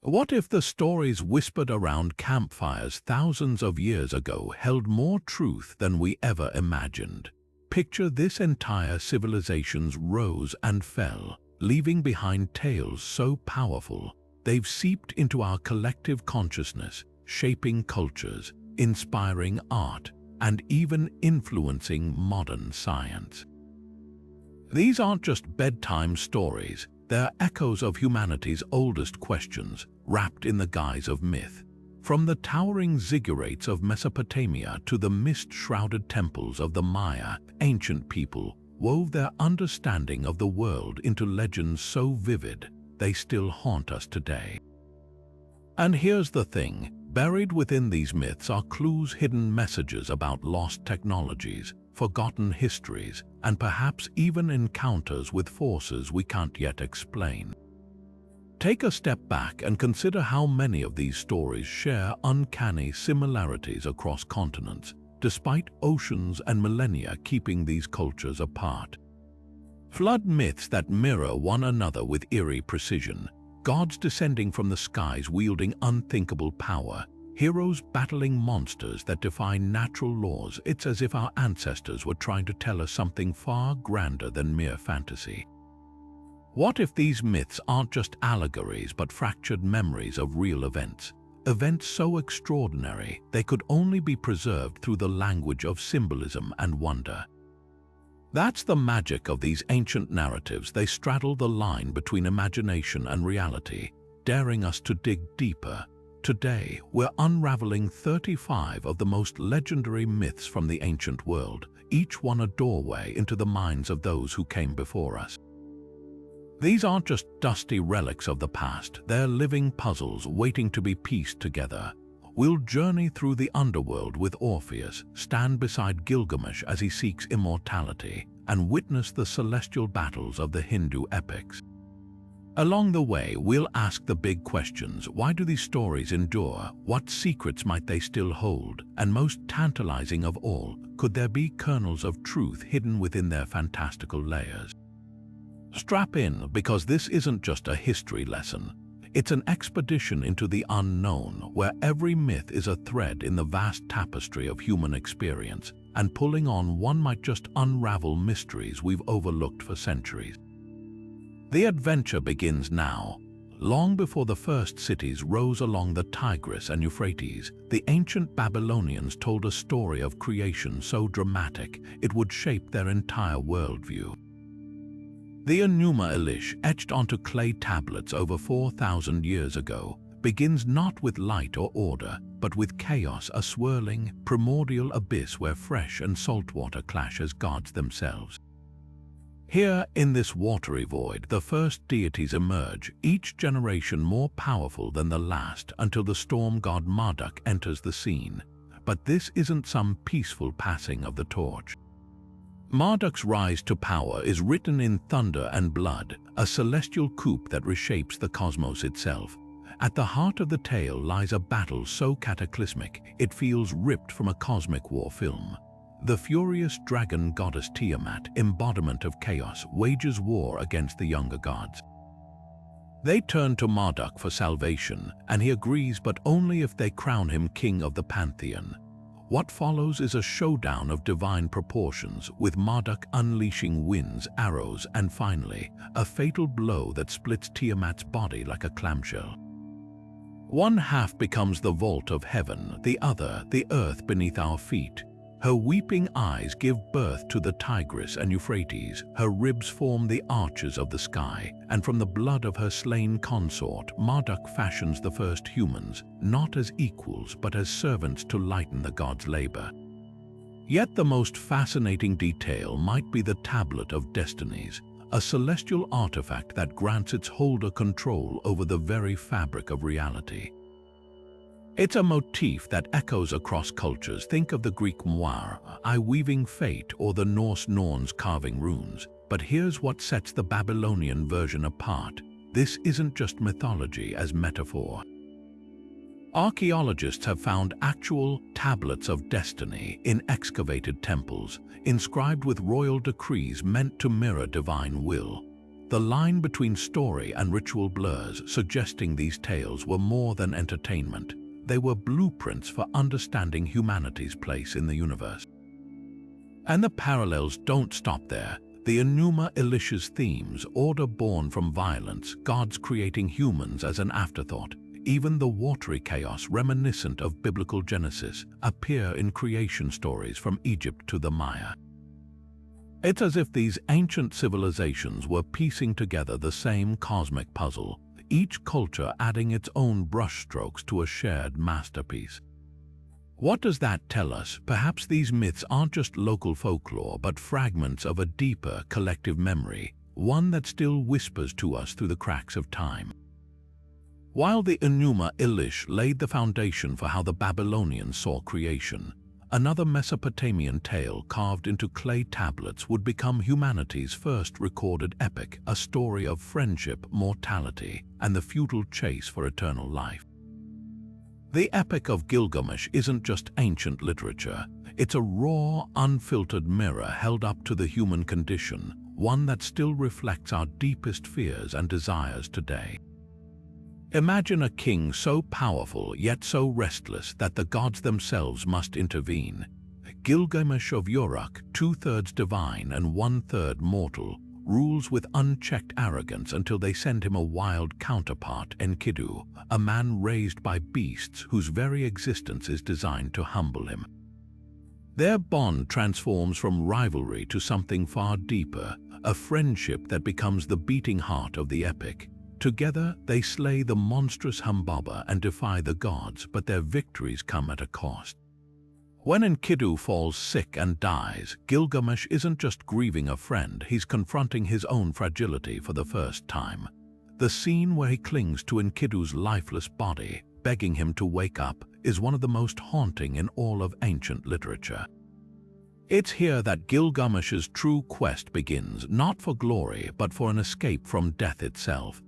What if the stories whispered around campfires thousands of years ago held more truth than we ever imagined? Picture this: entire civilizations rose and fell, leaving behind tales so powerful they've seeped into our collective consciousness, shaping cultures, inspiring art, and even influencing modern science. These aren't just bedtime stories. They're echoes of humanity's oldest questions, wrapped in the guise of myth. From the towering ziggurats of Mesopotamia to the mist-shrouded temples of the Maya, ancient people wove their understanding of the world into legends so vivid they still haunt us today. And here's the thing: buried within these myths are clues, hidden messages about lost technologies, forgotten histories, and perhaps even encounters with forces we can't yet explain. Take a step back and consider how many of these stories share uncanny similarities across continents, despite oceans and millennia keeping these cultures apart. Flood myths that mirror one another with eerie precision, gods descending from the skies wielding unthinkable power, heroes battling monsters that defy natural laws. It's as if our ancestors were trying to tell us something far grander than mere fantasy. What if these myths aren't just allegories but fractured memories of real events? Events so extraordinary they could only be preserved through the language of symbolism and wonder. That's the magic of these ancient narratives. They straddle the line between imagination and reality, daring us to dig deeper. Today, we're unraveling 35 of the most legendary myths from the ancient world, each one a doorway into the minds of those who came before us. These aren't just dusty relics of the past, they're living puzzles waiting to be pieced together. We'll journey through the underworld with Orpheus, stand beside Gilgamesh as he seeks immortality, and witness the celestial battles of the Hindu epics. Along the way, we'll ask the big questions: why do these stories endure? What secrets might they still hold? And most tantalizing of all, could there be kernels of truth hidden within their fantastical layers? Strap in, because this isn't just a history lesson. It's an expedition into the unknown, where every myth is a thread in the vast tapestry of human experience, and pulling on one might just unravel mysteries we've overlooked for centuries. The adventure begins now. Long before the first cities rose along the Tigris and Euphrates, the ancient Babylonians told a story of creation so dramatic it would shape their entire worldview. The Enuma Elish, etched onto clay tablets over 4,000 years ago, begins not with light or order, but with chaos, a swirling, primordial abyss where fresh and salt water clash as gods themselves. Here, in this watery void, the first deities emerge, each generation more powerful than the last, until the storm god Marduk enters the scene. But this isn't some peaceful passing of the torch. Marduk's rise to power is written in thunder and blood, a celestial coup that reshapes the cosmos itself. At the heart of the tale lies a battle so cataclysmic it feels ripped from a cosmic war film. The furious dragon goddess Tiamat, embodiment of chaos, wages war against the younger gods. They turn to Marduk for salvation, and he agrees, but only if they crown him king of the pantheon. What follows is a showdown of divine proportions, with Marduk unleashing winds, arrows, and finally, a fatal blow that splits Tiamat's body like a clamshell. One half becomes the vault of heaven, the other, the earth beneath our feet. Her weeping eyes give birth to the Tigris and Euphrates, her ribs form the arches of the sky, and from the blood of her slain consort, Marduk fashions the first humans, not as equals but as servants to lighten the gods' labor. Yet the most fascinating detail might be the Tablet of Destinies, a celestial artifact that grants its holder control over the very fabric of reality. It's a motif that echoes across cultures. Think of the Greek moire, eye weaving fate, or the Norse Norns carving runes. But here's what sets the Babylonian version apart. This isn't just mythology as metaphor. Archaeologists have found actual tablets of destiny in excavated temples, inscribed with royal decrees meant to mirror divine will. The line between story and ritual blurs, suggesting these tales were more than entertainment. They were blueprints for understanding humanity's place in the universe. And the parallels don't stop there. The Enuma Elish's themes, order born from violence, gods creating humans as an afterthought, even the watery chaos reminiscent of biblical Genesis, appear in creation stories from Egypt to the Maya. It's as if these ancient civilizations were piecing together the same cosmic puzzle, each culture adding its own brushstrokes to a shared masterpiece. What does that tell us? Perhaps these myths aren't just local folklore, but fragments of a deeper collective memory, one that still whispers to us through the cracks of time. While the Enuma Elish laid the foundation for how the Babylonians saw creation, another Mesopotamian tale carved into clay tablets would become humanity's first recorded epic, a story of friendship, mortality, and the futile chase for eternal life. The Epic of Gilgamesh isn't just ancient literature, it's a raw, unfiltered mirror held up to the human condition, one that still reflects our deepest fears and desires today. Imagine a king so powerful yet so restless that the gods themselves must intervene. Gilgamesh of Uruk, 2/3 divine and 1/3 mortal, rules with unchecked arrogance until they send him a wild counterpart, Enkidu, a man raised by beasts whose very existence is designed to humble him. Their bond transforms from rivalry to something far deeper, a friendship that becomes the beating heart of the epic. Together, they slay the monstrous Humbaba and defy the gods, but their victories come at a cost. When Enkidu falls sick and dies, Gilgamesh isn't just grieving a friend, he's confronting his own fragility for the first time. The scene where he clings to Enkidu's lifeless body, begging him to wake up, is one of the most haunting in all of ancient literature. It's here that Gilgamesh's true quest begins, not for glory, but for an escape from death itself.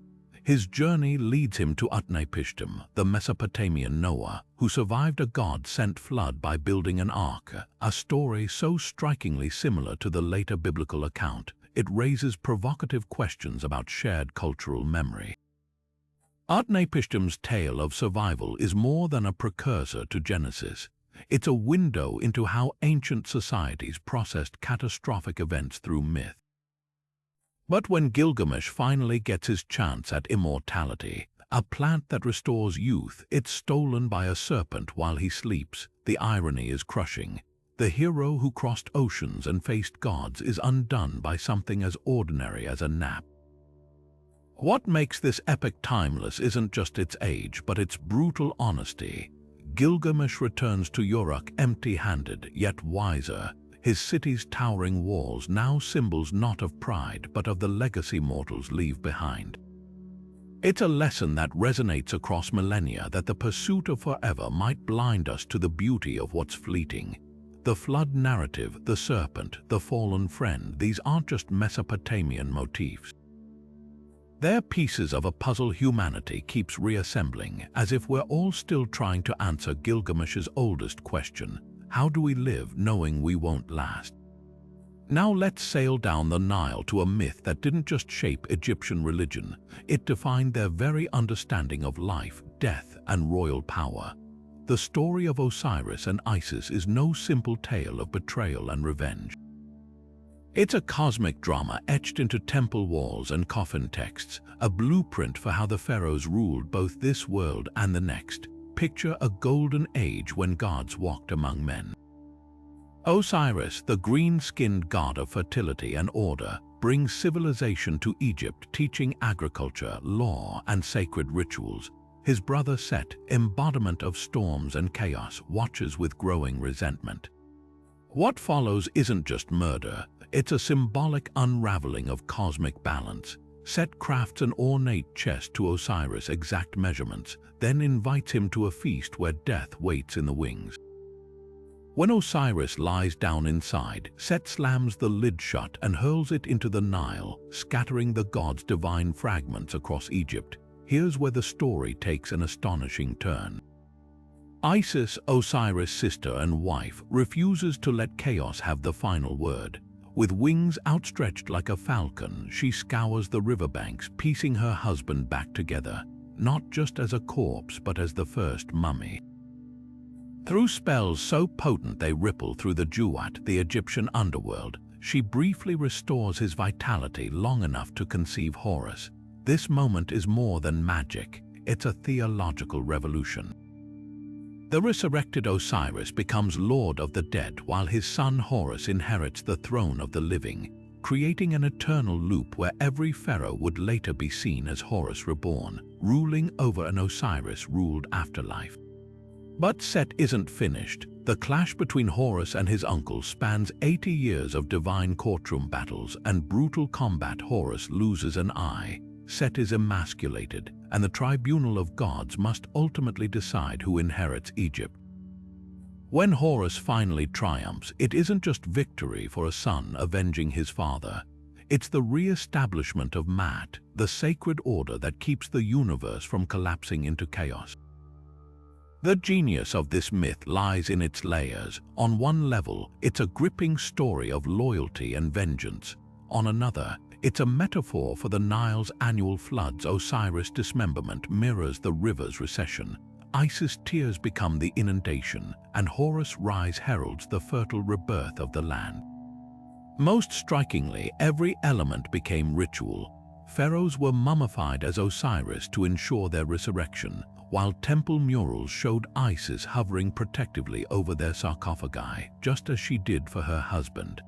His journey leads him to Utnapishtim, the Mesopotamian Noah, who survived a god-sent flood by building an ark, a story so strikingly similar to the later biblical account, it raises provocative questions about shared cultural memory. Utnapishtim's tale of survival is more than a precursor to Genesis. It's a window into how ancient societies processed catastrophic events through myth. But when Gilgamesh finally gets his chance at immortality, a plant that restores youth, it's stolen by a serpent while he sleeps. The irony is crushing. The hero who crossed oceans and faced gods is undone by something as ordinary as a nap. What makes this epic timeless isn't just its age, but its brutal honesty. Gilgamesh returns to Uruk empty-handed, yet wiser. His city's towering walls now symbols not of pride, but of the legacy mortals leave behind. It's a lesson that resonates across millennia, that the pursuit of forever might blind us to the beauty of what's fleeting. The flood narrative, the serpent, the fallen friend, these aren't just Mesopotamian motifs. They're pieces of a puzzle humanity keeps reassembling, as if we're all still trying to answer Gilgamesh's oldest question: how do we live knowing we won't last? Now let's sail down the Nile to a myth that didn't just shape Egyptian religion, it defined their very understanding of life, death, and royal power. The story of Osiris and Isis is no simple tale of betrayal and revenge. It's a cosmic drama etched into temple walls and coffin texts, a blueprint for how the pharaohs ruled both this world and the next. Picture a golden age when gods walked among men. Osiris, the green-skinned god of fertility and order, brings civilization to Egypt, teaching agriculture, law, and sacred rituals. His brother Set, embodiment of storms and chaos, watches with growing resentment. What follows isn't just murder, it's a symbolic unraveling of cosmic balance. Set crafts an ornate chest to Osiris' exact measurements, then invites him to a feast where death waits in the wings. When Osiris lies down inside, Set slams the lid shut and hurls it into the Nile, scattering the god's divine fragments across Egypt. Here's where the story takes an astonishing turn. Isis, Osiris' sister and wife, refuses to let chaos have the final word. With wings outstretched like a falcon, she scours the riverbanks, piecing her husband back together, not just as a corpse but as the first mummy. Through spells so potent they ripple through the Duat, the Egyptian underworld, she briefly restores his vitality long enough to conceive Horus. This moment is more than magic, it's a theological revolution. The resurrected Osiris becomes lord of the dead while his son Horus inherits the throne of the living, creating an eternal loop where every pharaoh would later be seen as Horus reborn, ruling over an Osiris-ruled afterlife. But Set isn't finished. The clash between Horus and his uncle spans 80 years of divine courtroom battles and brutal combat. Horus loses an eye, Set is emasculated, and the tribunal of gods must ultimately decide who inherits Egypt. When Horus finally triumphs, it isn't just victory for a son avenging his father. It's the re-establishment of Maat, the sacred order that keeps the universe from collapsing into chaos. The genius of this myth lies in its layers. On one level, it's a gripping story of loyalty and vengeance. On another, it's a metaphor for the Nile's annual floods. Osiris' dismemberment mirrors the river's recession. Isis' tears become the inundation, and Horus' rise heralds the fertile rebirth of the land. Most strikingly, every element became ritual. Pharaohs were mummified as Osiris to ensure their resurrection, while temple murals showed Isis hovering protectively over their sarcophagi, just as she did for her husband.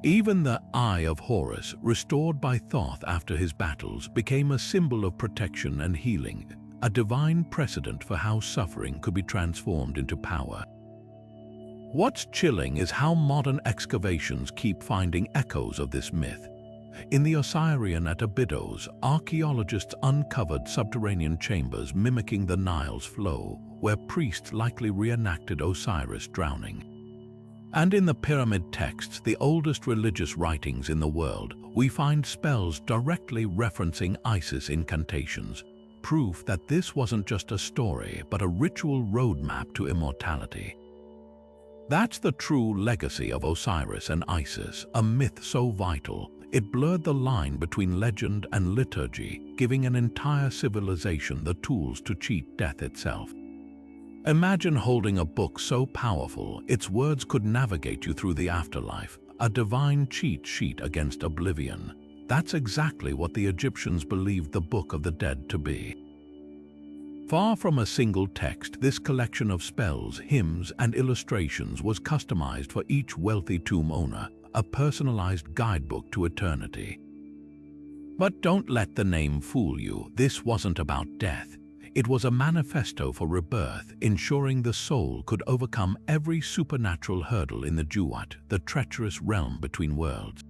Even the Eye of Horus, restored by Thoth after his battles, became a symbol of protection and healing, a divine precedent for how suffering could be transformed into power. What's chilling is how modern excavations keep finding echoes of this myth. In the Osirian at Abydos, archaeologists uncovered subterranean chambers mimicking the Nile's flow, where priests likely reenacted Osiris drowning. And in the pyramid texts, the oldest religious writings in the world, we find spells directly referencing Isis incantations, proof that this wasn't just a story but a ritual roadmap to immortality. That's the true legacy of Osiris and Isis, a myth so vital, it blurred the line between legend and liturgy, giving an entire civilization the tools to cheat death itself. Imagine holding a book so powerful, its words could navigate you through the afterlife, a divine cheat sheet against oblivion. That's exactly what the Egyptians believed the Book of the Dead to be. Far from a single text, this collection of spells, hymns, and illustrations was customized for each wealthy tomb owner, a personalized guidebook to eternity. But don't let the name fool you. This wasn't about death. It was a manifesto for rebirth, ensuring the soul could overcome every supernatural hurdle in the Duat, the treacherous realm between worlds.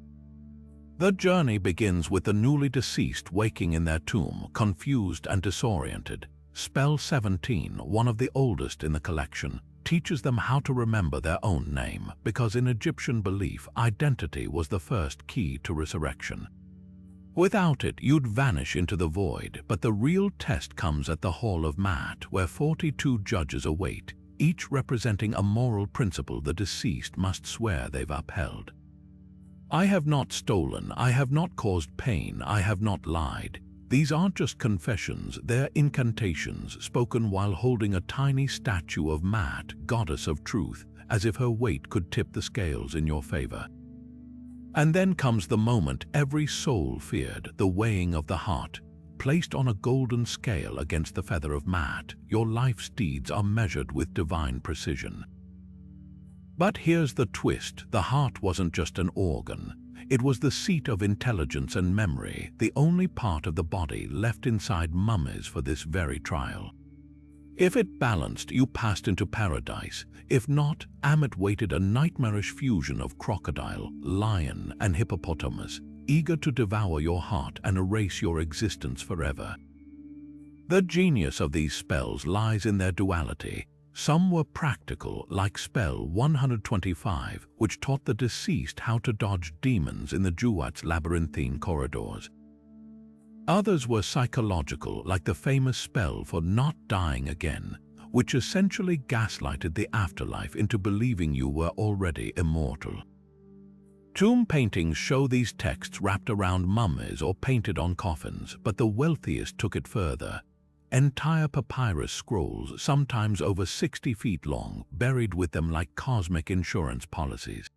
The journey begins with the newly deceased waking in their tomb, confused and disoriented. Spell 17, one of the oldest in the collection, teaches them how to remember their own name, because in Egyptian belief, identity was the first key to resurrection. Without it, you'd vanish into the void, but the real test comes at the Hall of Maat, where 42 judges await, each representing a moral principle the deceased must swear they've upheld. I have not stolen, I have not caused pain, I have not lied. These aren't just confessions, they're incantations spoken while holding a tiny statue of Maat, goddess of truth, as if her weight could tip the scales in your favor. And then comes the moment every soul feared, the weighing of the heart. Placed on a golden scale against the feather of Maat, your life's deeds are measured with divine precision. But here's the twist, the heart wasn't just an organ. It was the seat of intelligence and memory, the only part of the body left inside mummies for this very trial. If it balanced, you passed into paradise. If not, Ammit waited a nightmarish fusion of crocodile, lion, and hippopotamus, eager to devour your heart and erase your existence forever. The genius of these spells lies in their duality. Some were practical, like spell 125, which taught the deceased how to dodge demons in the Duat's labyrinthine corridors. Others were psychological, like the famous spell for not dying again, which essentially gaslighted the afterlife into believing you were already immortal. Tomb paintings show these texts wrapped around mummies or painted on coffins, but the wealthiest took it further. Entire papyrus scrolls, sometimes over 60 feet long, buried with them like cosmic insurance policies.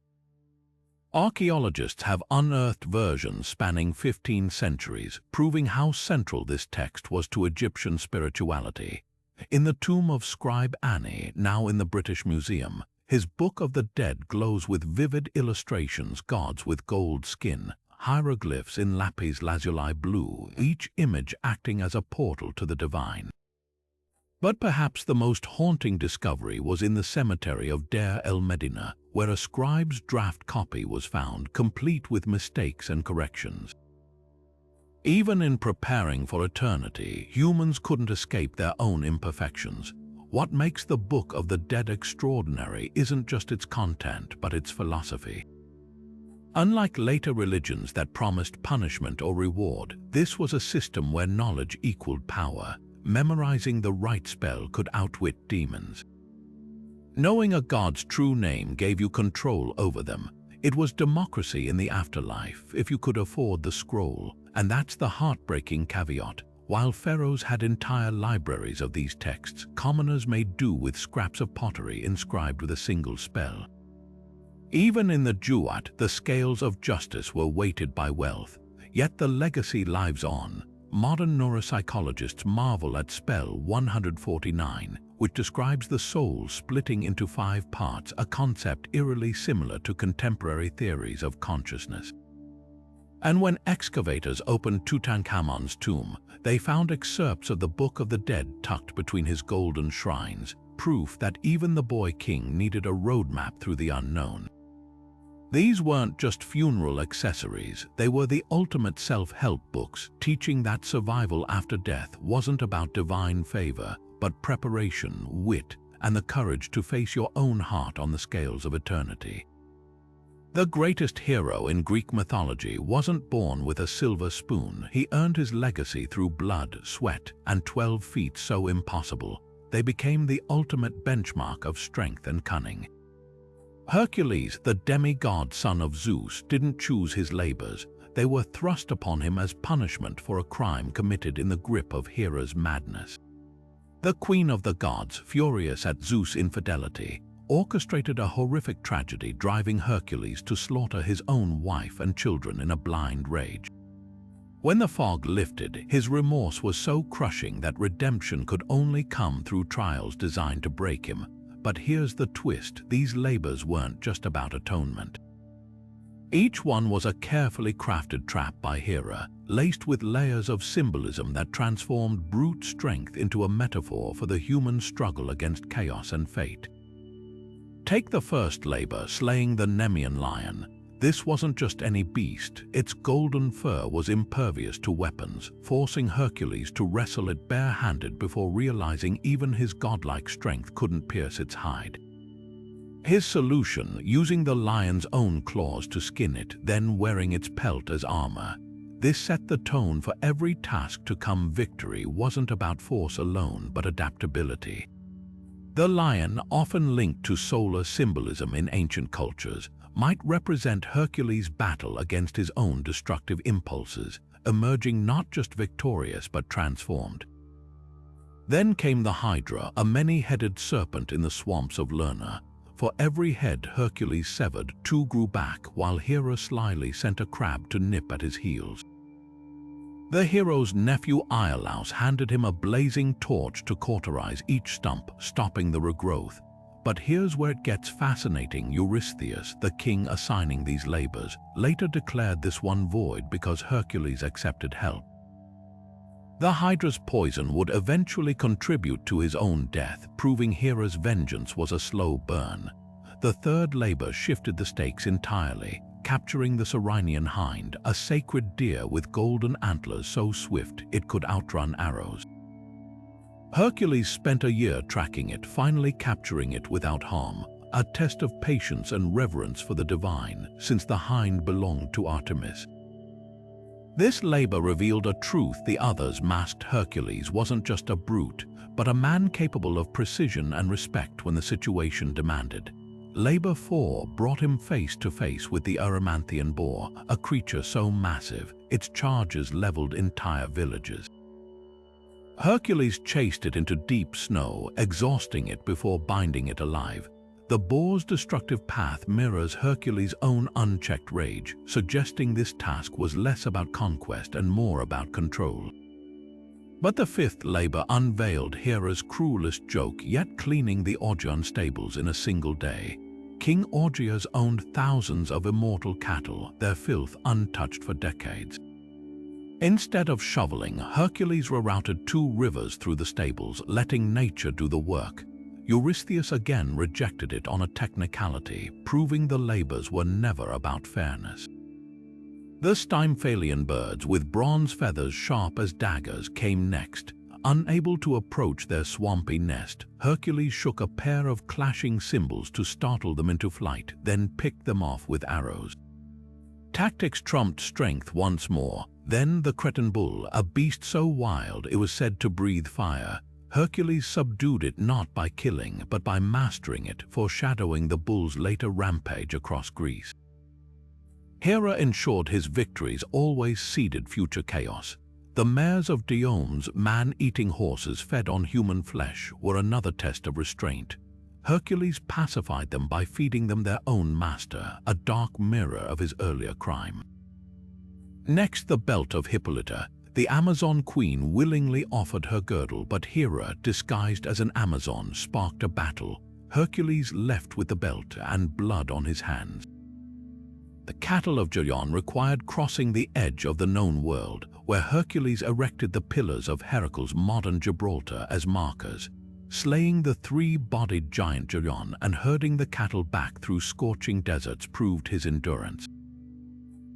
Archaeologists have unearthed versions spanning 15 centuries, proving how central this text was to Egyptian spirituality. In the tomb of scribe Ani, now in the British Museum, his Book of the Dead glows with vivid illustrations, gods with gold skin, hieroglyphs in lapis lazuli blue, each image acting as a portal to the divine. But perhaps the most haunting discovery was in the cemetery of Deir el-Medina, where a scribe's draft copy was found, complete with mistakes and corrections. Even in preparing for eternity, humans couldn't escape their own imperfections. What makes the Book of the Dead extraordinary isn't just its content, but its philosophy. Unlike later religions that promised punishment or reward, this was a system where knowledge equaled power. Memorizing the right spell could outwit demons. Knowing a god's true name gave you control over them. It was democracy in the afterlife if you could afford the scroll, and that's the heartbreaking caveat. While pharaohs had entire libraries of these texts, commoners made do with scraps of pottery inscribed with a single spell. Even in the Duat, the scales of justice were weighted by wealth, yet the legacy lives on. Modern neuropsychologists marvel at spell 149, which describes the soul splitting into 5 parts, a concept eerily similar to contemporary theories of consciousness. And when excavators opened Tutankhamun's tomb, they found excerpts of the Book of the Dead tucked between his golden shrines, proof that even the boy king needed a roadmap through the unknown. These weren't just funeral accessories, they were the ultimate self-help books, teaching that survival after death wasn't about divine favor, but preparation, wit, and the courage to face your own heart on the scales of eternity. The greatest hero in Greek mythology wasn't born with a silver spoon. He earned his legacy through blood, sweat, and 12 feats so impossible. They became the ultimate benchmark of strength and cunning. Hercules, the demigod son of Zeus, didn't choose his labors. They were thrust upon him as punishment for a crime committed in the grip of Hera's madness. The queen of the gods, furious at Zeus' infidelity, orchestrated a horrific tragedy, driving Hercules to slaughter his own wife and children in a blind rage. When the fog lifted, his remorse was so crushing that redemption could only come through trials designed to break him. But here's the twist: these labors weren't just about atonement. Each one was a carefully crafted trap by Hera, laced with layers of symbolism that transformed brute strength into a metaphor for the human struggle against chaos and fate. Take the first labor, slaying the Nemean lion. This wasn't just any beast. Its golden fur was impervious to weapons, forcing Hercules to wrestle it bare-handed before realizing even his godlike strength couldn't pierce its hide. His solution, using the lion's own claws to skin it, then wearing its pelt as armor. This set the tone for every task to come. Victory wasn't about force alone, but adaptability. The lion, often linked to solar symbolism in ancient cultures, might represent Hercules' battle against his own destructive impulses, emerging not just victorious but transformed. Then came the Hydra, a many-headed serpent in the swamps of Lerna. For every head Hercules severed, 2 grew back, while Hera slyly sent a crab to nip at his heels. The hero's nephew Iolaus handed him a blazing torch to cauterize each stump, stopping the regrowth. But here's where it gets fascinating. Eurystheus, the king assigning these labors, later declared this one void because Hercules accepted help. The Hydra's poison would eventually contribute to his own death, proving Hera's vengeance was a slow burn. The third labor shifted the stakes entirely, capturing the Cyrenian hind, a sacred deer with golden antlers so swift it could outrun arrows. Hercules spent a year tracking it, finally capturing it without harm, a test of patience and reverence for the divine, since the hind belonged to Artemis. This labor revealed a truth the others masked. Hercules wasn't just a brute, but a man capable of precision and respect when the situation demanded. Labor 4 brought him face to face with the Erymanthian boar, a creature so massive, its charges leveled entire villages. Hercules chased it into deep snow, exhausting it before binding it alive. The boar's destructive path mirrors Hercules' own unchecked rage, suggesting this task was less about conquest and more about control. But the fifth labor unveiled Hera's cruelest joke, yet cleaning the Augean stables in a single day. King Augeas owned thousands of immortal cattle, their filth untouched for decades. Instead of shoveling, Hercules rerouted 2 rivers through the stables, letting nature do the work. Eurystheus again rejected it on a technicality, proving the labors were never about fairness. The Stymphalian birds, with bronze feathers sharp as daggers, came next. Unable to approach their swampy nest, Hercules shook a pair of clashing cymbals to startle them into flight, then picked them off with arrows. Tactics trumped strength once more. Then the Cretan bull, a beast so wild it was said to breathe fire. Hercules subdued it not by killing, but by mastering it, foreshadowing the bull's later rampage across Greece. Hera ensured his victories always seeded future chaos. The mares of Diome's man-eating horses fed on human flesh were another test of restraint. Hercules pacified them by feeding them their own master, a dark mirror of his earlier crime. Next, the belt of Hippolyta. The Amazon queen willingly offered her girdle, but Hera, disguised as an Amazon, sparked a battle. Hercules left with the belt and blood on his hands. The cattle of Gion required crossing the edge of the known world, where Hercules erected the pillars of Heracle's modern Gibraltar as markers. Slaying the 3-bodied giant Gion and herding the cattle back through scorching deserts proved his endurance.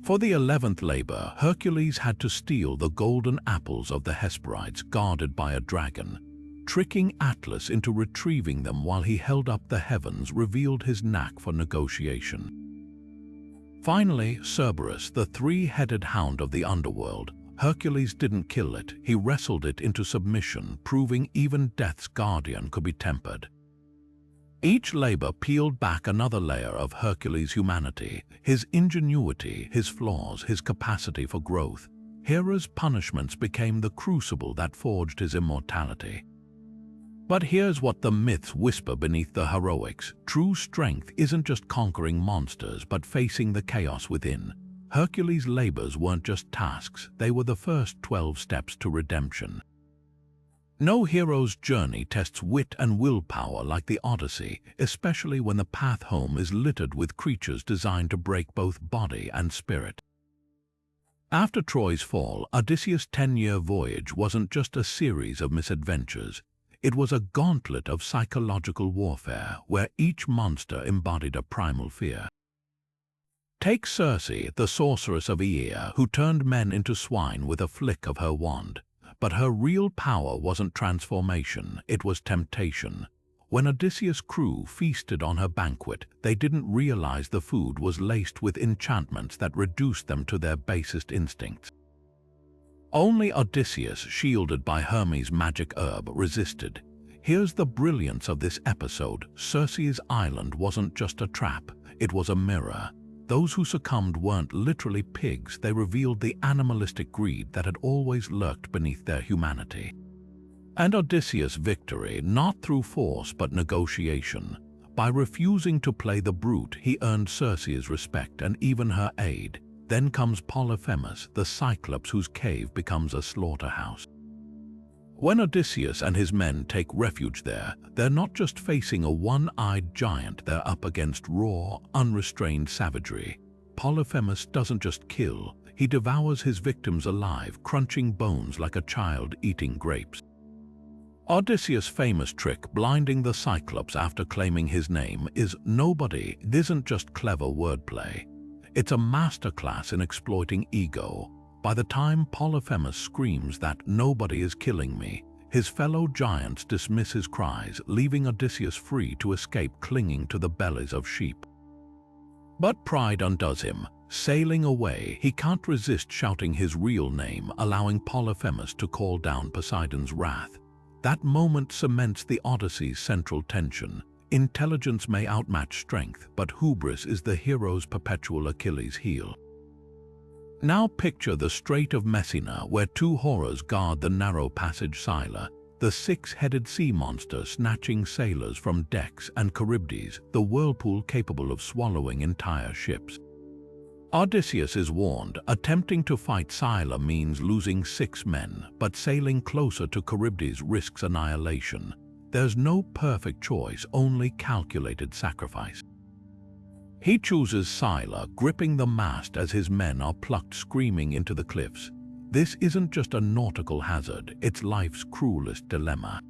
For the 11th labor, Hercules had to steal the golden apples of the Hesperides guarded by a dragon. Tricking Atlas into retrieving them while he held up the heavens revealed his knack for negotiation. Finally, Cerberus, the 3-headed hound of the Underworld. Hercules didn't kill it, he wrestled it into submission, proving even death's guardian could be tempered. Each labor peeled back another layer of Hercules' humanity, his ingenuity, his flaws, his capacity for growth. Hera's punishments became the crucible that forged his immortality. But here's what the myths whisper beneath the heroics. True strength isn't just conquering monsters, but facing the chaos within. Hercules' labors weren't just tasks, they were the first 12 steps to redemption. No hero's journey tests wit and willpower like the Odyssey, especially when the path home is littered with creatures designed to break both body and spirit. After Troy's fall, Odysseus' 10-year voyage wasn't just a series of misadventures. It was a gauntlet of psychological warfare where each monster embodied a primal fear. Take Circe, the sorceress of Aea, who turned men into swine with a flick of her wand. But her real power wasn't transformation, it was temptation. When Odysseus' crew feasted on her banquet, they didn't realize the food was laced with enchantments that reduced them to their basest instincts. Only Odysseus, shielded by Hermes' magic herb, resisted. Here's the brilliance of this episode. Circe's island wasn't just a trap, it was a mirror. Those who succumbed weren't literally pigs, they revealed the animalistic greed that had always lurked beneath their humanity. And Odysseus' victory, not through force but negotiation. By refusing to play the brute, he earned Circe's respect and even her aid. Then comes Polyphemus, the Cyclopes whose cave becomes a slaughterhouse. When Odysseus and his men take refuge there, they're not just facing a one-eyed giant, they're up against raw, unrestrained savagery. Polyphemus doesn't just kill, he devours his victims alive, crunching bones like a child eating grapes. Odysseus' famous trick, blinding the Cyclopes after claiming his name, is nobody. It isn't just clever wordplay. It's a masterclass in exploiting ego. By the time Polyphemus screams that nobody is killing me, his fellow giants dismiss his cries, leaving Odysseus free to escape clinging to the bellies of sheep. But pride undoes him. Sailing away, he can't resist shouting his real name, allowing Polyphemus to call down Poseidon's wrath. That moment cements the Odyssey's central tension. Intelligence may outmatch strength, but hubris is the hero's perpetual Achilles heel. Now picture the Strait of Messina, where two horrors guard the narrow passage Scylla, the six-headed sea monster snatching sailors from decks, and Charybdis, the whirlpool capable of swallowing entire ships. Odysseus is warned, attempting to fight Scylla means losing 6 men, but sailing closer to Charybdis risks annihilation. There's no perfect choice, only calculated sacrifice. He chooses Scylla, gripping the mast as his men are plucked screaming into the cliffs. This isn't just a nautical hazard, it's life's cruelest dilemma.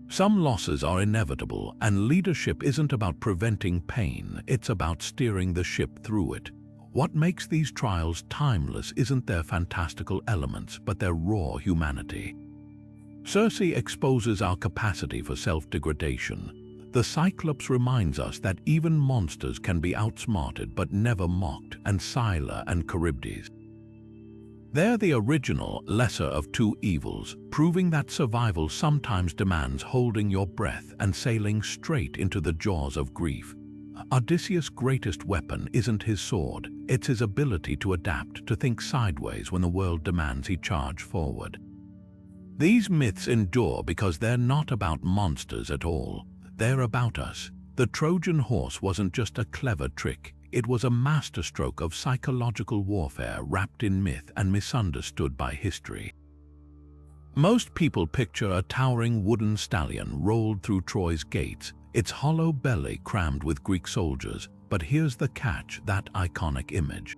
Some losses are inevitable, and leadership isn't about preventing pain, it's about steering the ship through it. What makes these trials timeless isn't their fantastical elements, but their raw humanity. Circe exposes our capacity for self-degradation. The Cyclopes reminds us that even monsters can be outsmarted but never mocked, and Scylla and Charybdis. They're the original, lesser of two evils, proving that survival sometimes demands holding your breath and sailing straight into the jaws of grief. Odysseus' greatest weapon isn't his sword, it's his ability to adapt, to think sideways when the world demands he charge forward. These myths endure because they're not about monsters at all. They're about us. The Trojan horse wasn't just a clever trick, it was a masterstroke of psychological warfare wrapped in myth and misunderstood by history. Most people picture a towering wooden stallion rolled through Troy's gates, its hollow belly crammed with Greek soldiers, but here's the catch: that iconic image.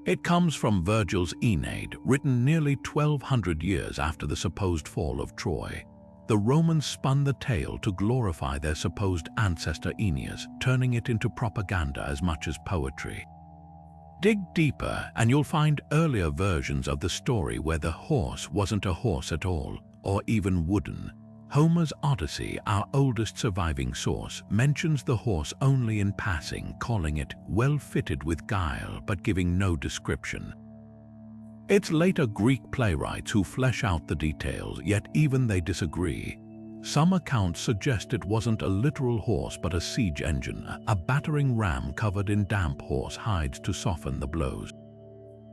It comes from Virgil's Aeneid, written nearly 1200 years after the supposed fall of Troy. The Romans spun the tale to glorify their supposed ancestor Aeneas, turning it into propaganda as much as poetry. Dig deeper and you'll find earlier versions of the story where the horse wasn't a horse at all, or even wooden. Homer's Odyssey, our oldest surviving source, mentions the horse only in passing, calling it well-fitted with guile but giving no description. It's later Greek playwrights who flesh out the details, yet even they disagree. Some accounts suggest it wasn't a literal horse but a siege engine, a battering ram covered in damp horse hides to soften the blows.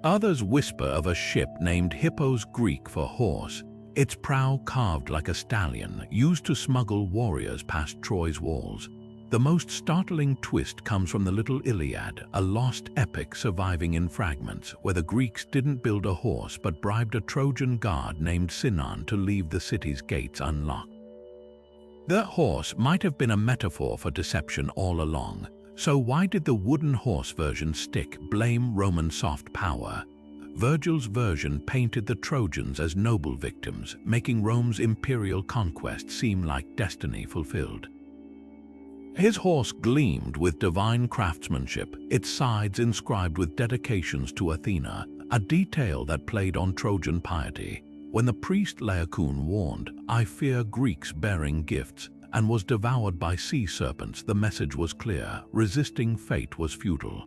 Others whisper of a ship named Hippos, Greek for horse, its prow carved like a stallion, used to smuggle warriors past Troy's walls. The most startling twist comes from the Little Iliad, a lost epic surviving in fragments, where the Greeks didn't build a horse but bribed a Trojan guard named Sinon to leave the city's gates unlocked. The horse might have been a metaphor for deception all along. So why did the wooden horse version stick? Blame Roman soft power. Virgil's version painted the Trojans as noble victims, making Rome's imperial conquest seem like destiny fulfilled. His horse gleamed with divine craftsmanship, its sides inscribed with dedications to Athena, a detail that played on Trojan piety. When the priest Laocoon warned, "I fear Greeks bearing gifts," and was devoured by sea serpents, the message was clear: resisting fate was futile.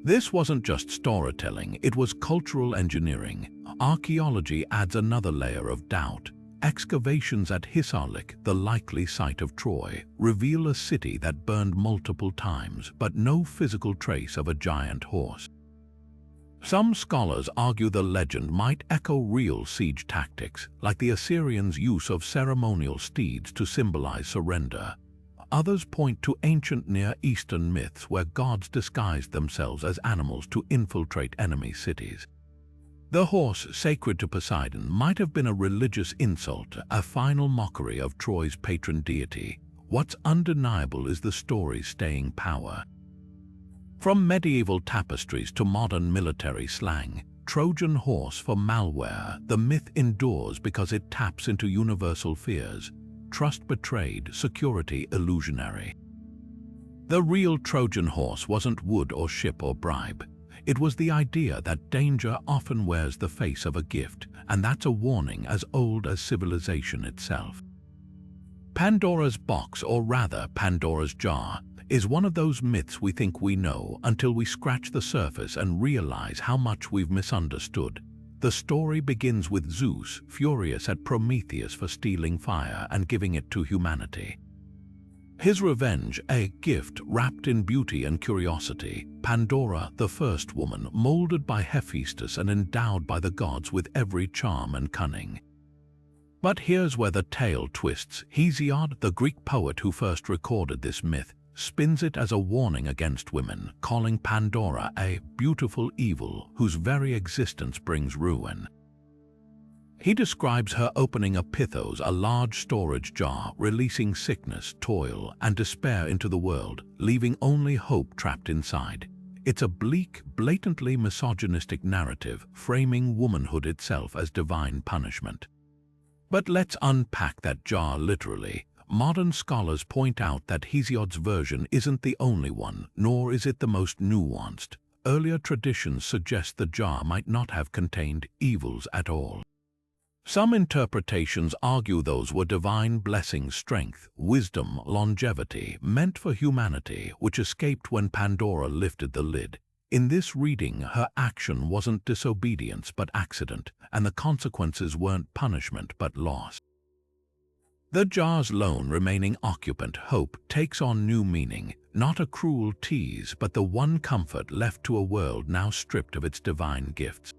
This wasn't just storytelling, it was cultural engineering. Archaeology adds another layer of doubt. Excavations at Hisarlik, the likely site of Troy, reveal a city that burned multiple times, but no physical trace of a giant horse. Some scholars argue the legend might echo real siege tactics, like the Assyrians' use of ceremonial steeds to symbolize surrender. Others point to ancient Near Eastern myths where gods disguised themselves as animals to infiltrate enemy cities. The horse, sacred to Poseidon, might have been a religious insult, a final mockery of Troy's patron deity. What's undeniable is the story's staying power. From medieval tapestries to modern military slang, Trojan horse for malware, the myth endures because it taps into universal fears. Trust betrayed, security illusionary. The real Trojan horse wasn't wood or ship or bribe. It was the idea that danger often wears the face of a gift, and that's a warning as old as civilization itself. Pandora's box, or rather Pandora's jar, is one of those myths we think we know until we scratch the surface and realize how much we've misunderstood. The story begins with Zeus, furious at Prometheus for stealing fire and giving it to humanity. His revenge, a gift wrapped in beauty and curiosity. Pandora, the first woman, molded by Hephaestus and endowed by the gods with every charm and cunning. But here's where the tale twists. Hesiod, the Greek poet who first recorded this myth, spins it as a warning against women, calling Pandora a beautiful evil whose very existence brings ruin. He describes her opening a pithos, a large storage jar, releasing sickness, toil, and despair into the world, leaving only hope trapped inside. It's a bleak, blatantly misogynistic narrative, framing womanhood itself as divine punishment. But let's unpack that jar literally. Modern scholars point out that Hesiod's version isn't the only one, nor is it the most nuanced. Earlier traditions suggest the jar might not have contained evils at all. Some interpretations argue those were divine blessings, strength, wisdom, longevity, meant for humanity, which escaped when Pandora lifted the lid. In this reading, her action wasn't disobedience but accident, and the consequences weren't punishment but loss. The jar's lone remaining occupant, Hope, takes on new meaning, not a cruel tease but the one comfort left to a world now stripped of its divine gifts.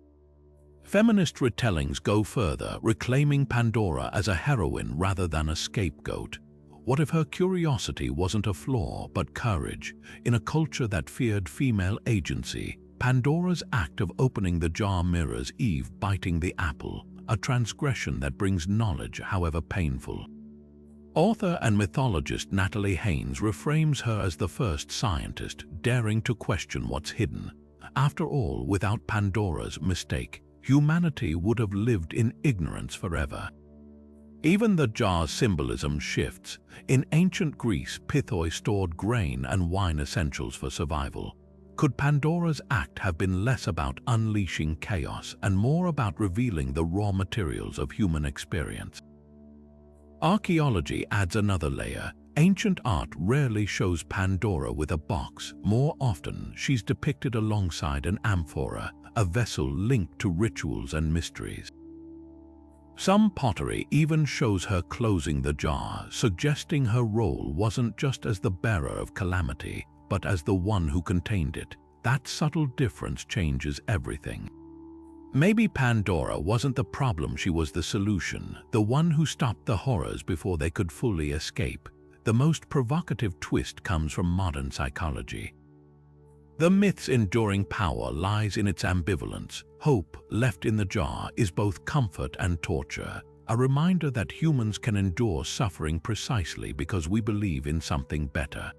Feminist retellings go further, reclaiming Pandora as a heroine rather than a scapegoat. What if her curiosity wasn't a flaw but courage? In a culture that feared female agency, Pandora's act of opening the jar mirrors Eve biting the apple, a transgression that brings knowledge, however painful. Author and mythologist Natalie Haynes reframes her as the first scientist, daring to question what's hidden. After all, without Pandora's mistake, humanity would have lived in ignorance forever. Even the jar's symbolism shifts. In ancient Greece, pithoi stored grain and wine essentials for survival. Could Pandora's act have been less about unleashing chaos and more about revealing the raw materials of human experience? Archaeology adds another layer. Ancient art rarely shows Pandora with a box. More often, she's depicted alongside an amphora, a vessel linked to rituals and mysteries. Some pottery even shows her closing the jar, suggesting her role wasn't just as the bearer of calamity, but as the one who contained it. That subtle difference changes everything. Maybe Pandora wasn't the problem, she was the solution, the one who stopped the horrors before they could fully escape. The most provocative twist comes from modern psychology. The myth's enduring power lies in its ambivalence. Hope, left in the jar, is both comfort and torture, a reminder that humans can endure suffering precisely because we believe in something better.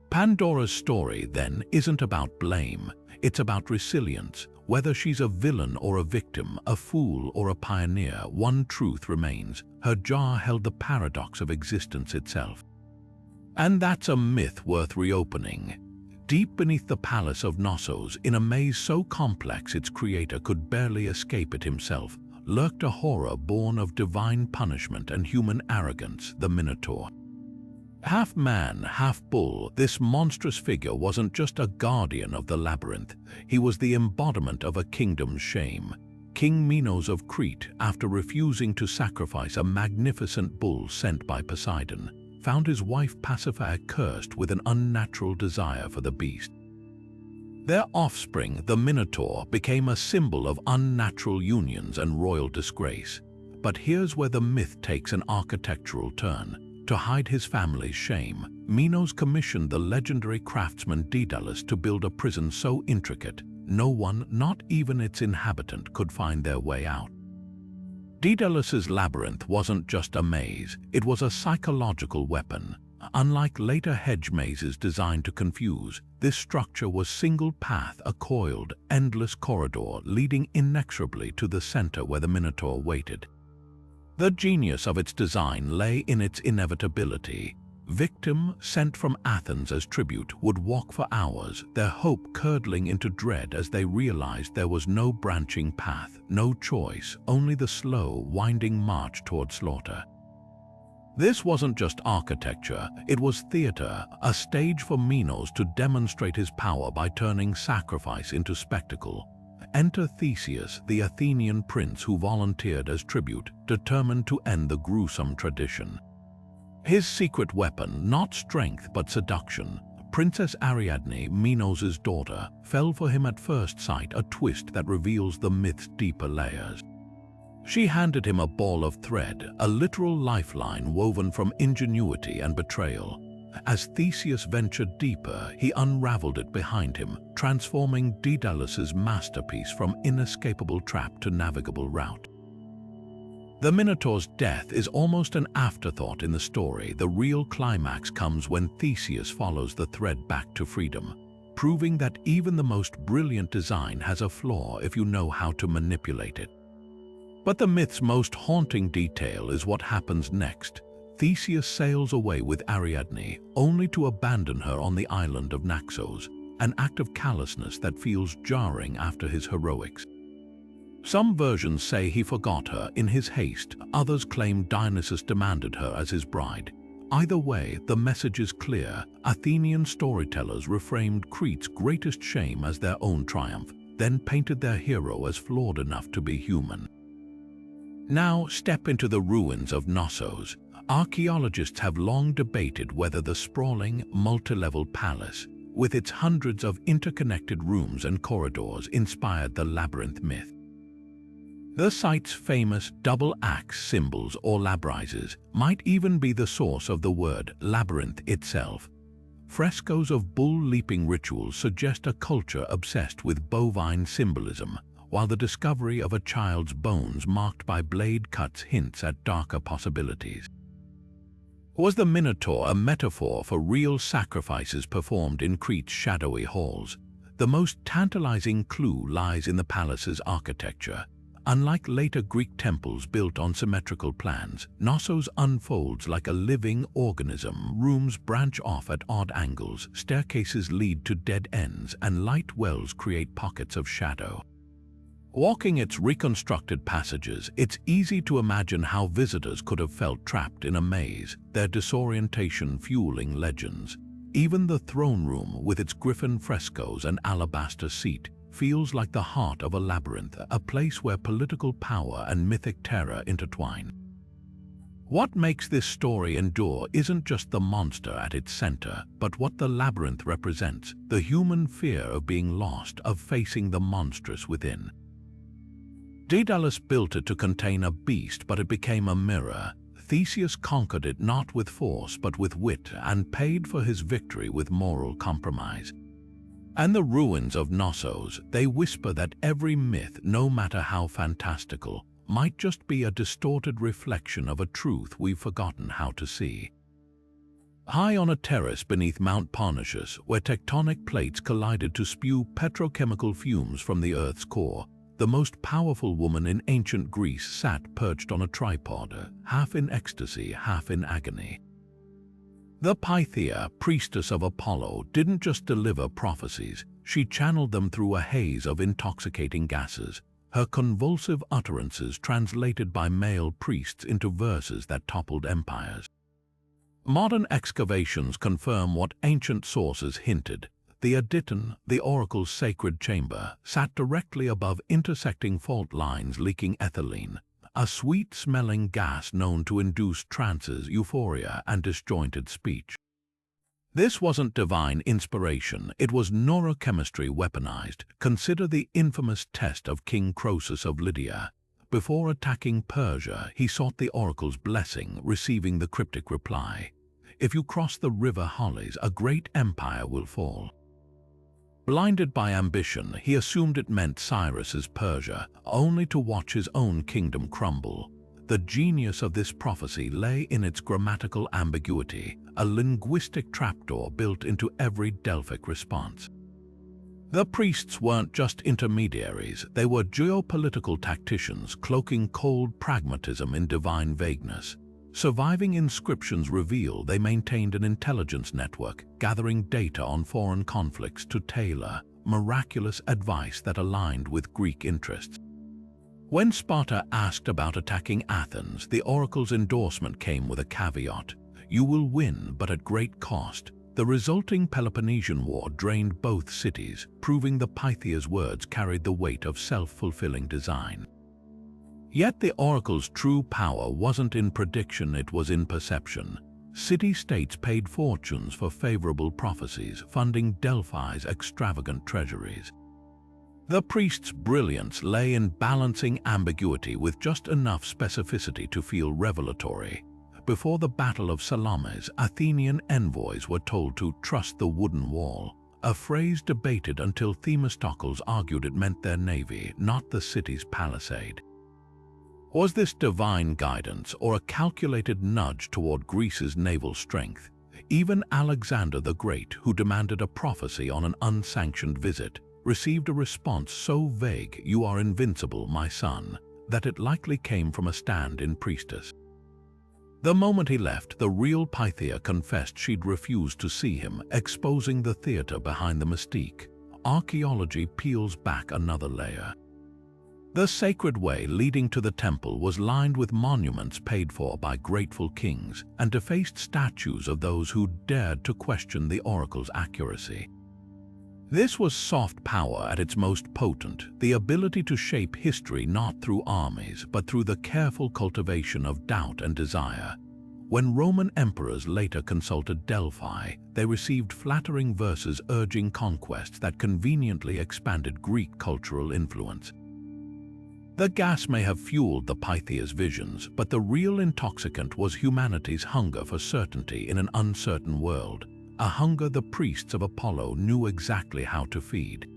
Pandora's story, then, isn't about blame, it's about resilience. Whether she's a villain or a victim, a fool or a pioneer, one truth remains: her jar held the paradox of existence itself. And that's a myth worth reopening. Deep beneath the palace of Knossos, in a maze so complex its creator could barely escape it himself, lurked a horror born of divine punishment and human arrogance, the Minotaur. Half man, half bull, this monstrous figure wasn't just a guardian of the labyrinth, he was the embodiment of a kingdom's shame. King Minos of Crete, after refusing to sacrifice a magnificent bull sent by Poseidon, found his wife Pasiphae cursed with an unnatural desire for the beast. Their offspring, the Minotaur, became a symbol of unnatural unions and royal disgrace. But here's where the myth takes an architectural turn. To hide his family's shame, Minos commissioned the legendary craftsman Daedalus to build a prison so intricate, no one, not even its inhabitant, could find their way out. Daedalus's labyrinth wasn't just a maze, it was a psychological weapon. Unlike later hedge mazes designed to confuse, this structure was single path, a coiled, endless corridor leading inexorably to the center where the Minotaur waited. The genius of its design lay in its inevitability. Victim, sent from Athens as tribute, would walk for hours, their hope curdling into dread as they realized there was no branching path, no choice, only the slow, winding march toward slaughter. This wasn't just architecture, it was theater, a stage for Minos to demonstrate his power by turning sacrifice into spectacle. Enter Theseus, the Athenian prince who volunteered as tribute, determined to end the gruesome tradition. His secret weapon, not strength but seduction, Princess Ariadne, Minos' daughter, fell for him at first sight, a twist that reveals the myth's deeper layers. She handed him a ball of thread, a literal lifeline woven from ingenuity and betrayal. As Theseus ventured deeper, he unraveled it behind him, transforming Daedalus's masterpiece from inescapable trap to navigable route. The Minotaur's death is almost an afterthought in the story. The real climax comes when Theseus follows the thread back to freedom, proving that even the most brilliant design has a flaw if you know how to manipulate it. But the myth's most haunting detail is what happens next. Theseus sails away with Ariadne, only to abandon her on the island of Naxos, an act of callousness that feels jarring after his heroics. Some versions say he forgot her in his haste, others claim Dionysus demanded her as his bride. Either way, the message is clear. Athenian storytellers reframed Crete's greatest shame as their own triumph, then painted their hero as flawed enough to be human. Now step into the ruins of Knossos. Archaeologists have long debated whether the sprawling, multi-level palace, with its hundreds of interconnected rooms and corridors, inspired the labyrinth myth. The site's famous double-axe symbols or labyrinths might even be the source of the word labyrinth itself. Frescoes of bull-leaping rituals suggest a culture obsessed with bovine symbolism, while the discovery of a child's bones marked by blade cuts hints at darker possibilities. Was the Minotaur a metaphor for real sacrifices performed in Crete's shadowy halls? The most tantalizing clue lies in the palace's architecture. Unlike later Greek temples built on symmetrical plans, Knossos unfolds like a living organism. Rooms branch off at odd angles, staircases lead to dead ends, and light wells create pockets of shadow. Walking its reconstructed passages, it's easy to imagine how visitors could have felt trapped in a maze, their disorientation fueling legends. Even the throne room, with its griffin frescoes and alabaster seat, feels like the heart of a labyrinth, a place where political power and mythic terror intertwine. What makes this story endure isn't just the monster at its center, but what the labyrinth represents, the human fear of being lost, of facing the monstrous within. Daedalus built it to contain a beast, but it became a mirror. Theseus conquered it not with force but with wit, and paid for his victory with moral compromise. And the ruins of Knossos, they whisper that every myth, no matter how fantastical, might just be a distorted reflection of a truth we've forgotten how to see. High on a terrace beneath Mount Parnassus, where tectonic plates collided to spew petrochemical fumes from the Earth's core, the most powerful woman in ancient Greece sat perched on a tripod, half in ecstasy, half in agony. The Pythia, priestess of Apollo, didn't just deliver prophecies, she channeled them through a haze of intoxicating gases, her convulsive utterances translated by male priests into verses that toppled empires. Modern excavations confirm what ancient sources hinted. The Aditon, the oracle's sacred chamber, sat directly above intersecting fault lines leaking ethylene, a sweet-smelling gas known to induce trances, euphoria, and disjointed speech. This wasn't divine inspiration, it was neurochemistry weaponized. Consider the infamous test of King Croesus of Lydia. Before attacking Persia, he sought the oracle's blessing, receiving the cryptic reply, "If you cross the river Halys, a great empire will fall." Blinded by ambition, he assumed it meant Cyrus's Persia, only to watch his own kingdom crumble. The genius of this prophecy lay in its grammatical ambiguity, a linguistic trapdoor built into every Delphic response. The priests weren't just intermediaries, they were geopolitical tacticians cloaking cold pragmatism in divine vagueness. Surviving inscriptions reveal they maintained an intelligence network, gathering data on foreign conflicts to tailor miraculous advice that aligned with Greek interests. When Sparta asked about attacking Athens, the oracle's endorsement came with a caveat: "You will win, but at great cost." The resulting Peloponnesian War drained both cities, proving the Pythia's words carried the weight of self-fulfilling design. Yet the oracle's true power wasn't in prediction, it was in perception. City-states paid fortunes for favorable prophecies, funding Delphi's extravagant treasuries. The priest's brilliance lay in balancing ambiguity with just enough specificity to feel revelatory. Before the Battle of Salamis, Athenian envoys were told to trust the wooden wall, a phrase debated until Themistocles argued it meant their navy, not the city's palisade. Was this divine guidance or a calculated nudge toward Greece's naval strength? Even Alexander the Great, who demanded a prophecy on an unsanctioned visit, received a response so vague, "You are invincible, my son," that it likely came from a stand-in priestess. The moment he left, the real Pythia confessed she'd refused to see him, exposing the theater behind the mystique. Archaeology peels back another layer. The sacred way leading to the temple was lined with monuments paid for by grateful kings and defaced statues of those who dared to question the oracle's accuracy. This was soft power at its most potent, the ability to shape history not through armies but through the careful cultivation of doubt and desire. When Roman emperors later consulted Delphi, they received flattering verses urging conquests that conveniently expanded Greek cultural influence. The gas may have fueled the Pythia's visions, but the real intoxicant was humanity's hunger for certainty in an uncertain world, a hunger the priests of Apollo knew exactly how to feed.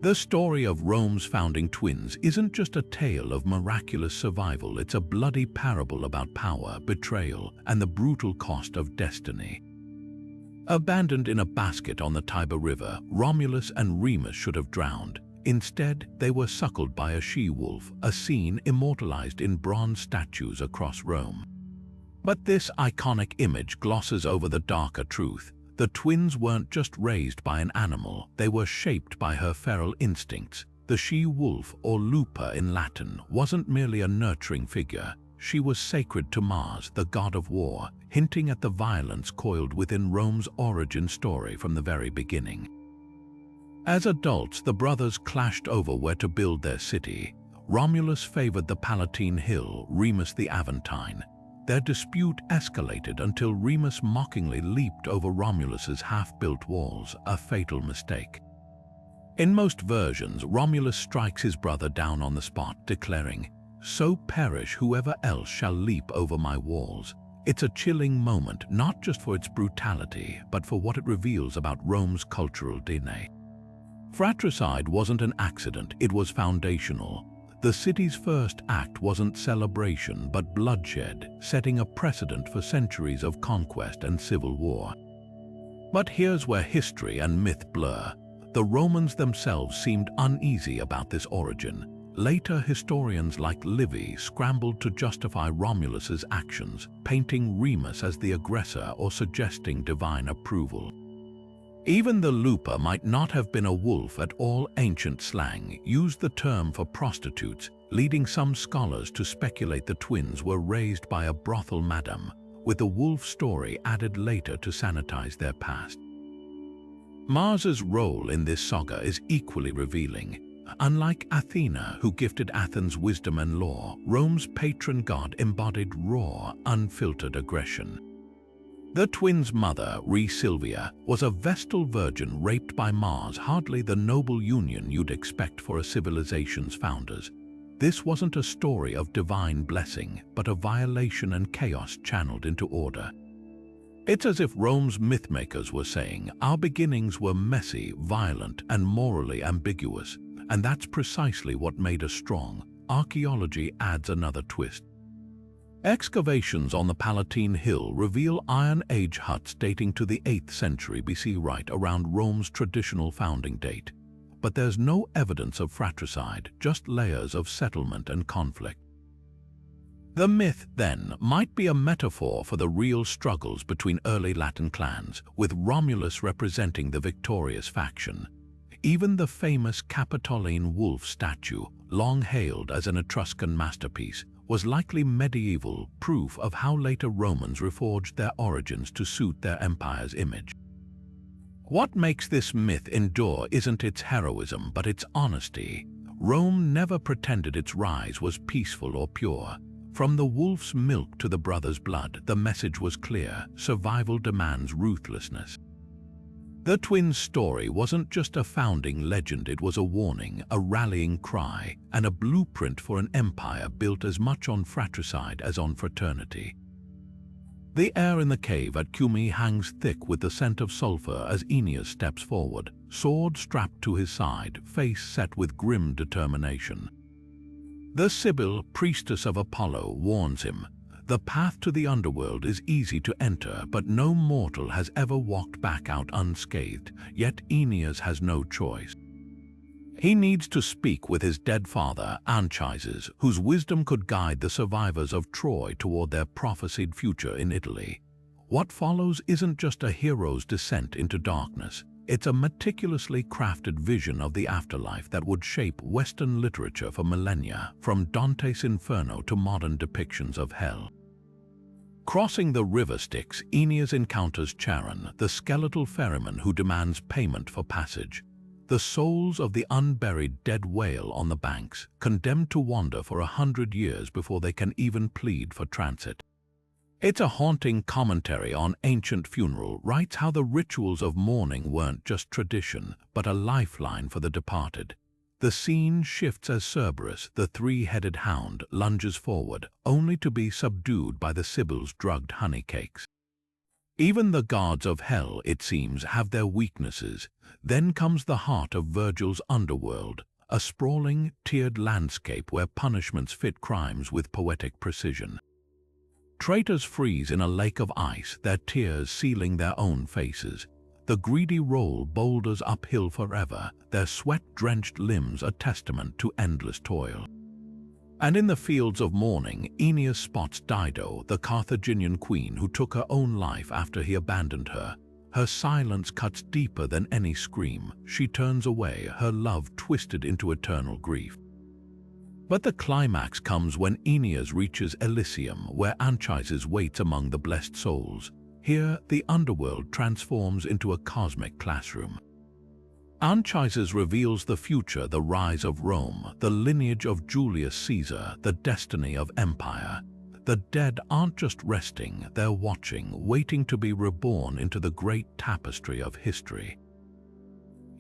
The story of Rome's founding twins isn't just a tale of miraculous survival, it's a bloody parable about power, betrayal, and the brutal cost of destiny. Abandoned in a basket on the Tiber River, Romulus and Remus should have drowned. Instead, they were suckled by a she-wolf, a scene immortalized in bronze statues across Rome. But this iconic image glosses over the darker truth. The twins weren't just raised by an animal, they were shaped by her feral instincts. The she-wolf, or lupa in Latin, wasn't merely a nurturing figure. She was sacred to Mars, the god of war, hinting at the violence coiled within Rome's origin story from the very beginning. As adults, the brothers clashed over where to build their city. Romulus favored the Palatine Hill, Remus the Aventine. Their dispute escalated until Remus mockingly leaped over Romulus's half-built walls, a fatal mistake. In most versions, Romulus strikes his brother down on the spot, declaring, "So perish whoever else shall leap over my walls." It's a chilling moment, not just for its brutality, but for what it reveals about Rome's cultural DNA. Fratricide wasn't an accident, it was foundational. The city's first act wasn't celebration but bloodshed, setting a precedent for centuries of conquest and civil war. But here's where history and myth blur. The Romans themselves seemed uneasy about this origin. Later historians like Livy scrambled to justify Romulus's actions, painting Remus as the aggressor or suggesting divine approval. Even the lupa might not have been a wolf at all. Ancient slang used the term for prostitutes, leading some scholars to speculate the twins were raised by a brothel madam, with the wolf story added later to sanitize their past. Mars's role in this saga is equally revealing. Unlike Athena, who gifted Athens wisdom and law, Rome's patron god embodied raw, unfiltered aggression. The twins' mother, Silvia, was a Vestal virgin raped by Mars, hardly the noble union you'd expect for a civilization's founders. This wasn't a story of divine blessing, but of violation and chaos channeled into order. It's as if Rome's mythmakers were saying, our beginnings were messy, violent, and morally ambiguous, and that's precisely what made us strong. Archaeology adds another twist. Excavations on the Palatine Hill reveal Iron Age huts dating to the 8th century BC, right around Rome's traditional founding date. But there's no evidence of fratricide, just layers of settlement and conflict. The myth, then, might be a metaphor for the real struggles between early Latin clans, with Romulus representing the victorious faction. Even the famous Capitoline wolf statue, long hailed as an Etruscan masterpiece, was likely medieval proof of how later Romans reforged their origins to suit their empire's image. What makes this myth endure isn't its heroism, but its honesty. Rome never pretended its rise was peaceful or pure. From the wolf's milk to the brother's blood, the message was clear: survival demands ruthlessness. The twins' story wasn't just a founding legend, it was a warning, a rallying cry, and a blueprint for an empire built as much on fratricide as on fraternity. The air in the cave at Cumae hangs thick with the scent of sulfur as Aeneas steps forward, sword strapped to his side, face set with grim determination. The Sibyl, priestess of Apollo, warns him, "The path to the underworld is easy to enter, but no mortal has ever walked back out unscathed." Yet Aeneas has no choice. He needs to speak with his dead father, Anchises, whose wisdom could guide the survivors of Troy toward their prophesied future in Italy. What follows isn't just a hero's descent into darkness. It's a meticulously crafted vision of the afterlife that would shape Western literature for millennia, from Dante's Inferno to modern depictions of hell. Crossing the river Styx, Aeneas encounters Charon, the skeletal ferryman who demands payment for passage. The souls of the unburied dead wail on the banks, condemned to wander for 100 years before they can even plead for transit. It's a haunting commentary on ancient funeral rites, how the rituals of mourning weren't just tradition, but a lifeline for the departed. The scene shifts as Cerberus, the three-headed hound, lunges forward, only to be subdued by the Sibyl's drugged honey cakes. Even the gods of hell, it seems, have their weaknesses. Then comes the heart of Virgil's Underworld, a sprawling, tiered landscape where punishments fit crimes with poetic precision. Traitors freeze in a lake of ice, their tears sealing their own faces. The greedy roll boulders uphill forever, their sweat-drenched limbs a testament to endless toil. And in the fields of mourning, Aeneas spots Dido, the Carthaginian queen who took her own life after he abandoned her. Her silence cuts deeper than any scream. She turns away, her love twisted into eternal grief. But the climax comes when Aeneas reaches Elysium, where Anchises waits among the blessed souls. Here, the underworld transforms into a cosmic classroom. Anchises reveals the future, the rise of Rome, the lineage of Julius Caesar, the destiny of empire. The dead aren't just resting, they're watching, waiting to be reborn into the great tapestry of history.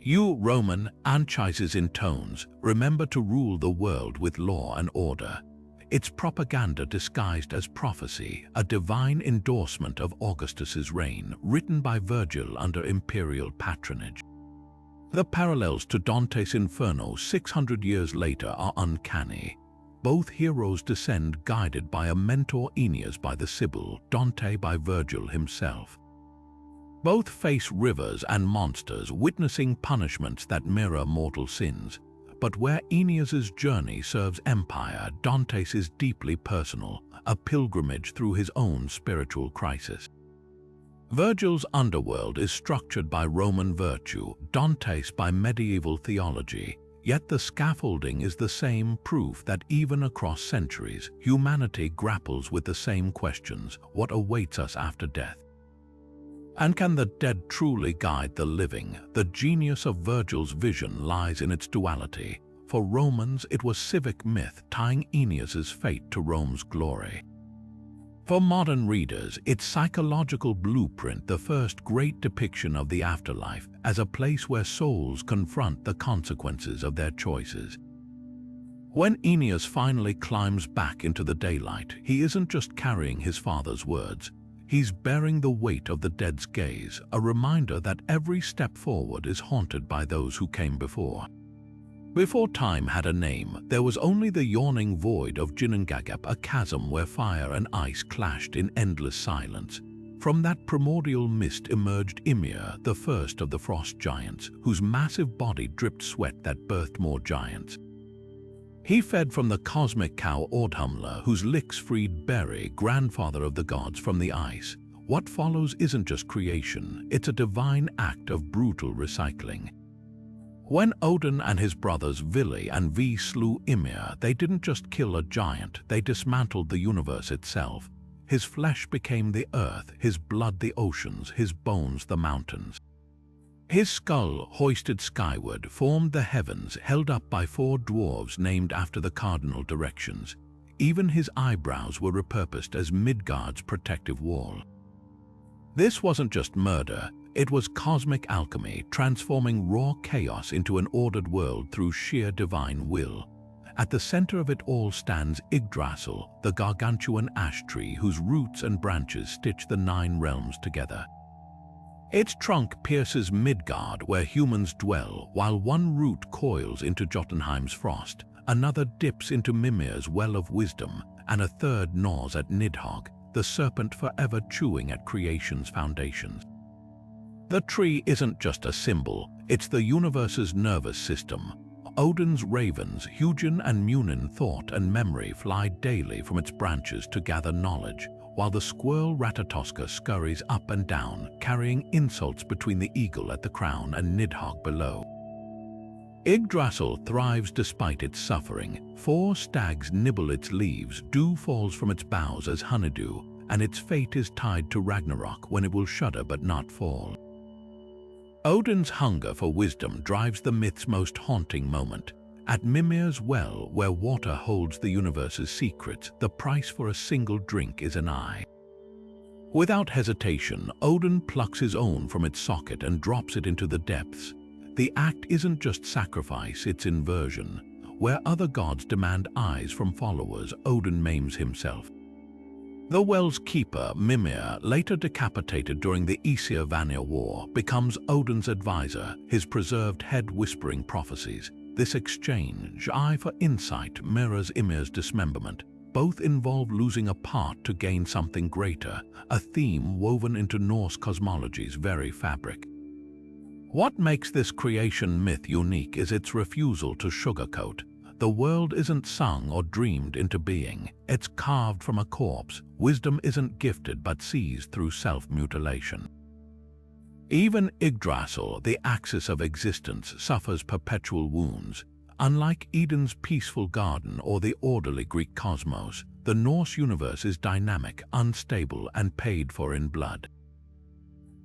"You, Roman," Anchises intones, "remember to rule the world with law and order." It's propaganda disguised as prophecy, a divine endorsement of Augustus's reign, written by Virgil under imperial patronage. The parallels to Dante's Inferno 600 years later are uncanny. Both heroes descend guided by a mentor, Aeneas by the Sibyl, Dante by Virgil himself. Both face rivers and monsters, witnessing punishments that mirror mortal sins. But where Aeneas's journey serves empire, Dante's is deeply personal, a pilgrimage through his own spiritual crisis. Virgil's Underworld is structured by Roman virtue, Dante's by medieval theology. Yet the scaffolding is the same, proof that even across centuries, humanity grapples with the same questions: what awaits us after death? And can the dead truly guide the living? The genius of Virgil's vision lies in its duality. For Romans, it was civic myth, tying Aeneas's fate to Rome's glory. For modern readers, it's psychological blueprint, the first great depiction of the afterlife as a place where souls confront the consequences of their choices. When Aeneas finally climbs back into the daylight, he isn't just carrying his father's words. He's bearing the weight of the dead's gaze, a reminder that every step forward is haunted by those who came before. Before time had a name, there was only the yawning void of Ginnungagap, a chasm where fire and ice clashed in endless silence. From that primordial mist emerged Ymir, the first of the frost giants, whose massive body dripped sweat that birthed more giants. He fed from the cosmic cow Audhumla, whose licks freed Beri, grandfather of the gods, from the ice. What follows isn't just creation, it's a divine act of brutal recycling. When Odin and his brothers Vili and Vi slew Ymir, they didn't just kill a giant, they dismantled the universe itself. His flesh became the earth, his blood the oceans, his bones the mountains. His skull, hoisted skyward, formed the heavens, held up by four dwarves named after the cardinal directions. even his eyebrows were repurposed as Midgard's protective wall. This wasn't just murder, it was cosmic alchemy, transforming raw chaos into an ordered world through sheer divine will. At the center of it all stands Yggdrasil, the gargantuan ash tree whose roots and branches stitch the 9 realms together. Its trunk pierces Midgard, where humans dwell, while one root coils into Jotunheim's frost, another dips into Mimir's well of wisdom, and a third gnaws at Nidhogg, the serpent forever chewing at creation's foundations. The tree isn't just a symbol, it's the universe's nervous system. Odin's ravens, Hugin and Munin, thought and memory fly daily from its branches to gather knowledge, while the squirrel Ratatoska scurries up and down, carrying insults between the eagle at the crown and Nidhogg below. Yggdrasil thrives despite its suffering. 4 stags nibble its leaves, dew falls from its boughs as honeydew, and its fate is tied to Ragnarök, when it will shudder but not fall. Odin's hunger for wisdom drives the myth's most haunting moment. At Mimir's well, where water holds the universe's secrets, the price for a single drink is an eye. Without hesitation, Odin plucks his own from its socket and drops it into the depths. The act isn't just sacrifice, it's inversion. Where other gods demand eyes from followers, Odin maims himself. The well's keeper, Mimir, later decapitated during the Aesir-Vanir War, becomes Odin's advisor, his preserved head whispering prophecies. This exchange, eye for insight, mirrors Ymir's dismemberment. Both involve losing a part to gain something greater, a theme woven into Norse cosmology's very fabric. What makes this creation myth unique is its refusal to sugarcoat. The world isn't sung or dreamed into being, it's carved from a corpse. Wisdom isn't gifted but seized through self-mutilation. Even Yggdrasil, the axis of existence, suffers perpetual wounds. Unlike Eden's peaceful garden or the orderly Greek cosmos, the Norse universe is dynamic, unstable, and paid for in blood.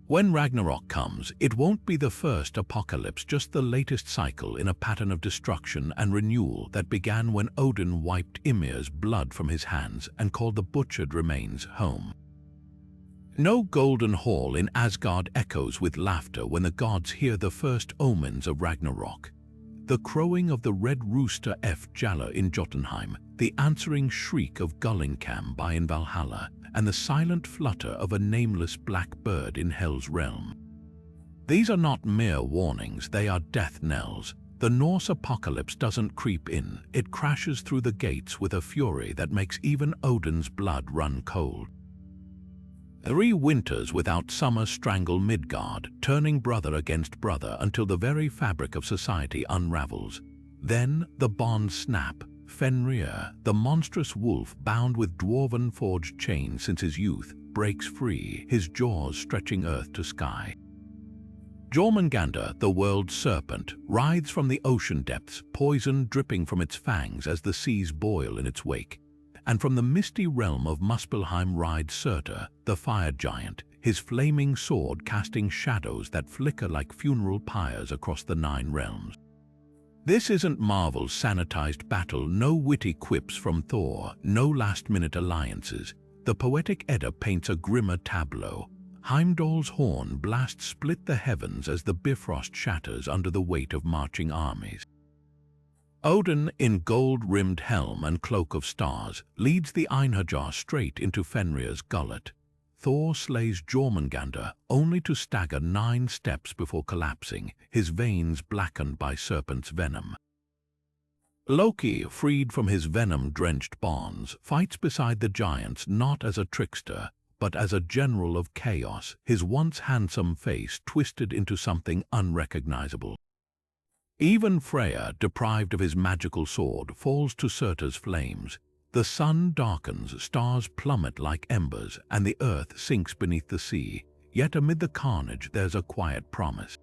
When Ragnarök comes, it won't be the first apocalypse, just the latest cycle in a pattern of destruction and renewal that began when Odin wiped Ymir's blood from his hands and called the butchered remains home. No golden hall in Asgard echoes with laughter when the gods hear the first omens of Ragnarök. The crowing of the red rooster Fjalla in Jotunheim, the answering shriek of Gullinkam by in Valhalla, and the silent flutter of a nameless black bird in Hel's realm. These are not mere warnings, they are death knells. The Norse apocalypse doesn't creep in, it crashes through the gates with a fury that makes even Odin's blood run cold. 3 winters without summer strangle Midgard, turning brother against brother until the very fabric of society unravels. Then the bonds snap. Fenrir, the monstrous wolf bound with dwarven-forged chains since his youth, breaks free, his jaws stretching earth to sky. Jormungandr, the world's serpent, writhes from the ocean depths, poison dripping from its fangs as the seas boil in its wake. And from the misty realm of Muspelheim rides Surtur, the fire giant, his flaming sword casting shadows that flicker like funeral pyres across the 9 realms. This isn't Marvel's sanitized battle, no witty quips from Thor, no last-minute alliances. The poetic Edda paints a grimmer tableau. Heimdall's horn blasts split the heavens as the Bifrost shatters under the weight of marching armies. Odin, in gold-rimmed helm and cloak of stars, leads the Einherjar straight into Fenrir's gullet. Thor slays Jormungandr only to stagger 9 steps before collapsing, his veins blackened by serpent's venom. Loki, freed from his venom-drenched bonds, fights beside the giants not as a trickster, but as a general of chaos, his once handsome face twisted into something unrecognizable. Even Freya, deprived of his magical sword, falls to Surtur's flames. The sun darkens, stars plummet like embers, and the earth sinks beneath the sea. Yet amid the carnage there's a quiet promise.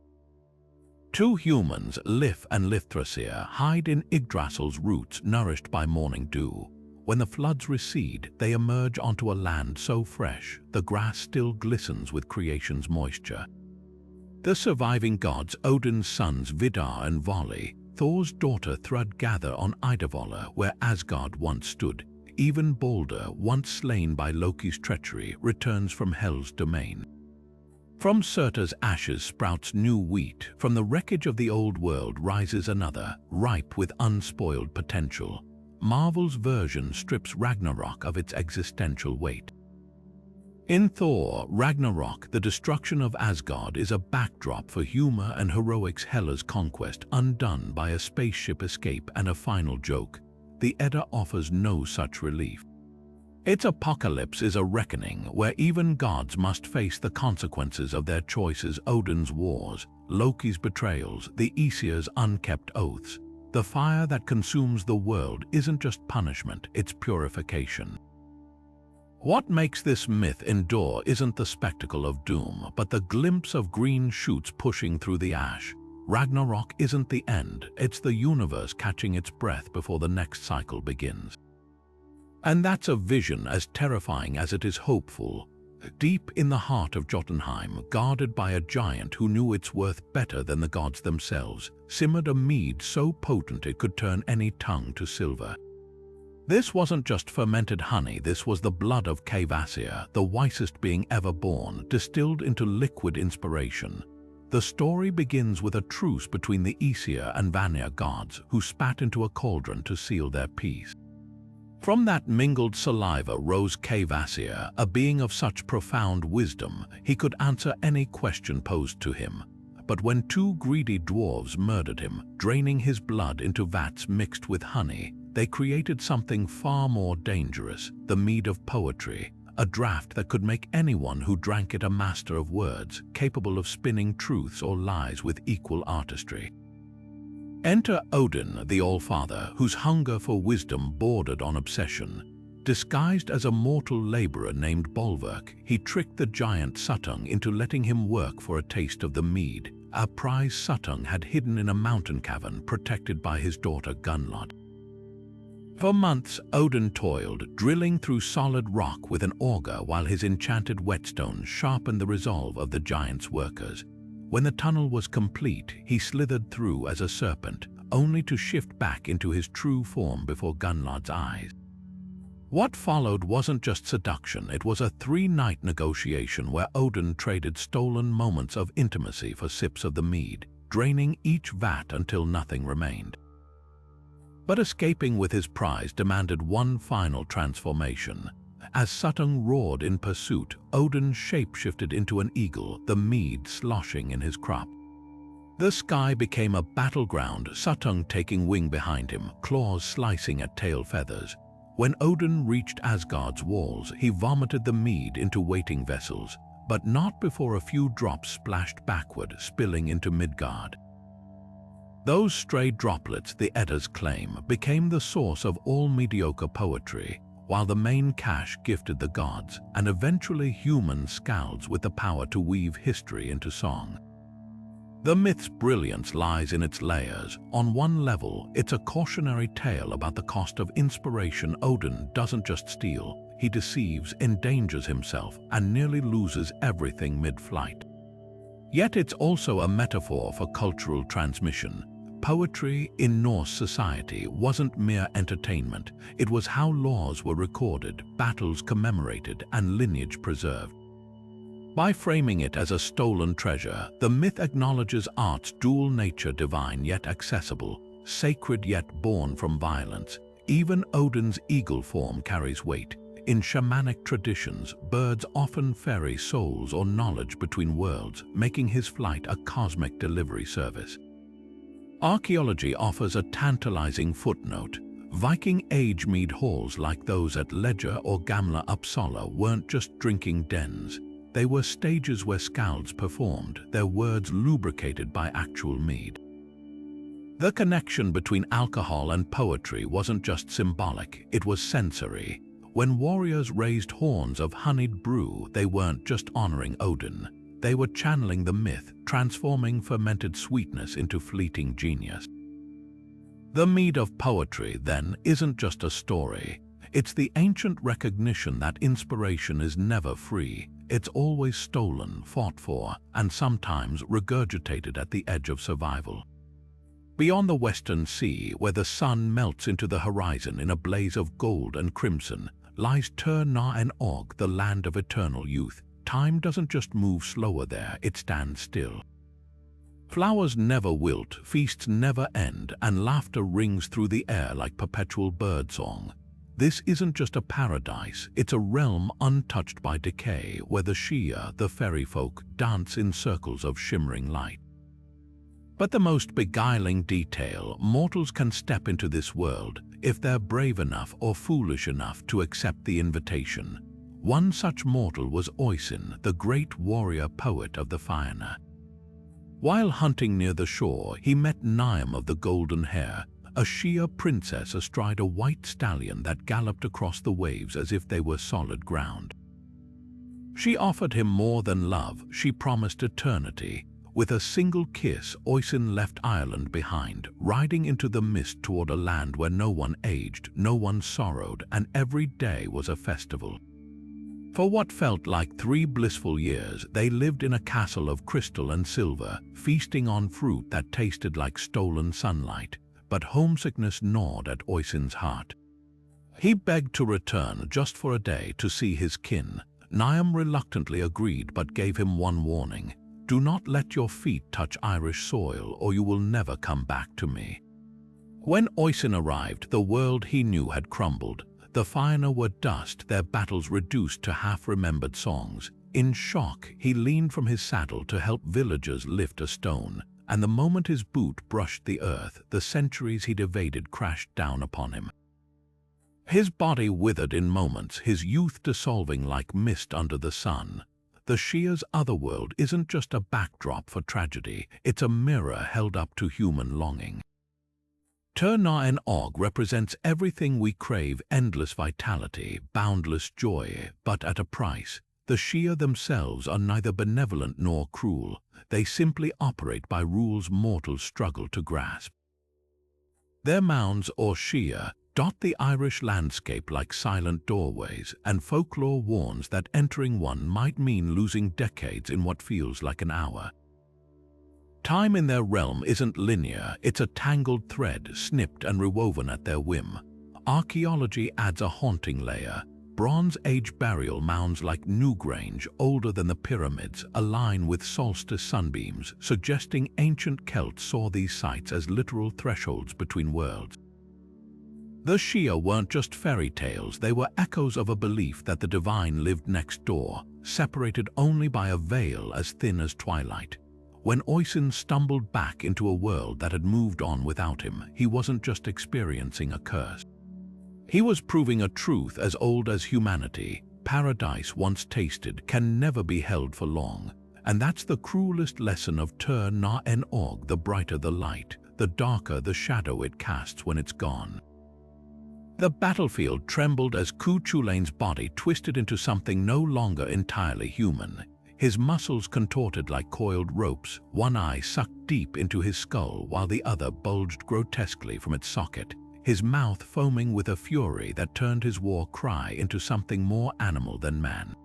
2 humans, Lif and Lifthrasir, hide in Yggdrasil's roots, nourished by morning dew. When the floods recede, they emerge onto a land so fresh, the grass still glistens with creation's moisture. The surviving gods, Odin's sons Vidar and Vali, Thor's daughter Thrud, gather on Idavolla, where Asgard once stood. Even Balder, once slain by Loki's treachery, returns from Hel's domain. From Surtur's ashes sprouts new wheat. From the wreckage of the old world rises another, ripe with unspoiled potential. Marvel's version strips Ragnarök of its existential weight. In Thor, Ragnarök, the destruction of Asgard is a backdrop for humor and heroics. Hela's conquest undone by a spaceship escape and a final joke. The Edda offers no such relief. Its apocalypse is a reckoning where even gods must face the consequences of their choices. Odin's wars, Loki's betrayals, the Aesir's unkept oaths. The fire that consumes the world isn't just punishment, it's purification. What makes this myth endure isn't the spectacle of doom, but the glimpse of green shoots pushing through the ash. Ragnarök isn't the end, it's the universe catching its breath before the next cycle begins. And that's a vision as terrifying as it is hopeful. Deep in the heart of Jotunheim, guarded by a giant who knew its worth better than the gods themselves, simmered a mead so potent it could turn any tongue to silver. This wasn't just fermented honey, this was the blood of Kvasir, the wisest being ever born, distilled into liquid inspiration. The story begins with a truce between the Aesir and Vanir gods, who spat into a cauldron to seal their peace. From that mingled saliva rose Kvasir, a being of such profound wisdom he could answer any question posed to him. But when two greedy dwarves murdered him, draining his blood into vats mixed with honey, they created something far more dangerous, the mead of poetry, a draught that could make anyone who drank it a master of words, capable of spinning truths or lies with equal artistry. Enter Odin, the All-Father, whose hunger for wisdom bordered on obsession. Disguised as a mortal laborer named Bolverk, he tricked the giant Suttung into letting him work for a taste of the mead, a prize Suttung had hidden in a mountain cavern protected by his daughter Gunnlod. For months, Odin toiled, drilling through solid rock with an auger while his enchanted whetstone sharpened the resolve of the giant's workers. When the tunnel was complete, he slithered through as a serpent, only to shift back into his true form before Gunnlod's eyes. What followed wasn't just seduction, it was a three-night negotiation where Odin traded stolen moments of intimacy for sips of the mead, draining each vat until nothing remained. But escaping with his prize demanded one final transformation. As Suttung roared in pursuit, Odin shapeshifted into an eagle, the mead sloshing in his crop. The sky became a battleground, Suttung taking wing behind him, claws slicing at tail feathers. When Odin reached Asgard's walls, he vomited the mead into waiting vessels, but not before a few drops splashed backward, spilling into Midgard. Those stray droplets, the Eddas claim, became the source of all mediocre poetry, while the main cache gifted the gods, and eventually human skalds with the power to weave history into song. The myth's brilliance lies in its layers. On one level, it's a cautionary tale about the cost of inspiration. Odin doesn't just steal, he deceives, endangers himself, and nearly loses everything mid-flight. Yet it's also a metaphor for cultural transmission. Poetry in Norse society wasn't mere entertainment, it was how laws were recorded, battles commemorated, and lineage preserved. By framing it as a stolen treasure, the myth acknowledges art's dual nature, divine yet accessible, sacred yet born from violence. Even Odin's eagle form carries weight. In shamanic traditions, birds often ferry souls or knowledge between worlds, making his flight a cosmic delivery service. Archaeology offers a tantalizing footnote. Viking age mead halls like those at Ledger or Gamla Uppsala weren't just drinking dens. They were stages where skalds performed, their words lubricated by actual mead. The connection between alcohol and poetry wasn't just symbolic, it was sensory. When warriors raised horns of honeyed brew, they weren't just honoring Odin. They were channeling the myth, transforming fermented sweetness into fleeting genius. The mead of poetry, then, isn't just a story. It's the ancient recognition that inspiration is never free. It's always stolen, fought for, and sometimes regurgitated at the edge of survival. Beyond the western sea, where the sun melts into the horizon in a blaze of gold and crimson, lies Tir-Na-En-Og, the land of eternal youth. Time doesn't just move slower there, it stands still. Flowers never wilt, feasts never end, and laughter rings through the air like perpetual birdsong. This isn't just a paradise, it's a realm untouched by decay, where the Shia, the fairy folk, dance in circles of shimmering light. But the most beguiling detail: mortals can step into this world if they're brave enough or foolish enough to accept the invitation. One such mortal was Oisin, the great warrior poet of the Faina. While hunting near the shore, he met Niamh of the golden hair, a Shia princess astride a white stallion that galloped across the waves as if they were solid ground. She offered him more than love, she promised eternity. With a single kiss, Oisin left Ireland behind, riding into the mist toward a land where no one aged, no one sorrowed, and every day was a festival. For what felt like 3 blissful years, they lived in a castle of crystal and silver, feasting on fruit that tasted like stolen sunlight. But homesickness gnawed at Oisin's heart. He begged to return just for a day to see his kin. Niamh reluctantly agreed but gave him one warning: do not let your feet touch Irish soil or you will never come back to me. When Oisin arrived, the world he knew had crumbled. The Faina were dust, their battles reduced to half-remembered songs. In shock, he leaned from his saddle to help villagers lift a stone, and the moment his boot brushed the earth, the centuries he'd evaded crashed down upon him. His body withered in moments, his youth dissolving like mist under the sun. The Shia's otherworld isn't just a backdrop for tragedy, it's a mirror held up to human longing. Tir-Na-En-Og represents everything we crave: endless vitality, boundless joy, but at a price. The Shia themselves are neither benevolent nor cruel. They simply operate by rules mortals struggle to grasp. Their mounds, or Shia, dot the Irish landscape like silent doorways, and folklore warns that entering one might mean losing decades in what feels like an hour. Time in their realm isn't linear, it's a tangled thread, snipped and rewoven at their whim. Archaeology adds a haunting layer. Bronze Age burial mounds like Newgrange, older than the pyramids, align with solstice sunbeams, suggesting ancient Celts saw these sites as literal thresholds between worlds. The Shia weren't just fairy tales, they were echoes of a belief that the divine lived next door, separated only by a veil as thin as twilight. When Oisin stumbled back into a world that had moved on without him, he wasn't just experiencing a curse. He was proving a truth as old as humanity: paradise once tasted can never be held for long. And that's the cruelest lesson of Tir-Na-En-Og: the brighter the light, the darker the shadow it casts when it's gone. The battlefield trembled as Cuchulain's body twisted into something no longer entirely human. His muscles contorted like coiled ropes, one eye sucked deep into his skull while the other bulged grotesquely from its socket, his mouth foaming with a fury that turned his war cry into something more animal than man.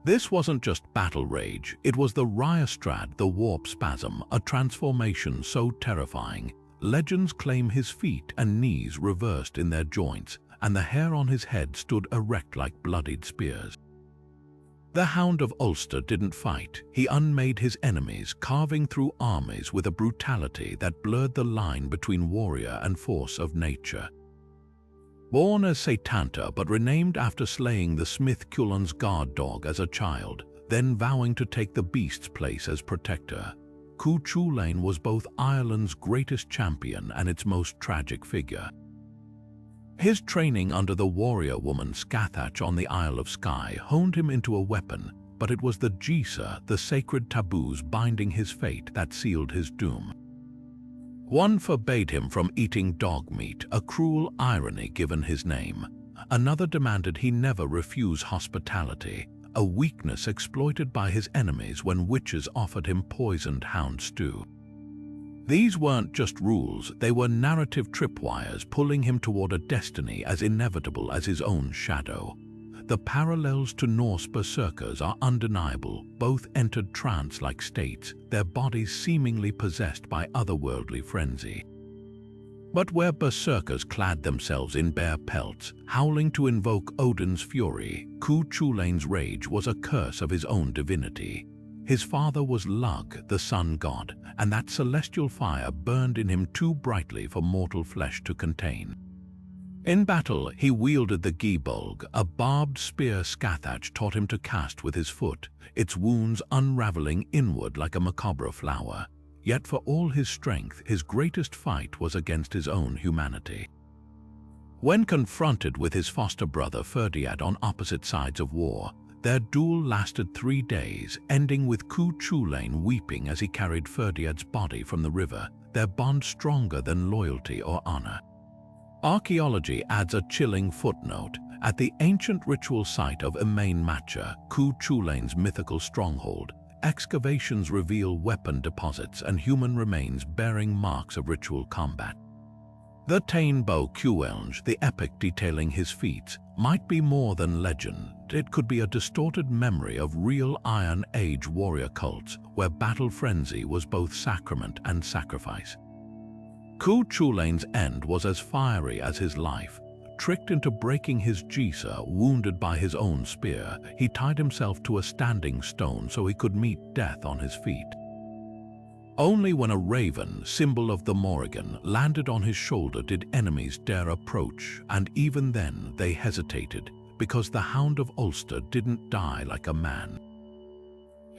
This wasn't just battle rage, it was the Ryastrad, the warp spasm, a transformation so terrifying. Legends claim his feet and knees reversed in their joints, and the hair on his head stood erect like bloodied spears. The Hound of Ulster didn't fight, he unmade his enemies, carving through armies with a brutality that blurred the line between warrior and force of nature. Born as Setanta but renamed after slaying the smith Cullen's guard dog as a child, then vowing to take the beast's place as protector, Cuchulainn was both Ireland's greatest champion and its most tragic figure. His training under the warrior woman Scathach on the Isle of Skye honed him into a weapon, but it was the Jisa, the sacred taboos binding his fate, that sealed his doom. One forbade him from eating dog meat, a cruel irony given his name. Another demanded he never refuse hospitality, a weakness exploited by his enemies when witches offered him poisoned hound stew. These weren't just rules, they were narrative tripwires pulling him toward a destiny as inevitable as his own shadow. The parallels to Norse berserkers are undeniable. Both entered trance-like states, their bodies seemingly possessed by otherworldly frenzy. But where berserkers clad themselves in bare pelts, howling to invoke Odin's fury, Cuchulain's rage was a curse of his own divinity. His father was Lug, the sun god, and that celestial fire burned in him too brightly for mortal flesh to contain. In battle, he wielded the Gibolg, a barbed spear Scathach taught him to cast with his foot, its wounds unraveling inward like a macabre flower. Yet for all his strength, his greatest fight was against his own humanity. When confronted with his foster brother Ferdiad on opposite sides of war, their duel lasted 3 days, ending with Cuchulain weeping as he carried Ferdiad's body from the river, their bond stronger than loyalty or honor. Archaeology adds a chilling footnote. At the ancient ritual site of Emain Macha, Cuchulain's mythical stronghold, excavations reveal weapon deposits and human remains bearing marks of ritual combat. The Tainbo Cuelnge, the epic detailing his feats, might be more than legend. It could be a distorted memory of real Iron Age warrior cults where battle frenzy was both sacrament and sacrifice. Cuchulain's end was as fiery as his life. Tricked into breaking his Jisa, wounded by his own spear, he tied himself to a standing stone so he could meet death on his feet. Only when a raven, symbol of the Morrigan, landed on his shoulder did enemies dare approach, and even then they hesitated, because the Hound of Ulster didn't die like a man.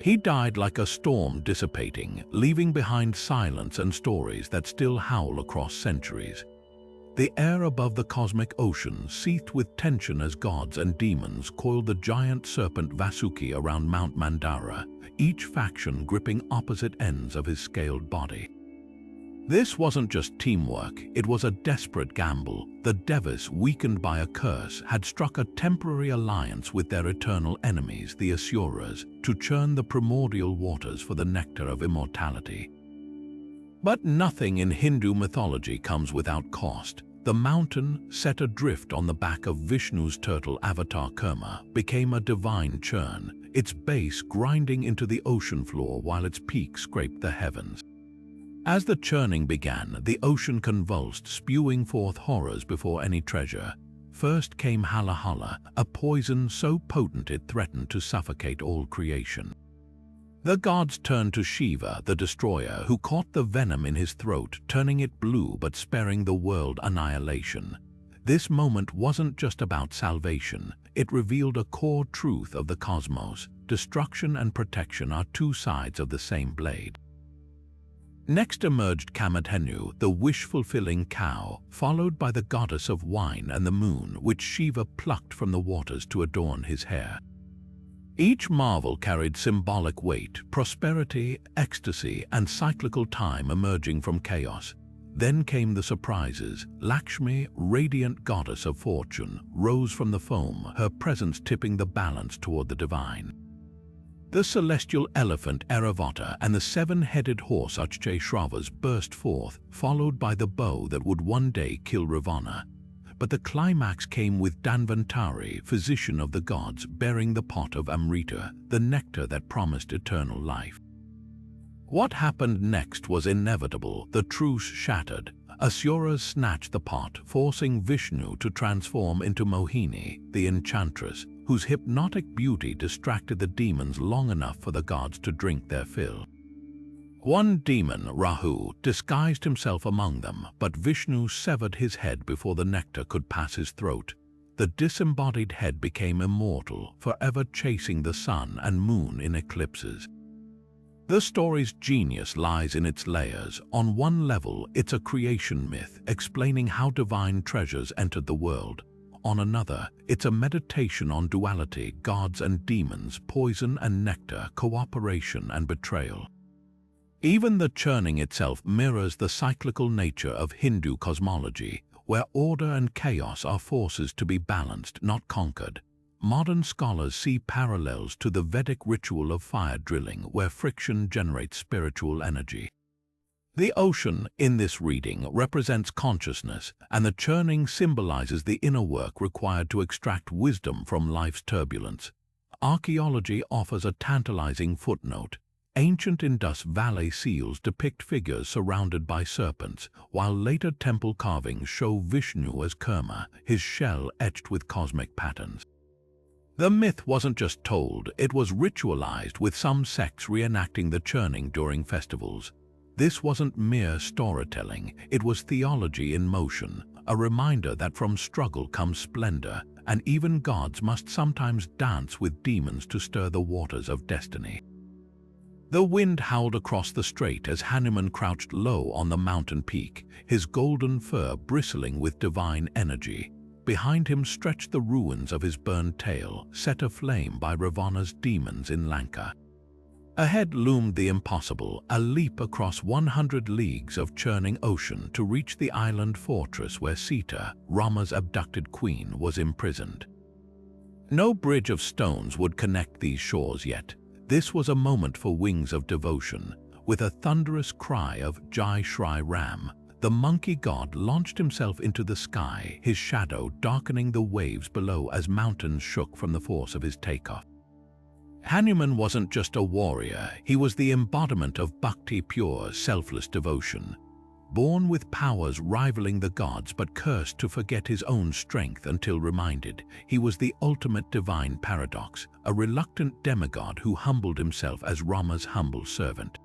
He died like a storm dissipating, leaving behind silence and stories that still howl across centuries. The air above the cosmic ocean seethed with tension as gods and demons coiled the giant serpent Vasuki around Mount Mandara, each faction gripping opposite ends of his scaled body. This wasn't just teamwork, it was a desperate gamble. The Devis, weakened by a curse, had struck a temporary alliance with their eternal enemies, the Asuras, to churn the primordial waters for the nectar of immortality. But nothing in Hindu mythology comes without cost. The mountain, set adrift on the back of Vishnu's turtle avatar Kurma, became a divine churn, its base grinding into the ocean floor while its peak scraped the heavens. As the churning began, the ocean convulsed, spewing forth horrors before any treasure. First came Halahala, a poison so potent it threatened to suffocate all creation. The gods turned to Shiva, the destroyer, who caught the venom in his throat, turning it blue but sparing the world annihilation. This moment wasn't just about salvation. It revealed a core truth of the cosmos. Destruction and protection are two sides of the same blade. Next emerged Kamadhenu, the wish-fulfilling cow, followed by the goddess of wine and the moon, which Shiva plucked from the waters to adorn his hair. Each marvel carried symbolic weight, prosperity, ecstasy, and cyclical time emerging from chaos. Then came the surprises. Lakshmi, radiant goddess of fortune, rose from the foam, her presence tipping the balance toward the divine. The celestial elephant Airavata and the seven-headed horse Achcheshravas burst forth, followed by the bow that would one day kill Ravana. But the climax came with Dhanvantari, physician of the gods, bearing the pot of Amrita, the nectar that promised eternal life. What happened next was inevitable. The truce shattered. Asuras snatched the pot, forcing Vishnu to transform into Mohini, the enchantress, whose hypnotic beauty distracted the demons long enough for the gods to drink their fill. One demon, Rahu, disguised himself among them, but Vishnu severed his head before the nectar could pass his throat. The disembodied head became immortal, forever chasing the sun and moon in eclipses. The story's genius lies in its layers. On one level, it's a creation myth, explaining how divine treasures entered the world. On another, it's a meditation on duality, gods and demons, poison and nectar, cooperation and betrayal. Even the churning itself mirrors the cyclical nature of Hindu cosmology, where order and chaos are forces to be balanced, not conquered. Modern scholars see parallels to the Vedic ritual of fire drilling, where friction generates spiritual energy. The ocean, in this reading, represents consciousness, and the churning symbolizes the inner work required to extract wisdom from life's turbulence. Archaeology offers a tantalizing footnote. Ancient Indus Valley seals depict figures surrounded by serpents, while later temple carvings show Vishnu as Kurma, his shell etched with cosmic patterns. The myth wasn't just told, it was ritualized, with some sects reenacting the churning during festivals. This wasn't mere storytelling, it was theology in motion, a reminder that from struggle comes splendor, and even gods must sometimes dance with demons to stir the waters of destiny. The wind howled across the strait as Hanuman crouched low on the mountain peak, his golden fur bristling with divine energy. Behind him stretched the ruins of his burned tail, set aflame by Ravana's demons in Lanka. Ahead loomed the impossible, a leap across 100 leagues of churning ocean to reach the island fortress where Sita, Rama's abducted queen, was imprisoned. No bridge of stones would connect these shores yet. This was a moment for wings of devotion. With a thunderous cry of Jai Shri Ram, the monkey god launched himself into the sky, his shadow darkening the waves below as mountains shook from the force of his takeoff. Hanuman wasn't just a warrior, he was the embodiment of bhakti, pure, selfless devotion. Born with powers rivaling the gods but cursed to forget his own strength until reminded, he was the ultimate divine paradox, a reluctant demigod who humbled himself as Rama's humble servant.